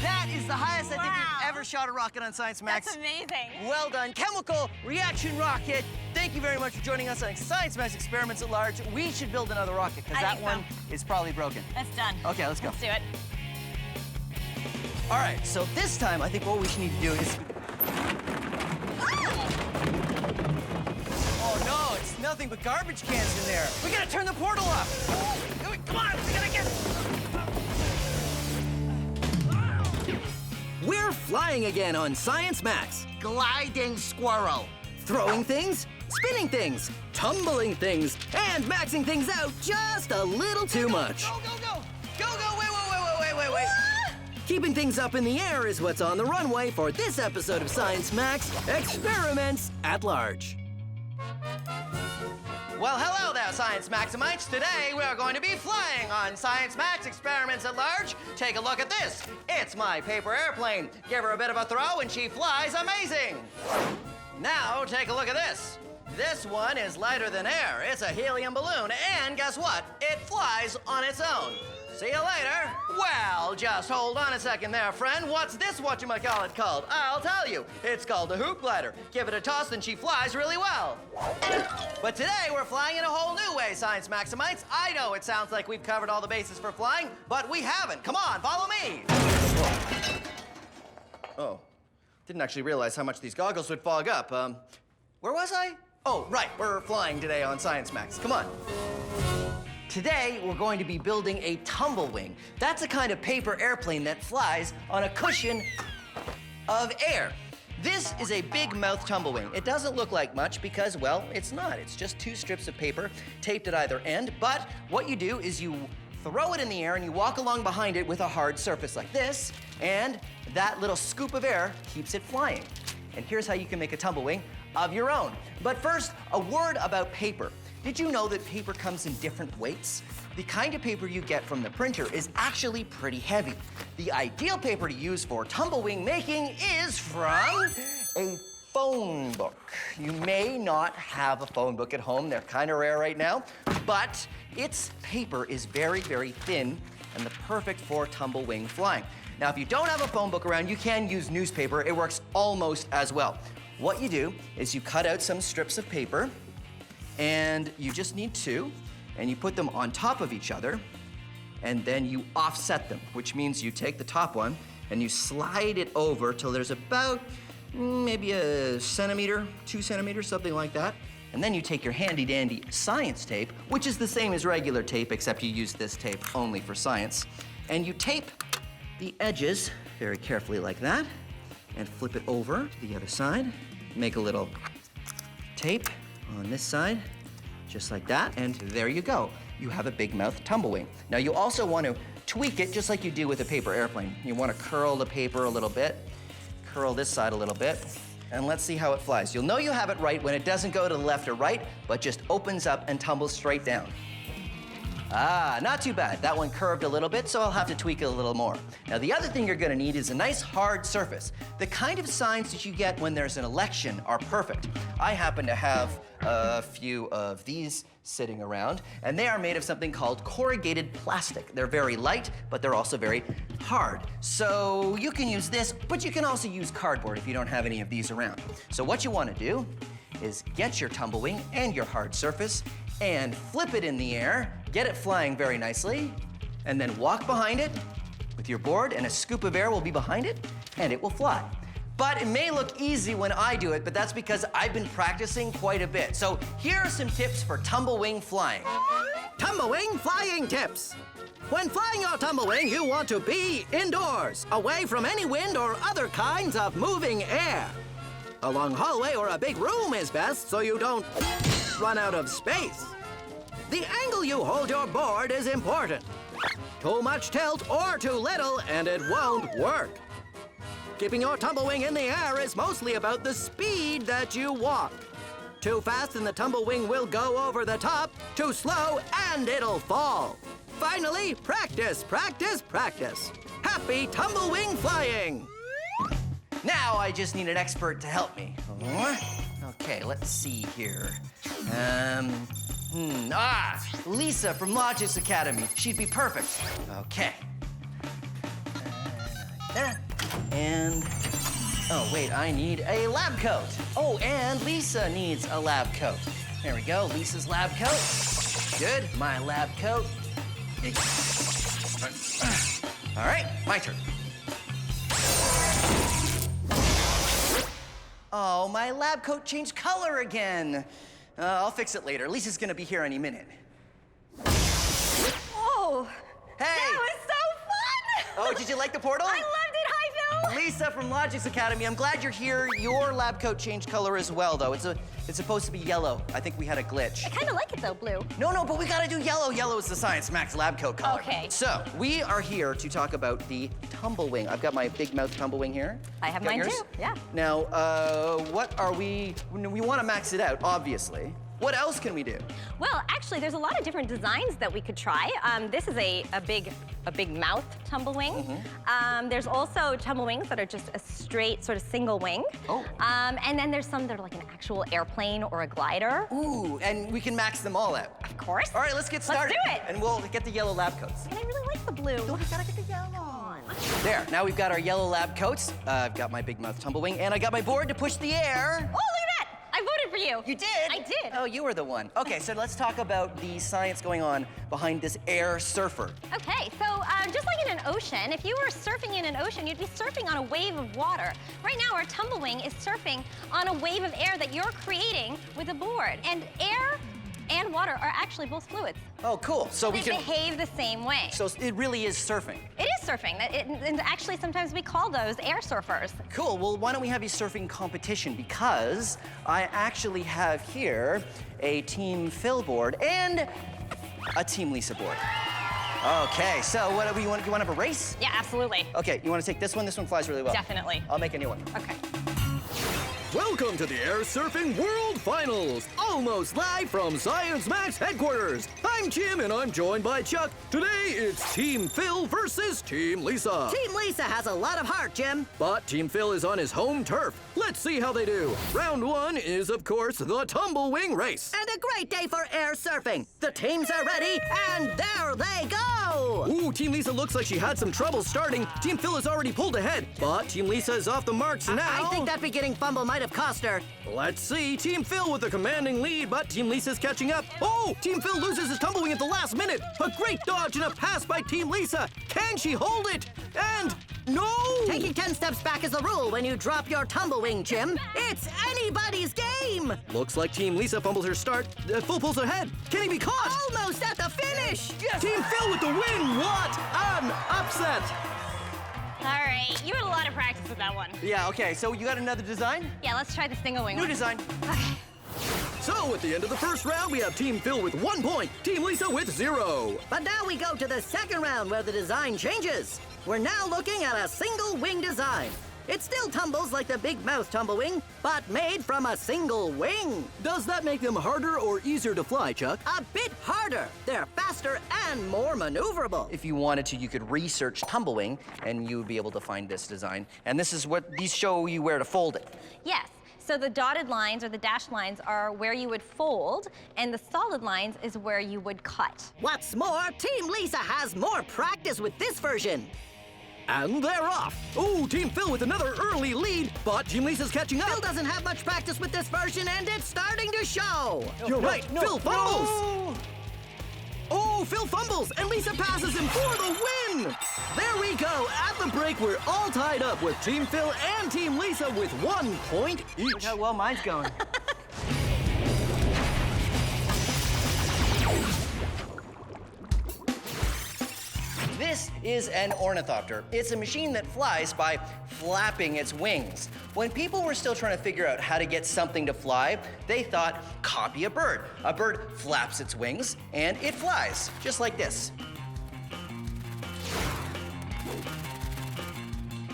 That is the highest I think we've ever shot a rocket on Science Max. That's amazing. Well done. Chemical reaction rocket. Thank you very much for joining us on Science Max Experiments at Large. We should build another rocket because that one is probably broken. That's done. Okay, let's go. Let's do it. All right, so this time I think what we should need to do is... Oh no, it's nothing but garbage cans in there. We gotta turn the portal off. Come on, we gotta get... We're flying again on Science Max. Gliding squirrel. Throwing things, spinning things, tumbling things, and maxing things out just a little too much. Go, go, go! Go, go! Wait! Keeping things up in the air is what's on the runway for this episode of Science Max Experiments at Large. Well, hello there, Science Maximites. Today, we're going to be flying on Science Max Experiments at Large. Take a look at this. It's my paper airplane. Give her a bit of a throw and she flies amazing. Now, take a look at this. This one is lighter than air. It's a helium balloon, and guess what? It flies on its own. See you later. Well, just hold on a second there, friend. What's this whatchamacallit called? I'll tell you. It's called a hoop glider. Give it a toss and she flies really well. But today we're flying in a whole new way, Science Maximites. I know it sounds like we've covered all the bases for flying, but we haven't. Come on, follow me. Oh, didn't actually realize how much these goggles would fog up. Where was I? Oh, right, we're flying today on Science Max. Come on. Today, we're going to be building a tumblewing. That's a kind of paper airplane that flies on a cushion of air. This is a big mouth tumblewing. It doesn't look like much because, well, it's not. It's just 2 strips of paper taped at either end. But what you do is you throw it in the air and you walk along behind it with a hard surface like this, and that little scoop of air keeps it flying. And here's how you can make a tumblewing of your own. But first, a word about paper. Did you know that paper comes in different weights? The kind of paper you get from the printer is actually pretty heavy. The ideal paper to use for tumblewing making is from a phone book. You may not have a phone book at home. They're kind of rare right now, but its paper is very, very thin and the perfect for tumblewing flying. Now, if you don't have a phone book around, you can use newspaper. It works almost as well. What you do is you cut out some strips of paper, and you just need 2, and you put them on top of each other, and then you offset them, which means you take the top one and you slide it over till there's about maybe a centimeter, 2 centimeters, something like that. And then you take your handy dandy science tape, which is the same as regular tape, except you use this tape only for science, and you tape the edges very carefully like that, and flip it over to the other side. Make a little tape on this side, just like that, and there you go. You have a big mouth tumblewing. Now you also want to tweak it just like you do with a paper airplane. You want to curl the paper a little bit, curl this side a little bit, and let's see how it flies. You'll know you have it right when it doesn't go to the left or right, but just opens up and tumbles straight down. Ah, not too bad. That one curved a little bit, so I'll have to tweak it a little more. Now, the other thing you're gonna need is a nice hard surface. The kind of signs that you get when there's an election are perfect. I happen to have a few of these sitting around, and they are made of something called corrugated plastic. They're very light, but they're also very hard. So you can use this, but you can also use cardboard if you don't have any of these around. So what you wanna do is get your tumblewing and your hard surface and flip it in the air, get it flying very nicely, and then walk behind it with your board, and a scoop of air will be behind it, and it will fly. But it may look easy when I do it, but that's because I've been practicing quite a bit. So here are some tips for tumblewing flying. Tumblewing flying tips. When flying your tumblewing, you want to be indoors, away from any wind or other kinds of moving air. A long hallway or a big room is best so you don't run out of space. The angle you hold your board is important. Too much tilt or too little and it won't work. Keeping your tumblewing in the air is mostly about the speed that you walk. Too fast and the tumblewing will go over the top. Too slow and it'll fall. Finally, practice, practice, practice. Happy tumblewing flying! Now I just need an expert to help me. Okay, let's see here. Lisa from Logis Academy. She'd be perfect. Okay. And, oh wait, I need a lab coat. Oh, and Lisa needs a lab coat. There we go, Lisa's lab coat. Good, my lab coat. All right, my turn. Oh, my lab coat changed color again. I'll fix it later. Lisa's gonna be here any minute. Oh! Hey! That was so fun! Oh, did you like the portal? I loved it! Hi, Lisa from Logix Academy, I'm glad you're here. Your lab coat changed color as well, though. It's supposed to be yellow. I think we had a glitch. I kind of like it though, blue. No, but we gotta do yellow. Yellow is the Science Max lab coat color. Okay. So, we are here to talk about the tumble wing. I've got my big mouth tumble wing here. I have Got mine yours? too, yeah. Now, what are we wanna max it out, obviously. What else can we do? Well, actually, there's a lot of different designs that we could try. This is a big mouth tumble wing. There's also tumble wings that are just a straight sort of single wing. Oh. And then there's some that are like an actual airplane or a glider. Ooh, and we can max them all out. Of course. All right, let's get started. Let's do it. And we'll get the yellow lab coats. And I really like the blue. We gotta get the yellow on. There, now we've got our yellow lab coats. I've got my big mouth tumble wing, and I got my board to push the air. Oh, look at that! I voted for you. You did? I did. Oh, you were the one. Okay, so let's talk about the science going on behind this air surfer. Okay, so just like in an ocean, if you were surfing in an ocean, you'd be surfing on a wave of water. Right now, our tumble wing is surfing on a wave of air that you're creating with a board. And air and water are actually both fluids. Oh, cool. So we They can. behave the same way. So it really is surfing. It is surfing. And actually, sometimes we call those air surfers. Cool. Well, why don't we have a surfing competition? Because I actually have here a Team Phil board and a Team Lisa board. Okay, so what do you want to have a race? Yeah, absolutely. Okay, you want to take this one? This one flies really well. Definitely. I'll make a new one. Okay. Welcome to the Air Surfing World Finals, almost live from Science Max headquarters. I'm Jim and I'm joined by Chuck. Today it's Team Phil versus Team Lisa. Team Lisa has a lot of heart, Jim. But Team Phil is on his home turf. Let's see how they do. Round one is, of course, the tumble wing race. And a great day for air surfing. The teams are ready, and there they go. Ooh, Team Lisa looks like she had some trouble starting. Team Phil has already pulled ahead, but Team Lisa is off the marks now. I think that beginning fumble might have cost her. Let's see. Team Phil with a commanding lead, but Team Lisa's catching up. Oh, Team Phil loses his tumble wing at the last minute. A great dodge and a pass by Team Lisa. Can she hold it? And no! Taking 10 steps back is the rule when you drop your tumble wing, Jim. It's anybody's game. Looks like Team Lisa fumbles her start. Phil pulls ahead. Can he be caught? Almost at the finish. Yes. Team Phil with the win. What an upset. All right, you had a lot of practice with that one. Yeah, okay, so you got another design? Yeah, let's try the single wing New one. design. Okay. So at the end of the first round, we have Team Phil with 1 point, Team Lisa with 0. But now we go to the second round where the design changes. We're now looking at a single wing design. It still tumbles like the big mouth tumble wing, but made from a single wing. Does that make them harder or easier to fly, Chuck? A bit harder. They're faster and more maneuverable. If you wanted to, you could research tumblewing, and you would be able to find this design. And this is what these show you where to fold it. Yes. So the dotted lines or the dashed lines are where you would fold, and the solid lines is where you would cut. What's more, Team Lisa has more practice with this version. And they're off. Oh, Team Phil with another early lead, but Team Lisa's catching up. Phil doesn't have much practice with this version, and it's starting to show. You're right, Phil fumbles. Oh, Phil fumbles, and Lisa passes him for the win. There we go. At the break, we're all tied up with Team Phil and Team Lisa with 1 point each. Look how well mine's going. This is an ornithopter. It's a machine that flies by flapping its wings. When people were still trying to figure out how to get something to fly, they thought, copy a bird. A bird flaps its wings, and it flies, just like this.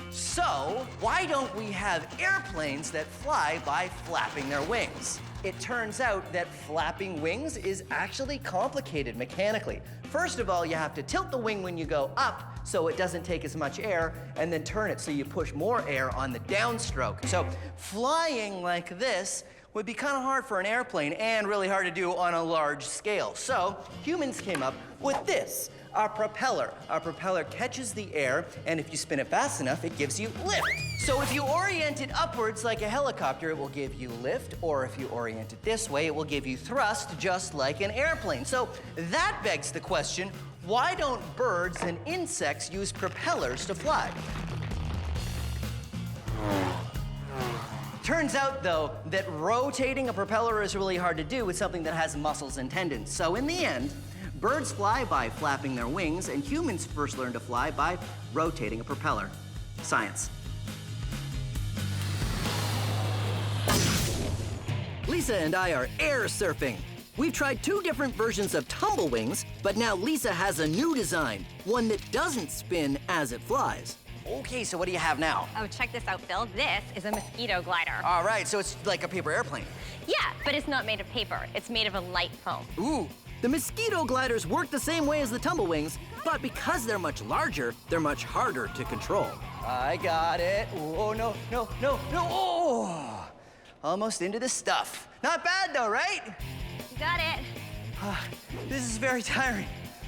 So, why don't we have airplanes that fly by flapping their wings? It turns out that flapping wings is actually complicated mechanically. First of all, you have to tilt the wing when you go up so it doesn't take as much air, and then turn it so you push more air on the downstroke. So flying like this would be kind of hard for an airplane and really hard to do on a large scale. So humans came up with this, a propeller. Our propeller catches the air, and if you spin it fast enough, it gives you lift. So if you orient it upwards like a helicopter, it will give you lift, or if you orient it this way, it will give you thrust, just like an airplane. So that begs the question, why don't birds and insects use propellers to fly? Turns out, though, that rotating a propeller is really hard to do with something that has muscles and tendons. So in the end, birds fly by flapping their wings, and humans first learned to fly by rotating a propeller. Science. Lisa and I are air surfing. We've tried 2 different versions of tumble wings, but now Lisa has a new design, one that doesn't spin as it flies. Okay, so what do you have now? Oh, check this out, Phil. This is a mosquito glider. All right, so it's like a paper airplane. Yeah, but it's not made of paper. It's made of a light foam. Ooh. The mosquito gliders work the same way as the tumble wings, but because they're much larger, they're much harder to control. I got it. Oh, no, no, no, no. Oh, almost into the stuff. Not bad though, right? You got it. This is very tiring.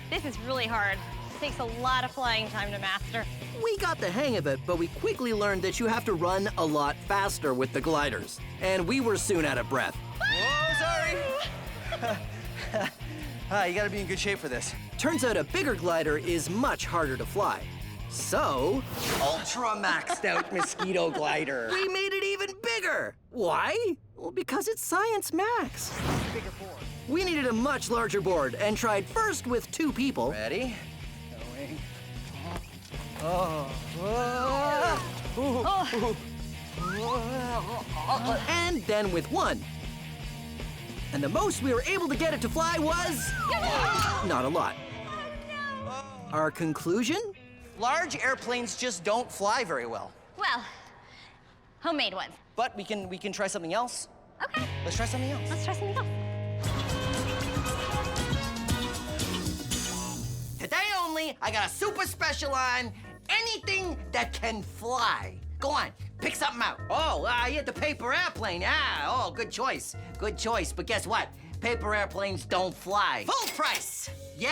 This is really hard. It takes a lot of flying time to master. We got the hang of it, but we quickly learned that you have to run a lot faster with the gliders. And we were soon out of breath. Whoa, sorry. You gotta be in good shape for this. Turns out a bigger glider is much harder to fly. So, Ultra maxed out mosquito glider. we made it even bigger. Why? Well, because it's Science Max. Bigger board. We needed a much larger board and tried first with 2 people. Ready? Going. Oh. And then with 1. And the most we were able to get it to fly was not a lot. Our conclusion? Large airplanes just don't fly very well. Well, homemade ones. But we can try something else. Okay, Let's try something else. let's try something else. Today only, I got a super special on anything that can fly. Go on, pick something out. Oh, you had the paper airplane. Oh, good choice. Good choice. But guess what? Paper airplanes don't fly. Full price. Yeah,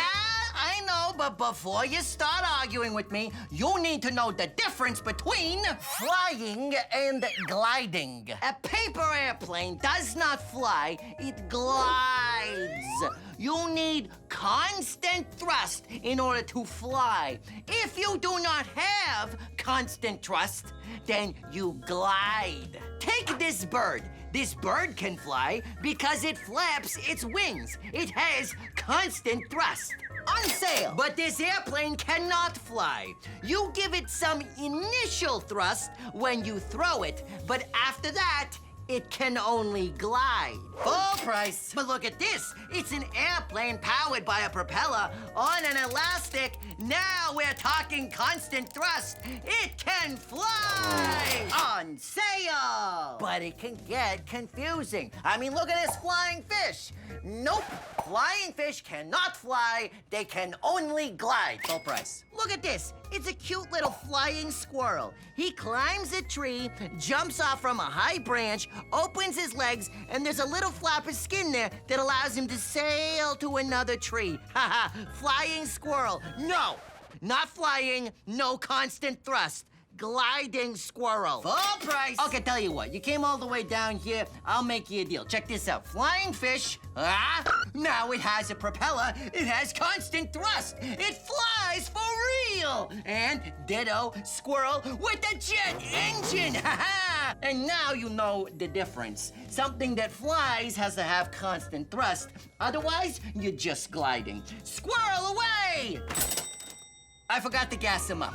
I know, but before you start arguing with me, you need to know the difference between flying and gliding. A paper airplane does not fly, it glides. You need constant thrust in order to fly. If you do not have constant thrust, then you glide. Take this bird. This bird can fly because it flaps its wings. It has constant thrust. On sale. But this airplane cannot fly. You give it some initial thrust when you throw it, but after that, it can only glide. Full price. But look at this. It's an airplane powered by a propeller on an elastic. Now we're talking constant thrust. It can fly. On sale. But it can get confusing. I mean, look at this flying fish. Nope. Flying fish cannot fly. They can only glide. Full price. Look at this. It's a cute little flying squirrel. He climbs a tree, jumps off from a high branch, opens his legs, and there's a little flap of skin there that allows him to sail to another tree. Haha, flying squirrel. No, not flying, no constant thrust. Gliding squirrel. Full price. Okay, tell you what, you came all the way down here, I'll make you a deal. Check this out. Flying fish, now it has a propeller, it has constant thrust. It flies for real. And ditto, squirrel with a jet engine. And now you know the difference. Something that flies has to have constant thrust. Otherwise, you're just gliding. Squirrel away! I forgot to gas him up.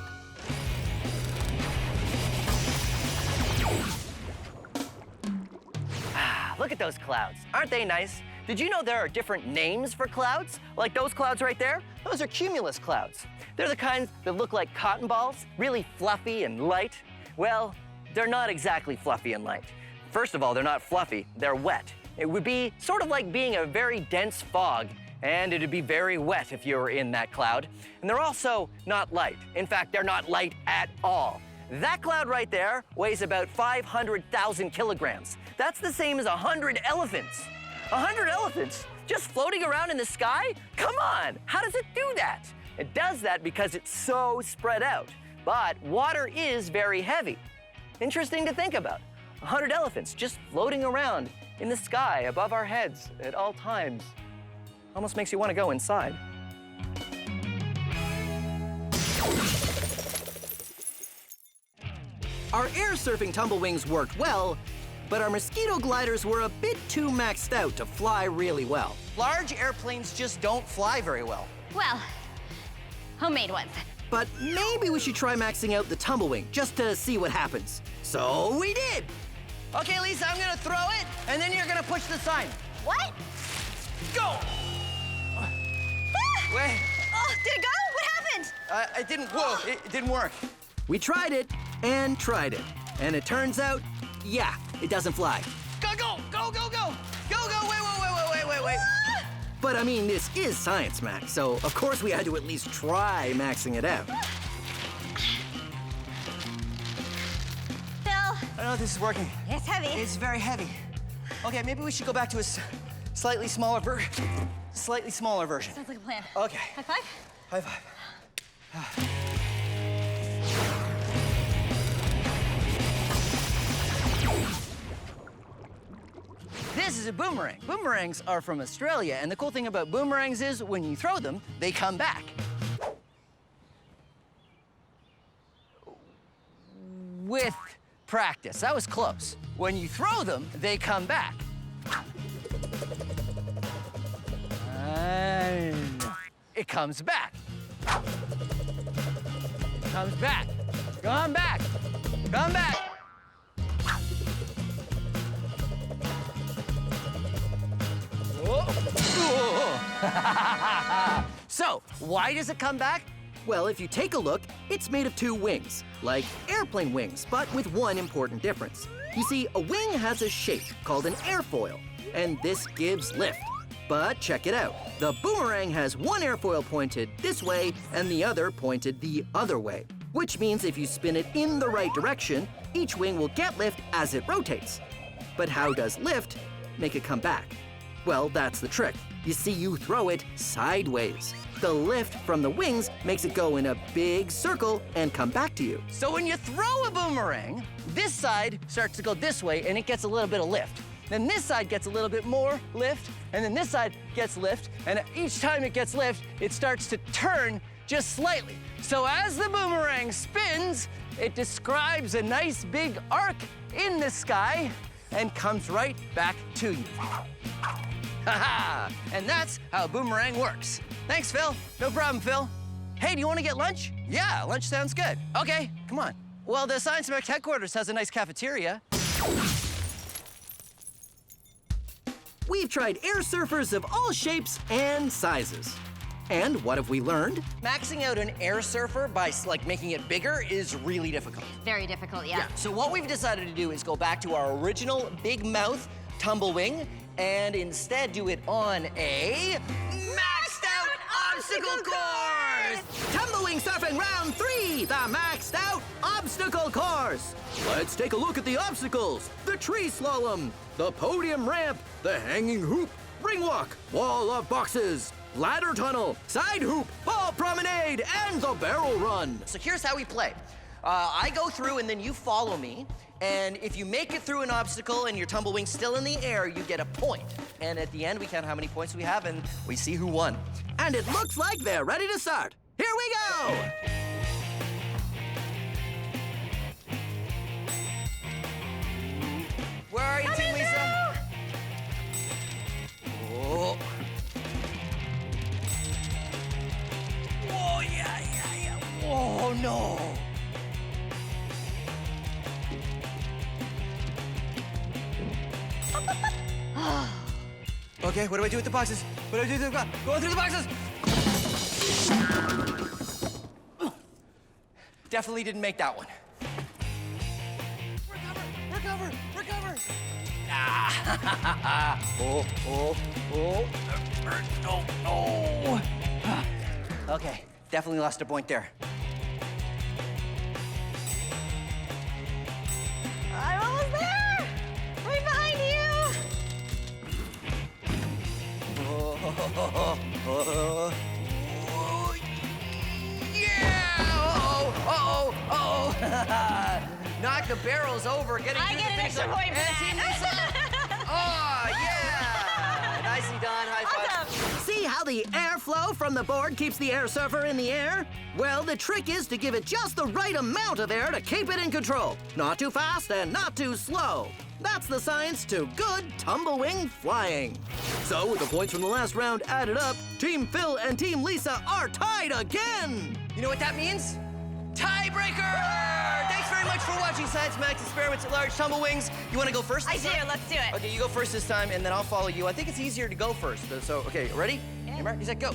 Look at those clouds. Aren't they nice? Did you know there are different names for clouds? Like those clouds right there? Those are cumulus clouds. They're the kinds that look like cotton balls, really fluffy and light. Well, they're not exactly fluffy and light. First of all, they're not fluffy, they're wet. It would be sort of like being a very dense fog, and it'd be very wet if you were in that cloud. And they're also not light. In fact, they're not light at all. That cloud right there weighs about 500,000 kilograms. That's the same as 100 elephants. 100 elephants just floating around in the sky? Come on, how does it do that? It does that because it's so spread out. But water is very heavy. Interesting to think about. 100 elephants just floating around in the sky above our heads at all times. Almost makes you want to go inside. Our air surfing tumblewings worked well, but our mosquito gliders were a bit too maxed out to fly really well. Large airplanes just don't fly very well. Well, homemade ones. But maybe we should try maxing out the tumblewing just to see what happens. So we did! Okay, Lisa, I'm gonna throw it, and then you're gonna push the sign. What? Go! Wait. Oh, did it go? What happened? It didn't. Whoa! It didn't work. We tried it and tried it. And it turns out, yeah, it doesn't fly. Go, go, go, go, go! Go, go, wait. But I mean, this is science, Max, so of course we had to at least try maxing it out. Phil. I don't know if this is working. It's heavy. It's very heavy. Okay, maybe we should go back to a slightly smaller version. Sounds like a plan. Okay. High five? High five. This is a boomerang. Boomerangs are from Australia, and the cool thing about boomerangs is when you throw them, they come back. With practice. That was close. When you throw them, they come back. And it comes back. Comes back. Come back. Come back. So, why does it come back? Well, if you take a look, it's made of two wings, like airplane wings, but with one important difference. You see, a wing has a shape called an airfoil, and this gives lift. But check it out. The boomerang has one airfoil pointed this way and the other pointed the other way, which means if you spin it in the right direction, each wing will get lift as it rotates. But how does lift make it come back? Well, that's the trick. You see, you throw it sideways. The lift from the wings makes it go in a big circle and come back to you. So when you throw a boomerang, this side starts to go this way and it gets a little bit of lift. Then this side gets a little bit more lift, and then this side gets lift, and each time it gets lift, it starts to turn just slightly. So as the boomerang spins, it describes a nice big arc in the sky and comes right back to you. Ha-ha! And that's how a boomerang works. Thanks, Phil. No problem, Phil. Hey, do you want to get lunch? Yeah, lunch sounds good. Okay, come on. Well, the Science Mech headquarters has a nice cafeteria. We've tried air surfers of all shapes and sizes. And what have we learned? Maxing out an air surfer by making it bigger is really difficult. Very difficult, yeah. So what we've decided to do is go back to our original big mouth tumble wing and instead do it on a maxed out obstacle course! Tumbling surfing round 3, the maxed out obstacle course. Let's take a look at the obstacles. The tree slalom, the podium ramp, the hanging hoop, ring walk, wall of boxes, ladder tunnel, side hoop, ball promenade, and the barrel run. So here's how we play. I go through and then you follow me. And if you make it through an obstacle and your tumblewing's still in the air, you get a point. And at the end, we count how many points we have and we see who won. And it looks like they're ready to start. Here we go! Where are you, Team Lisa? Oh. Oh, yeah. Oh, no. Okay, what do I do with the boxes? What do I do with the boxes? Going through the boxes! Definitely didn't make that one. Recover! Ah! Oh. Okay, definitely lost a point there. I'm almost there! Right behind you! Yeah! Uh-oh! Knock the barrels over, getting I through get the an finish extra line. point for And that. Team Lisa! Oh, yeah! Nicely done, high five. Awesome. See how the airflow from the board keeps the air surfer in the air? Well, the trick is to give it just the right amount of air to keep it in control. Not too fast and not too slow. That's the science to good tumblewing flying. So, with the points from the last round added up, Team Phil and Team Lisa are tied again. You know what that means? Tiebreaker! Thanks very much for watching. watching Science Max Experiments at Large Tumblewings. You want to go first? I do. Let's do it. Okay, you go first this time, and then I'll follow you. I think it's easier to go first. So, okay, ready? Yeah. Ready, set, go.